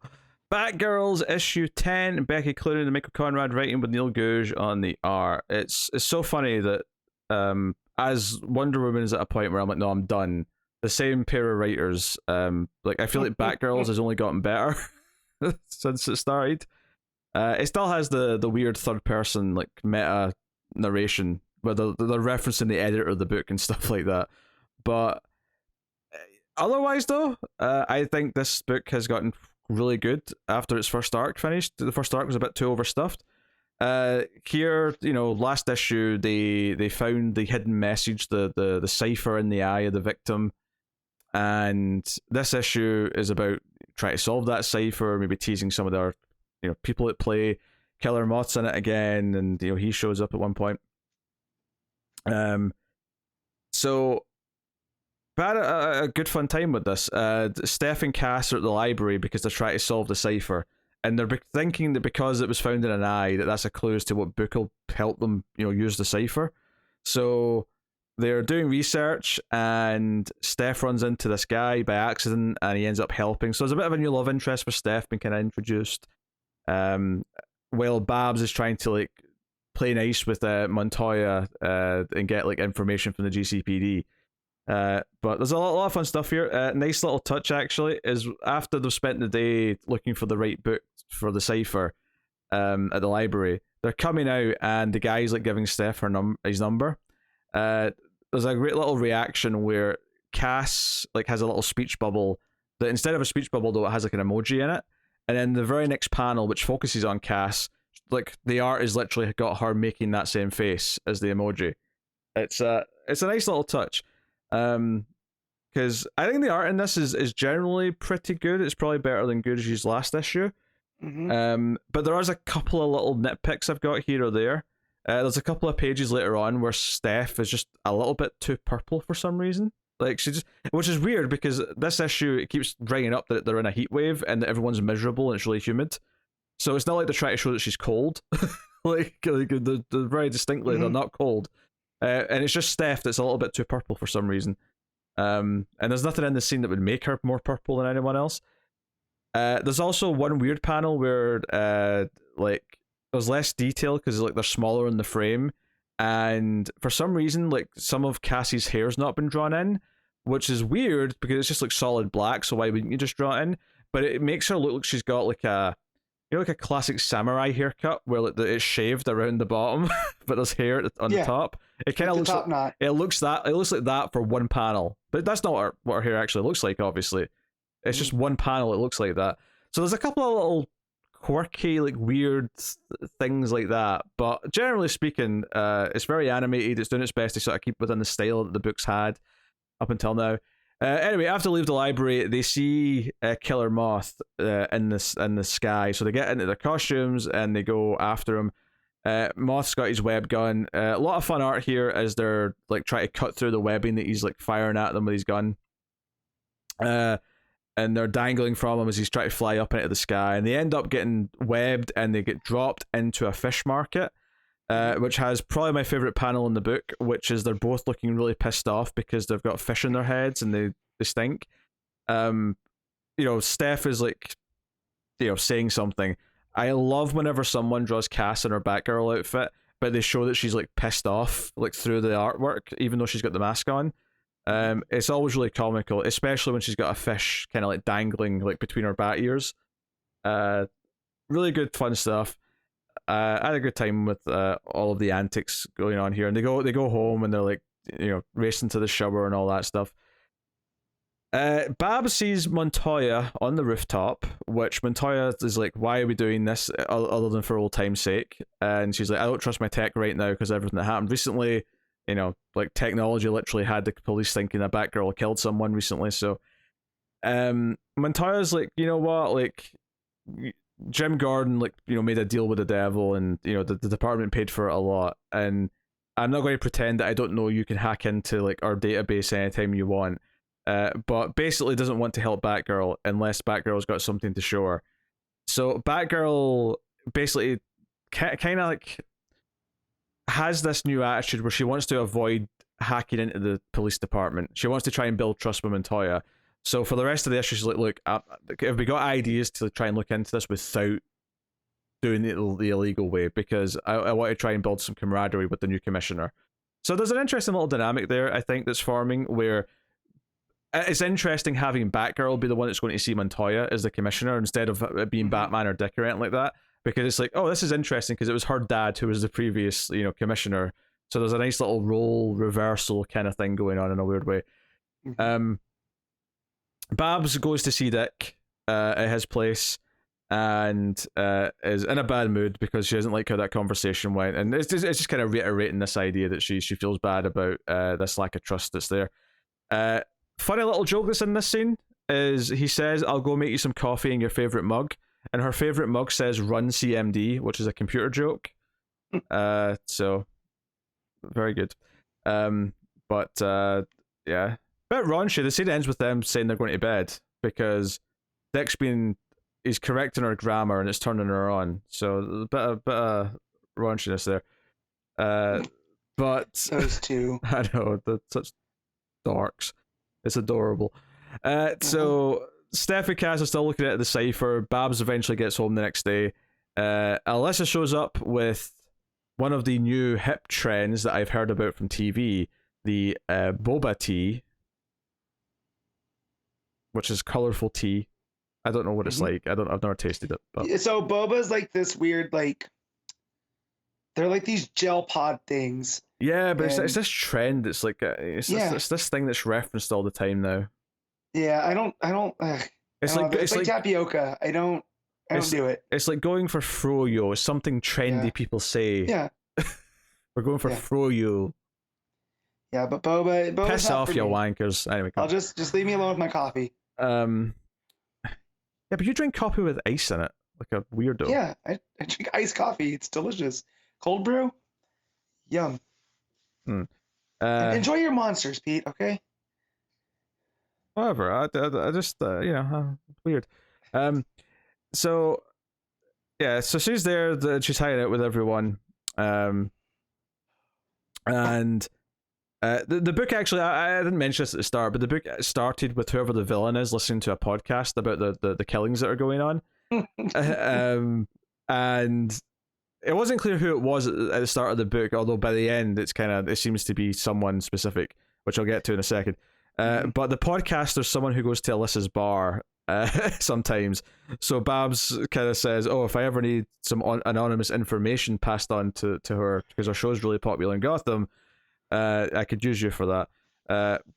Batgirls issue 10, Becky Cloonan and Michael Conrad writing with Neil Googe on the art. It's so funny that as Wonder Woman is at a point where I'm like, no, I'm done. The same pair of writers, like I feel like Batgirls has only gotten better since it started. It still has the weird third person like meta narration where they're referencing the editor of the book and stuff like that. But otherwise, though, I think this book has gotten really good after its first arc finished. The first arc was a bit too overstuffed. Here, you know, last issue they found the hidden message, the cipher in the eye of the victim, and this issue is about trying to solve that cipher, maybe teasing some of their, you know, people at play. Killer Moth's in it again, and you know he shows up at one point. So had a good fun time with this. Steph and Cass are at the library because they're trying to solve the cipher, and they're thinking that because it was found in an eye, that's a clue as to what book will help them, you know, use the cipher. So they're doing research, and Steph runs into this guy by accident, and he ends up helping. So there's a bit of a new love interest for Steph being kind of introduced. While Babs is trying to like play nice with Montoya and get like information from the GCPD. But there's a lot of fun stuff here. Nice little touch actually is after they've spent the day looking for the right book for the cipher at the library, they're coming out and the guy's like giving Steph his number. There's a great little reaction where Cass like has a little speech bubble that instead of a speech bubble though it has like an emoji in it, and then the very next panel which focuses on Cass, like the art is literally got her making that same face as the emoji. It's a nice little touch. Because I think the art in this is generally pretty good. It's probably better than Googe's last issue. But there is a couple of little nitpicks I've got here or there. There's a couple of pages later on where Steph is just a little bit too purple for some reason. Like she just, which is weird because this issue it keeps bringing up that they're in a heat wave and that everyone's miserable and it's really humid. So it's not like they're trying to show that she's cold. like they're very distinctly they're not cold. And it's just Steph that's a little bit too purple for some reason. And there's nothing in the scene that would make her more purple than anyone else. There's also one weird panel where like there's less detail because like they're smaller in the frame, and for some reason like some of Cassie's hair's not been drawn in, which is weird because it's just like solid black. So why wouldn't you just draw it in? But it makes her look like she's got like a, you know, like a classic samurai haircut where like it's shaved around the bottom, but there's hair on the top. It kind of looks like knot. It looks like that for one panel, but that's not what her hair actually looks like. Obviously, it's just one panel. It looks like that. So there's a couple of little quirky, like weird things like that. But generally speaking, it's very animated. It's doing its best to sort of keep within the style that the books had up until now. Anyway, after they leave the library, they see Killer Moth in the sky. So they get into their costumes and they go after him. Moth's got his web gun. A lot of fun art here as they're like trying to cut through the webbing that he's like firing at them with his gun. And they're dangling from him as he's trying to fly up into the sky. And they end up getting webbed and they get dropped into a fish market. Which has probably my favorite panel in the book, which is they're both looking really pissed off because they've got fish in their heads and they stink. You know, Steph is like, you know, saying something. I love whenever someone draws Cass in her Batgirl outfit, but they show that she's like pissed off, like through the artwork, even though she's got the mask on. It's always really comical, especially when she's got a fish kind of like dangling like between her bat ears. Really good, fun stuff. I had a good time with all of the antics going on here, and they go home and they're like, racing to the shower and all that stuff. Babs sees Montoya on the rooftop, which Montoya is like, why are we doing this other than for old time's sake? And she's like, I don't trust my tech right now because everything that happened recently, like technology literally had the police thinking a Batgirl killed someone recently. So Montoya's like, you know what, like Jim Gordon made a deal with the devil, and the department paid for it a lot, and I'm not going to pretend that I don't know you can hack into like our database anytime you want. But basically doesn't want to help Batgirl unless Batgirl's got something to show her. So Batgirl basically kind of like has this new attitude where she wants to avoid hacking into the police department. She wants to try and build trust with Montoya. So for the rest of the issue, she's like, look, have we got ideas to try and look into this without doing it the illegal way? Because I want to try and build some camaraderie with the new commissioner. So there's an interesting little dynamic there, I think, that's forming, where it's interesting having Batgirl be the one that's going to see Montoya as the commissioner instead of it being Batman or Dick or anything like that, because it's like, oh, this is interesting because it was her dad who was the previous commissioner, so there's a nice little role reversal kind of thing going on in a weird way. Babs goes to see Dick at his place and is in a bad mood because she doesn't like how that conversation went, and it's just kind of reiterating this idea that she feels bad about this lack of trust that's there. Funny little joke that's in this scene is he says, I'll go make you some coffee in your favourite mug, and her favourite mug says Run CMD, which is a computer joke. So very good. But yeah, bit raunchy. The scene ends with them saying they're going to bed because Dick's he's correcting her grammar and it's turning her on, so a bit of raunchiness there. But those two, I know, they're such dorks. It's adorable. So Steph and Cass are still looking at the cipher. Babs eventually gets home the next day. Alyssa shows up with one of the new hip trends that I've heard about from TV, the boba tea, which is colorful tea. I don't know what it's like. I've never tasted it. But so boba's like this weird, like they're like these gel pod things. Yeah, but it's this trend. It's like it's this thing that's referenced all the time now. Yeah, I don't. It's like tapioca. I don't do it. It's like going for froyo. It's something trendy people say. Yeah. We're going for froyo. Yeah, but boba. Piss off, you wankers. Anyway, I'll just leave me alone with my coffee. Yeah, but you drink coffee with ice in it, like a weirdo. Yeah, I drink iced coffee. It's delicious. Cold brew, yum. Enjoy your monsters, Pete. Okay. Whatever. I just weird. So yeah, so she's there. She's hanging out with everyone. And the book actually, I didn't mention this at the start, but the book started with whoever the villain is listening to a podcast about the killings that are going on. And it wasn't clear who it was at the start of the book, although by the end it seems to be someone specific, which I'll get to in a second. But the podcaster's someone who goes to Alyssa's bar sometimes. So Babs kind of says, oh, if I ever need some anonymous information passed on to her, because her show's really popular in Gotham, I could use you for that.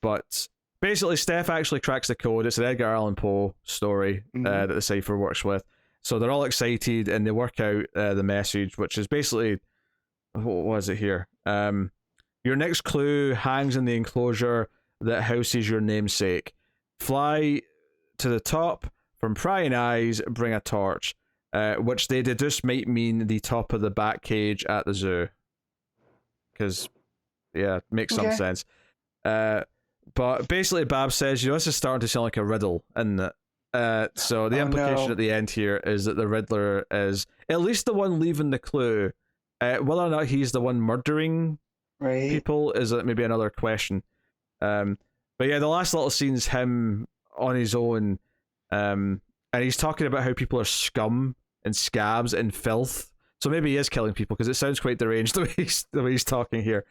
But basically, Steph actually cracks the code. It's an Edgar Allan Poe story that the cipher works with. So they're all excited and they work out the message, which is basically, what was it here? Your next clue hangs in the enclosure that houses your namesake. Fly to the top, from prying eyes, bring a torch, which they deduce might mean the top of the bat cage at the zoo. Because, yeah, makes some sense. But basically, Babs says, this is starting to sound like a riddle, isn't it? So the implication at the end here is that the Riddler is at least the one leaving the clue. Whether or not he's the one murdering people is maybe another question. But yeah, the last little scene's him on his own, and he's talking about how people are scum and scabs and filth. So maybe he is killing people, because it sounds quite deranged the way he's talking here.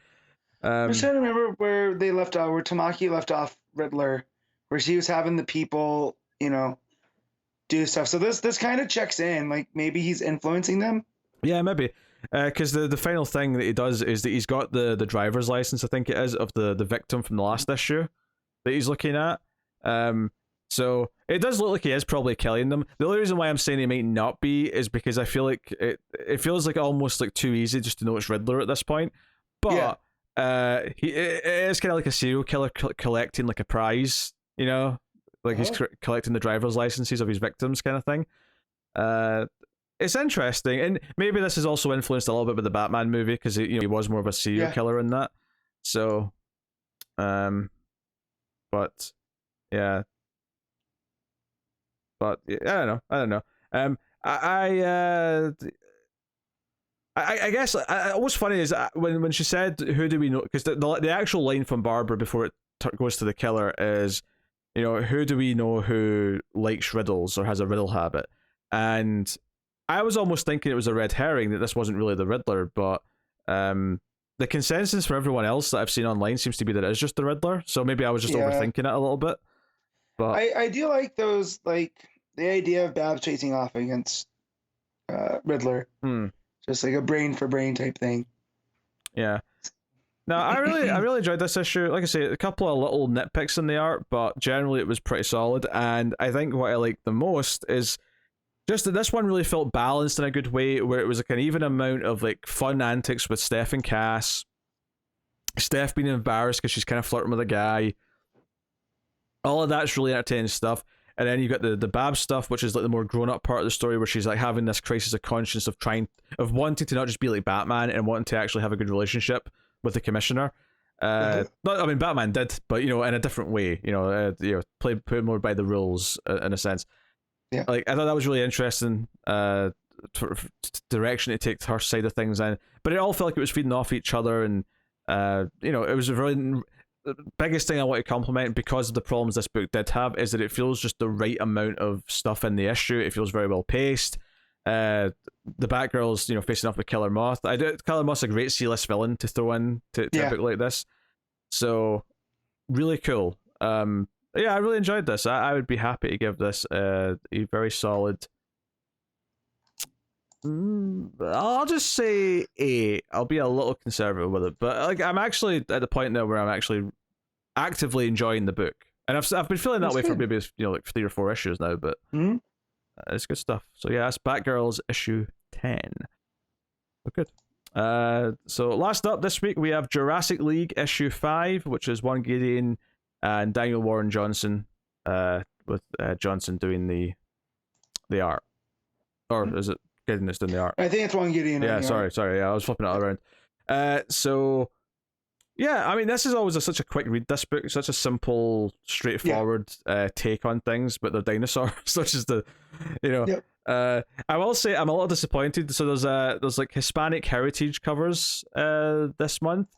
I'm just trying to remember where they left off, where Tamaki left off Riddler, where she was having the people, do stuff. So this kind of checks in, like maybe he's influencing them. Yeah, maybe. Because the final thing that he does is that he's got the driver's license, I think it is, of the victim from the last issue that he's looking at. So it does look like he is probably killing them. The only reason why I'm saying he might not be is because I feel like it feels like almost like too easy just to know it's Riddler at this point. But it is kind of like a serial killer collecting like a prize, you know, like he's collecting the driver's licenses of his victims, kind of thing. It's interesting, and maybe this is also influenced a little bit by the Batman movie because he was more of a serial killer in that. So, but yeah. But I don't know. I guess what's funny is when she said, "Who do we know?" Because the actual line from Barbara before it goes to the killer is, who do we know who likes riddles or has a riddle habit? And I was almost thinking it was a red herring, that this wasn't really the Riddler, but the consensus for everyone else that I've seen online seems to be that it is just the Riddler. So maybe I was just overthinking it a little bit. But I do like those, like the idea of Babs chasing off against Riddler. Just like a brain for brain type thing. Yeah. No, I really enjoyed this issue. Like I say, a couple of little nitpicks in the art, but generally it was pretty solid. And I think what I liked the most is just that this one really felt balanced in a good way, where it was like an even amount of like fun antics with Steph and Cass. Steph being embarrassed because she's kind of flirting with a guy. All of that's really entertaining stuff. And then you got the Babs stuff, which is like the more grown up part of the story, where she's like having this crisis of conscience of wanting to not just be like Batman and wanting to actually have a good relationship with the Commissioner. Batman did, but in a different way. Play more by the rules in a sense. Yeah. Like I thought that was really interesting. Direction to take her side of things in, but it all felt like it was feeding off each other, and it was a really. The biggest thing I want to compliment, because of the problems this book did have, is that it feels just the right amount of stuff in the issue. It feels very well paced. The Batgirls, facing off with Killer Moth. Killer Moth's a great C-list villain to throw in to a book like this. So, really cool. I really enjoyed this. I would be happy to give this a very solid. I'll just say 8. I'll be a little conservative with it, but like I'm actually at the point now where I'm actually actively enjoying the book, and I've been feeling that way for maybe like 3 or 4 issues now, but it's good stuff. So yeah, that's Batgirls issue 10. But good. So last up this week we have Jurassic League issue 5, which is Juan Gedeon and Daniel Warren Johnson, with Johnson doing the art, or is it Gideon that's doing the art? I think it's Juan Gedeon. Yeah, sorry. Yeah, I was flipping it all around. So yeah, I mean, this is always such a quick read. This book, such a simple, straightforward take on things, but they're dinosaurs, which is the, I will say I'm a little disappointed. So there's like Hispanic heritage covers this month,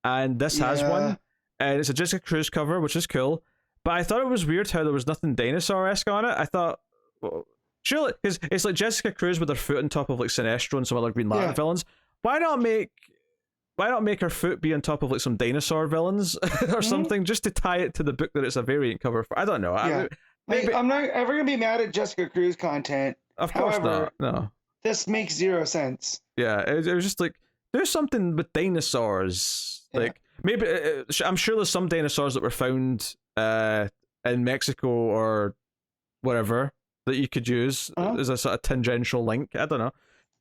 and this has one, and it's a Jessica Cruz cover, which is cool. But I thought it was weird how there was nothing dinosaur-esque on it. I thought, well, surely, because it's like Jessica Cruz with her foot on top of like Sinestro and some other Green Lantern villains. Why not make her foot be on top of like some dinosaur villains or something, just to tie it to the book that it's a variant cover for? I don't know. I'm not ever gonna be mad at Jessica Cruz content. Of course not. No. This makes 0 sense. Yeah, it was just like, there's something with dinosaurs. Like maybe I'm sure there's some dinosaurs that were found in Mexico or whatever that you could use as a sort of tangential link. I don't know.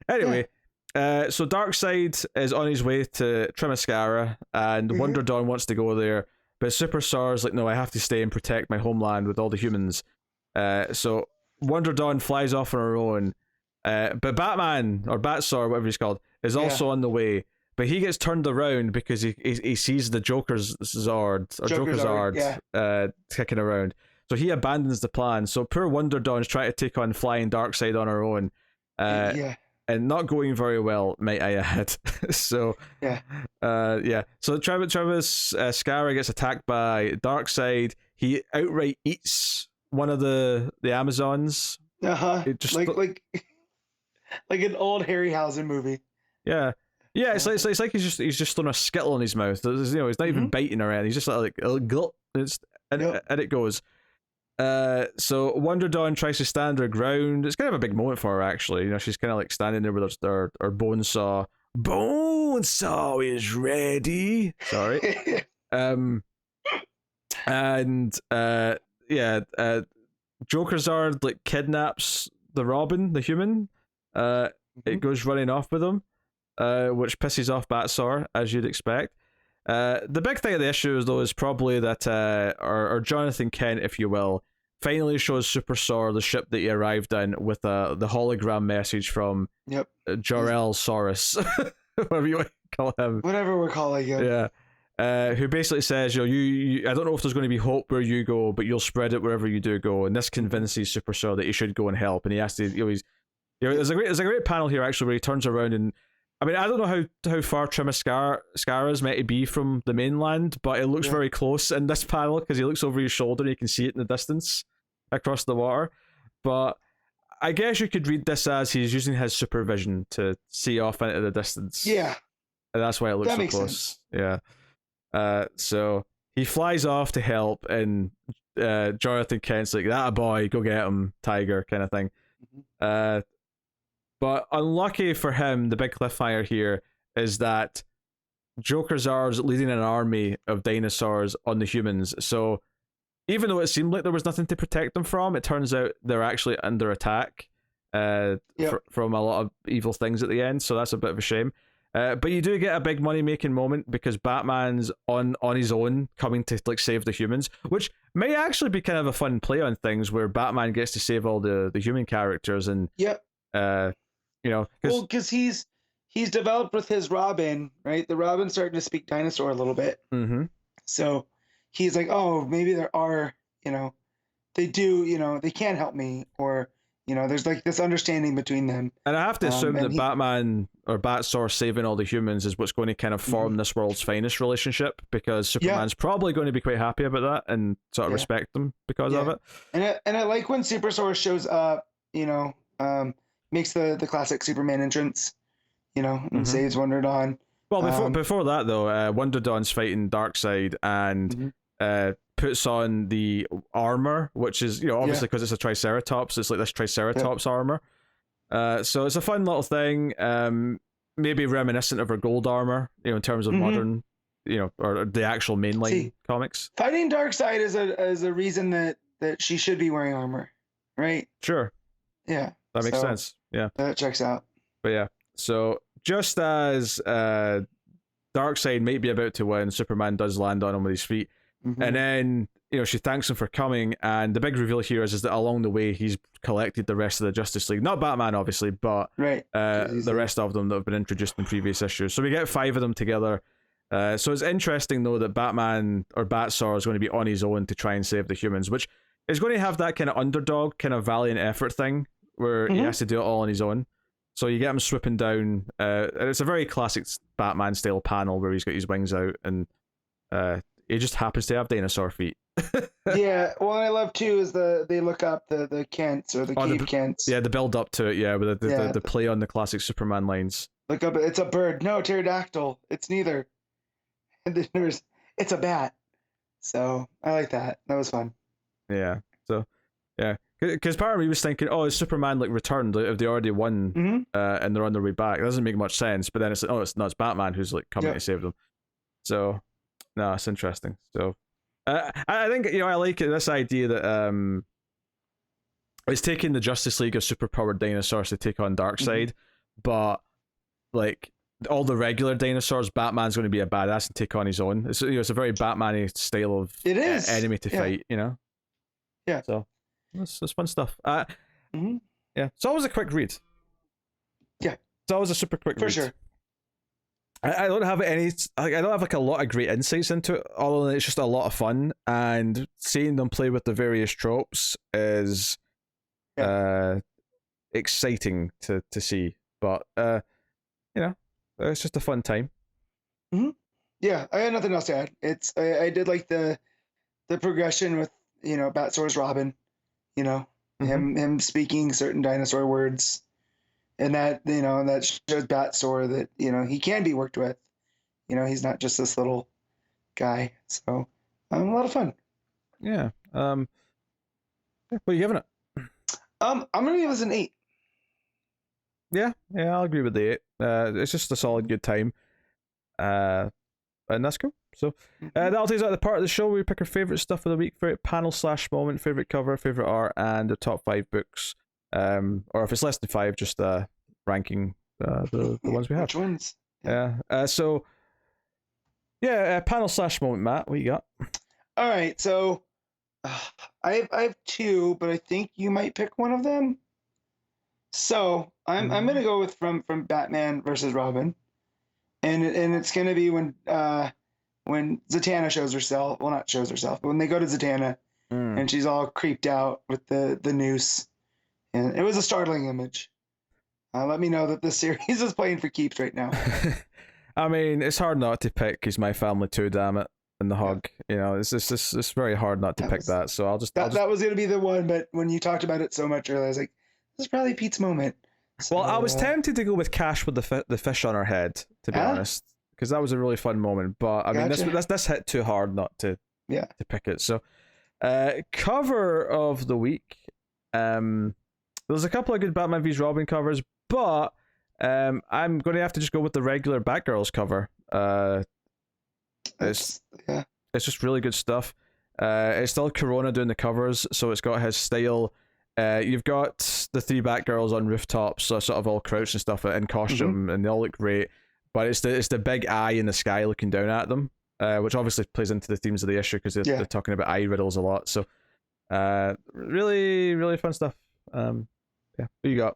Anyway, so Darkseid is on his way to Trimascara, and Wonder Dawn wants to go there, but Super Saw's like, no, I have to stay and protect my homeland with all the humans. So Wonder Dawn flies off on her own, but Batman, or Batsaw, whatever he's called, is also on the way, but he gets turned around because he sees the Joker's Zord, or Joker's Zord, kicking around. So he abandons the plan. So poor Wonder Dawn's trying to take on Flying Darkseid on her own. And not going very well, might I add. So So Travis Scara gets attacked by Darkseid. He outright eats one of the Amazons. It just like an old Harryhausen movie. Yeah. It's like he's just throwing a skittle in his mouth. He's not even biting around. He's just like gulp, and it goes. So Wonder Dawn tries to stand her ground. It's kind of a big moment for her, actually. You know, she's kind of like standing there with her bone saw. Bone saw is ready. Sorry. And Jokerzard like kidnaps the Robin, the human. It goes running off with him, which pisses off Batsaur, as you'd expect. The big thing of the issue is, though, is probably that our Jonathan Kent, if you will, finally shows Super Saur the ship that he arrived in with the hologram message from Jor-El Saurus, whatever you want to call him. Whatever we're calling him. Yeah. Who basically says, you I don't know if there's going to be hope where you go, but you'll spread it wherever you do go. And this convinces Super Saur that he should go and help. And he has to, there's a great panel here actually where he turns around and, I mean, I don't know how far Themyscira is meant to be from the mainland, but it looks very close in this panel because he looks over his shoulder and you can see it in the distance across the water. But I guess you could read this as he's using his supervision to see off into the distance. Yeah. And that's why it looks so close. Sense. Yeah. So he flies off to help, and Jonathan Kent's like, that a boy, go get him, Tiger, kind of thing. But unlucky for him, the big cliffhanger here is that Jokerzard's leading an army of dinosaurs on the humans. So even though it seemed like there was nothing to protect them from, it turns out they're actually under attack from a lot of evil things at the end. So that's a bit of a shame. But you do get a big money-making moment because Batman's on his own coming to like save the humans, which may actually be kind of a fun play on things where Batman gets to save all the human characters and because he's developed with his Robin, right? The Robin's starting to speak dinosaur a little bit. So he's like, oh, maybe there are, they do, they can help me, or there's like this understanding between them. And I have to assume that Batman or Batsaur saving all the humans is what's going to kind of form this world's finest relationship, because Superman's probably going to be quite happy about that and sort of respect them because of it. And I like when Super Saur shows up, makes the classic Superman entrance, and saves Wonder Dawn. Well, before that though, Wonder Dawn's fighting Darkseid and puts on the armor, which is obviously because it's a Triceratops, it's like this Triceratops armor. So it's a fun little thing, maybe reminiscent of her gold armor, in terms of modern, or the actual mainline comics. Fighting Darkseid is a reason that she should be wearing armor, right? Sure. Yeah. That makes sense. Yeah. That checks out. But yeah, so just as Darkseid might be about to win, Superman does land on him with his feet. And then, she thanks him for coming, and the big reveal here is that along the way he's collected the rest of the Justice League. Not Batman, obviously, but the rest of them that have been introduced in previous issues. So we get 5 of them together. So it's interesting, though, that Batman or Batsaur is going to be on his own to try and save the humans, which is going to have that kind of underdog, kind of valiant effort thing, where he has to do it all on his own. So you get him swooping down, and it's a very classic Batman-style panel where he's got his wings out, and he just happens to have dinosaur feet. Yeah, well, I love too is they look up the Kents or the Cave Kents. Yeah, the build up to it, with the play on the classic Superman lines. Look up, it's a bird. No, pterodactyl. It's neither. And then it's a bat. So I like that. That was fun. Yeah. So yeah, because part of me was thinking, oh, is Superman like returned? Like, have they already won? And they're on their way back? It doesn't make much sense. But then it's like, oh, it's Batman who's like coming to save them. So no, it's interesting. So I think I like this idea that it's taking the Justice League of superpowered dinosaurs to take on Darkseid, but like all the regular dinosaurs, Batman's going to be a badass and take on his own. It's it's a very Batman-y style of enemy to fight. Yeah. So it's fun stuff. Yeah. It's always a quick read. Yeah. It's always a super quick read. For sure. I don't have I don't have like a lot of great insights into it, other than it's just a lot of fun, and seeing them play with the various tropes is exciting to see. But it's just a fun time. Yeah, I had nothing else to add. I did like the progression with Batsaur's Robin, him speaking certain dinosaur words. And that, that shows Batsaur that, he can be worked with. He's not just this little guy. So, a lot of fun. Yeah. What are you giving it? I'm gonna give this an 8. Yeah, I'll agree with the 8. It's just a solid, good time. And that's cool. So that'll take us out of the part of the show where we pick our favorite stuff of the week, favorite panel / moment, favorite cover, favorite art, and the top 5 books. Or if it's less than 5, just ranking the ones we have. Which ones? Yeah. So panel / moment, Matt. What you got? All right. So I have 2, but I think you might pick one of them. So I'm gonna go with from Batman versus Robin, and it's gonna be when Zatanna shows herself. Well, not shows herself, but when they go to Zatanna, and she's all creeped out with the noose, and it was a startling image. Let me know that this series is playing for keeps right now. I mean, it's hard not to pick "He's My Family Too," damn it, and the hug. You know, it's very hard not to pick that. So I'll just that was gonna be the one, but when you talked about it so much earlier, I was like, this is probably Pete's moment. So, well, I was tempted to go with Cash with the fish on her head, to be honest, because that was a really fun moment. But I mean, this hit too hard not to pick it. So, cover of the week. There's a couple of good Batman vs Robin covers, but I'm going to have to just go with the regular Batgirls cover. It's just really good stuff. It's still Corona doing the covers, so it's got his style. You've got the 3 Batgirls on rooftops, so sort of all crouched and stuff in costume, and they all look great. But it's the big eye in the sky looking down at them, which obviously plays into the themes of the issue because they're talking about eye riddles a lot. So, really, really fun stuff. What you got?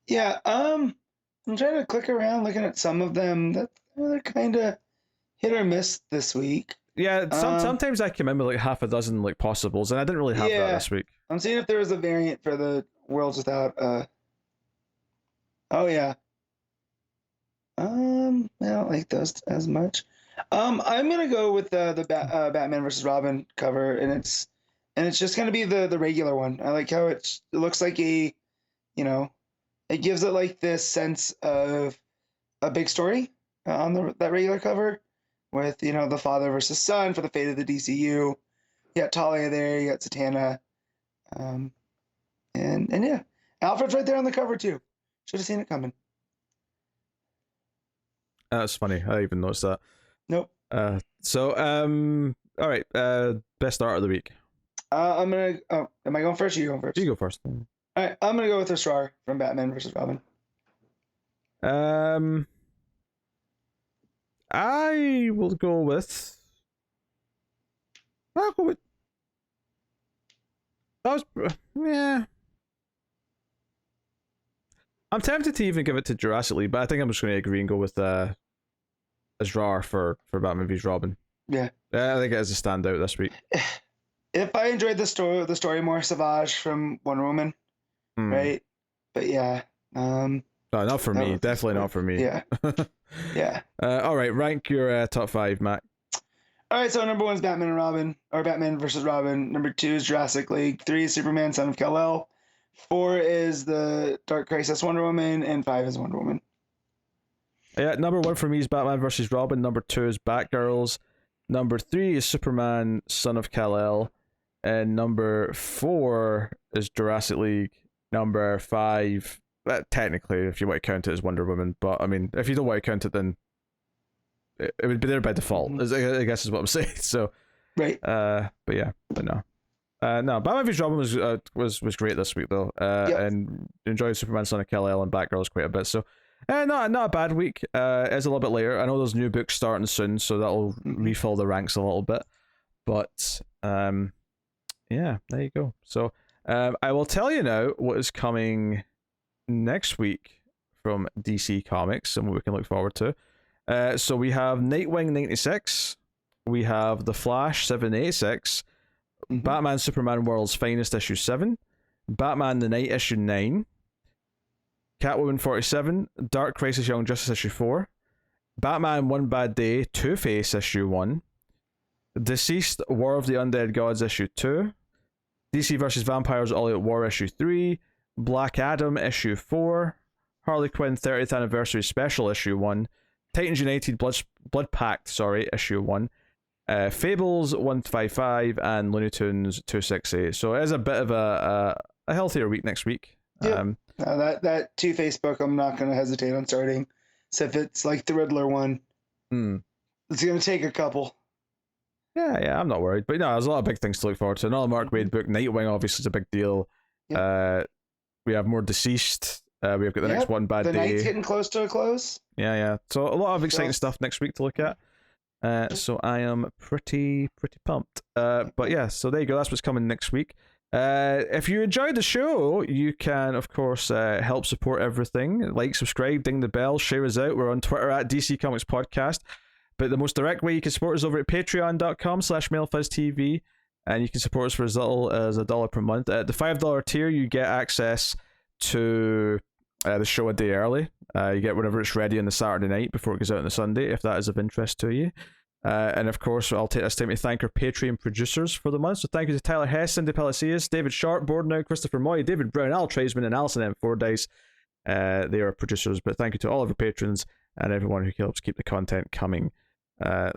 Yeah, I'm trying to click around looking at some of them that they're kind of hit or miss this week. Yeah, sometimes I come in with like half a dozen like possibles, and I didn't really have that this week. I'm seeing if there was a variant for the Worlds Without. Oh yeah. I don't like those as much. I'm gonna go with the Batman versus Robin cover, and it's just gonna be the regular one. I like how it looks like it gives it like this sense of a big story on that regular cover. With the father versus son for the fate of the DCU, you got Talia there, you got Zatanna, and yeah, Alfred's right there on the cover too. Should have seen it coming. That's funny. I didn't even noticed that. Nope. All right. Best art of the week. I'm gonna. Oh, am I going first? Or you going first? You go first. All right. I'm gonna go with Asrar from Batman versus Robin. I will go with. I'll go with. Yeah. I'm tempted to even give it to Jurassic League, but I think I'm just going to agree and go with Asrar for Batman vs Robin. Yeah. I think it is a standout this week. If I enjoyed the story more, Sauvage from Wonder Woman, right? But yeah. No, not for me. Definitely not for me. Yeah. Yeah. All right, rank your top 5, Matt. All right, so number 1 is Batman and Robin, or Batman versus Robin. Number 2 is Jurassic League. 3 is Superman, Son of Kal-El. 4 is the Dark Crisis Wonder Woman, and 5 is Wonder Woman. Yeah, number 1 for me is Batman versus Robin. Number 2 is Batgirls. Number 3 is Superman, Son of Kal-El. And number 4 is Jurassic League. Number 5, technically, if you want to count it as Wonder Woman, but I mean, if you don't want to count it, then it would be there by default. I guess is what I'm saying. So, right. But no. No, Batman vs Robin was great this week though. And enjoyed Superman, Son of Kal-El, and Batgirls quite a bit. So, not a bad week. It's a little bit later. I know there's new books starting soon, so that'll refill the ranks a little bit. But there you go. So, I will tell you now what is coming next week from DC Comics and what we can look forward to. So we have Nightwing 96, we have The Flash 786, Batman Superman World's Finest issue 7, Batman the Night issue 9, Catwoman 47, Dark Crisis Young Justice issue 4, Batman One Bad Day Two-Face issue 1, Deceased War of the Undead Gods issue 2, DC vs Vampires All Out War issue 3, Black Adam issue 4, Harley Quinn 30th Anniversary Special issue 1, Titans United Blood Pact issue 1, Fables 155 and Looney Tunes 268. So it is a bit of a healthier week next week. Yeah. That Two-Face book, I'm not going to hesitate on starting. So if it's like the Riddler one, it's going to take a couple. Yeah, I'm not worried. But no, there's a lot of big things to look forward to. Another Mark Waid book. Nightwing obviously is a big deal. Yep. We have more Deceased. We've got the next One Bad Day. The night's getting close to a close. Yeah. So a lot of exciting stuff next week to look at. So I am pretty pumped. But yeah, so there you go. That's what's coming next week. If you enjoyed the show, you can of course help support everything. Like, subscribe, ding the bell, share us out. We're on Twitter at DC Comics Podcast. But the most direct way you can support us over at patreon.com/MailFuzzTV, and you can support us for as little as $1 per month. At the $5 tier, you get access to the show a day early. You get whenever it's ready on the Saturday night before it goes out on the Sunday, if that is of interest to you. And of course, I'll take this time to thank our Patreon producers for the month. So thank you to Tyler Hess, Cindy Palacios, David Sharp, Bordenau, Christopher Moy, David Brown, Al Tradesman, and Alison M. Fordyce. They are producers, but thank you to all of our patrons and everyone who helps keep the content coming.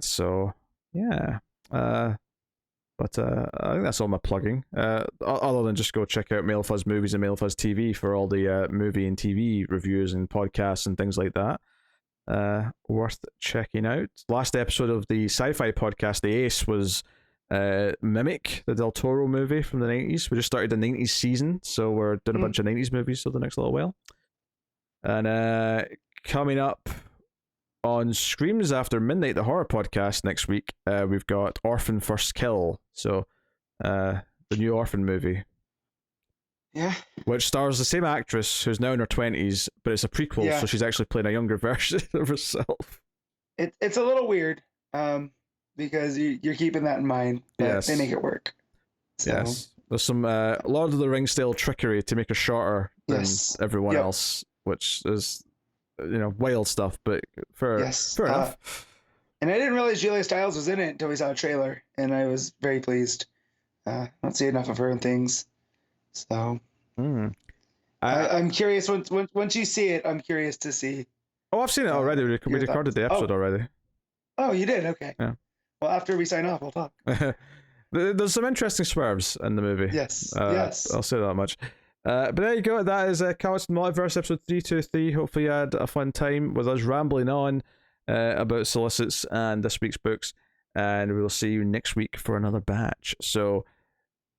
So yeah. But I think that's all my plugging. Other than just go check out MailFuzz Movies and MailFuzz TV for all the movie and TV reviews and podcasts and things like that. Worth checking out. Last episode of the sci-fi podcast, The Ace, was Mimic, the Del Toro movie from the 90s. We just started the 90s season, so we're doing a bunch of 90s movies for the next little while. And coming up on Screams After Midnight, the horror podcast next week, we've got Orphan First Kill, so the new Orphan movie. Yeah. Which stars the same actress who's now in her 20s, but it's a prequel, so she's actually playing a younger version of herself. It's a little weird, because you're keeping that in mind, but they make it work. So. Yes. There's some Lord of the Rings style trickery to make her shorter than everyone else, which is, wild stuff, but fair enough. And I didn't realize Julia Stiles was in it until we saw a trailer, and I was very pleased. I don't see enough of her in things. So I'm curious. Once you see it, I'm curious to see. Oh, I've seen it already. We recorded the episode already. Oh, you did? Okay. Yeah. Well, after we sign off, we'll talk. There's some interesting swerves in the movie. Yes. I'll say that much. But there you go. That is Comics From The Multiverse, episode 323. Hopefully you had a fun time with us rambling on about solicits and this week's books. And we will see you next week for another batch. So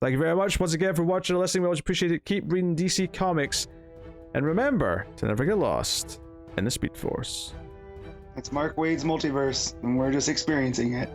thank you very much once again for watching and listening. We always appreciate it. Keep reading DC Comics. And remember to never get lost in the Speed Force. It's Mark Waid's multiverse, and we're just experiencing it.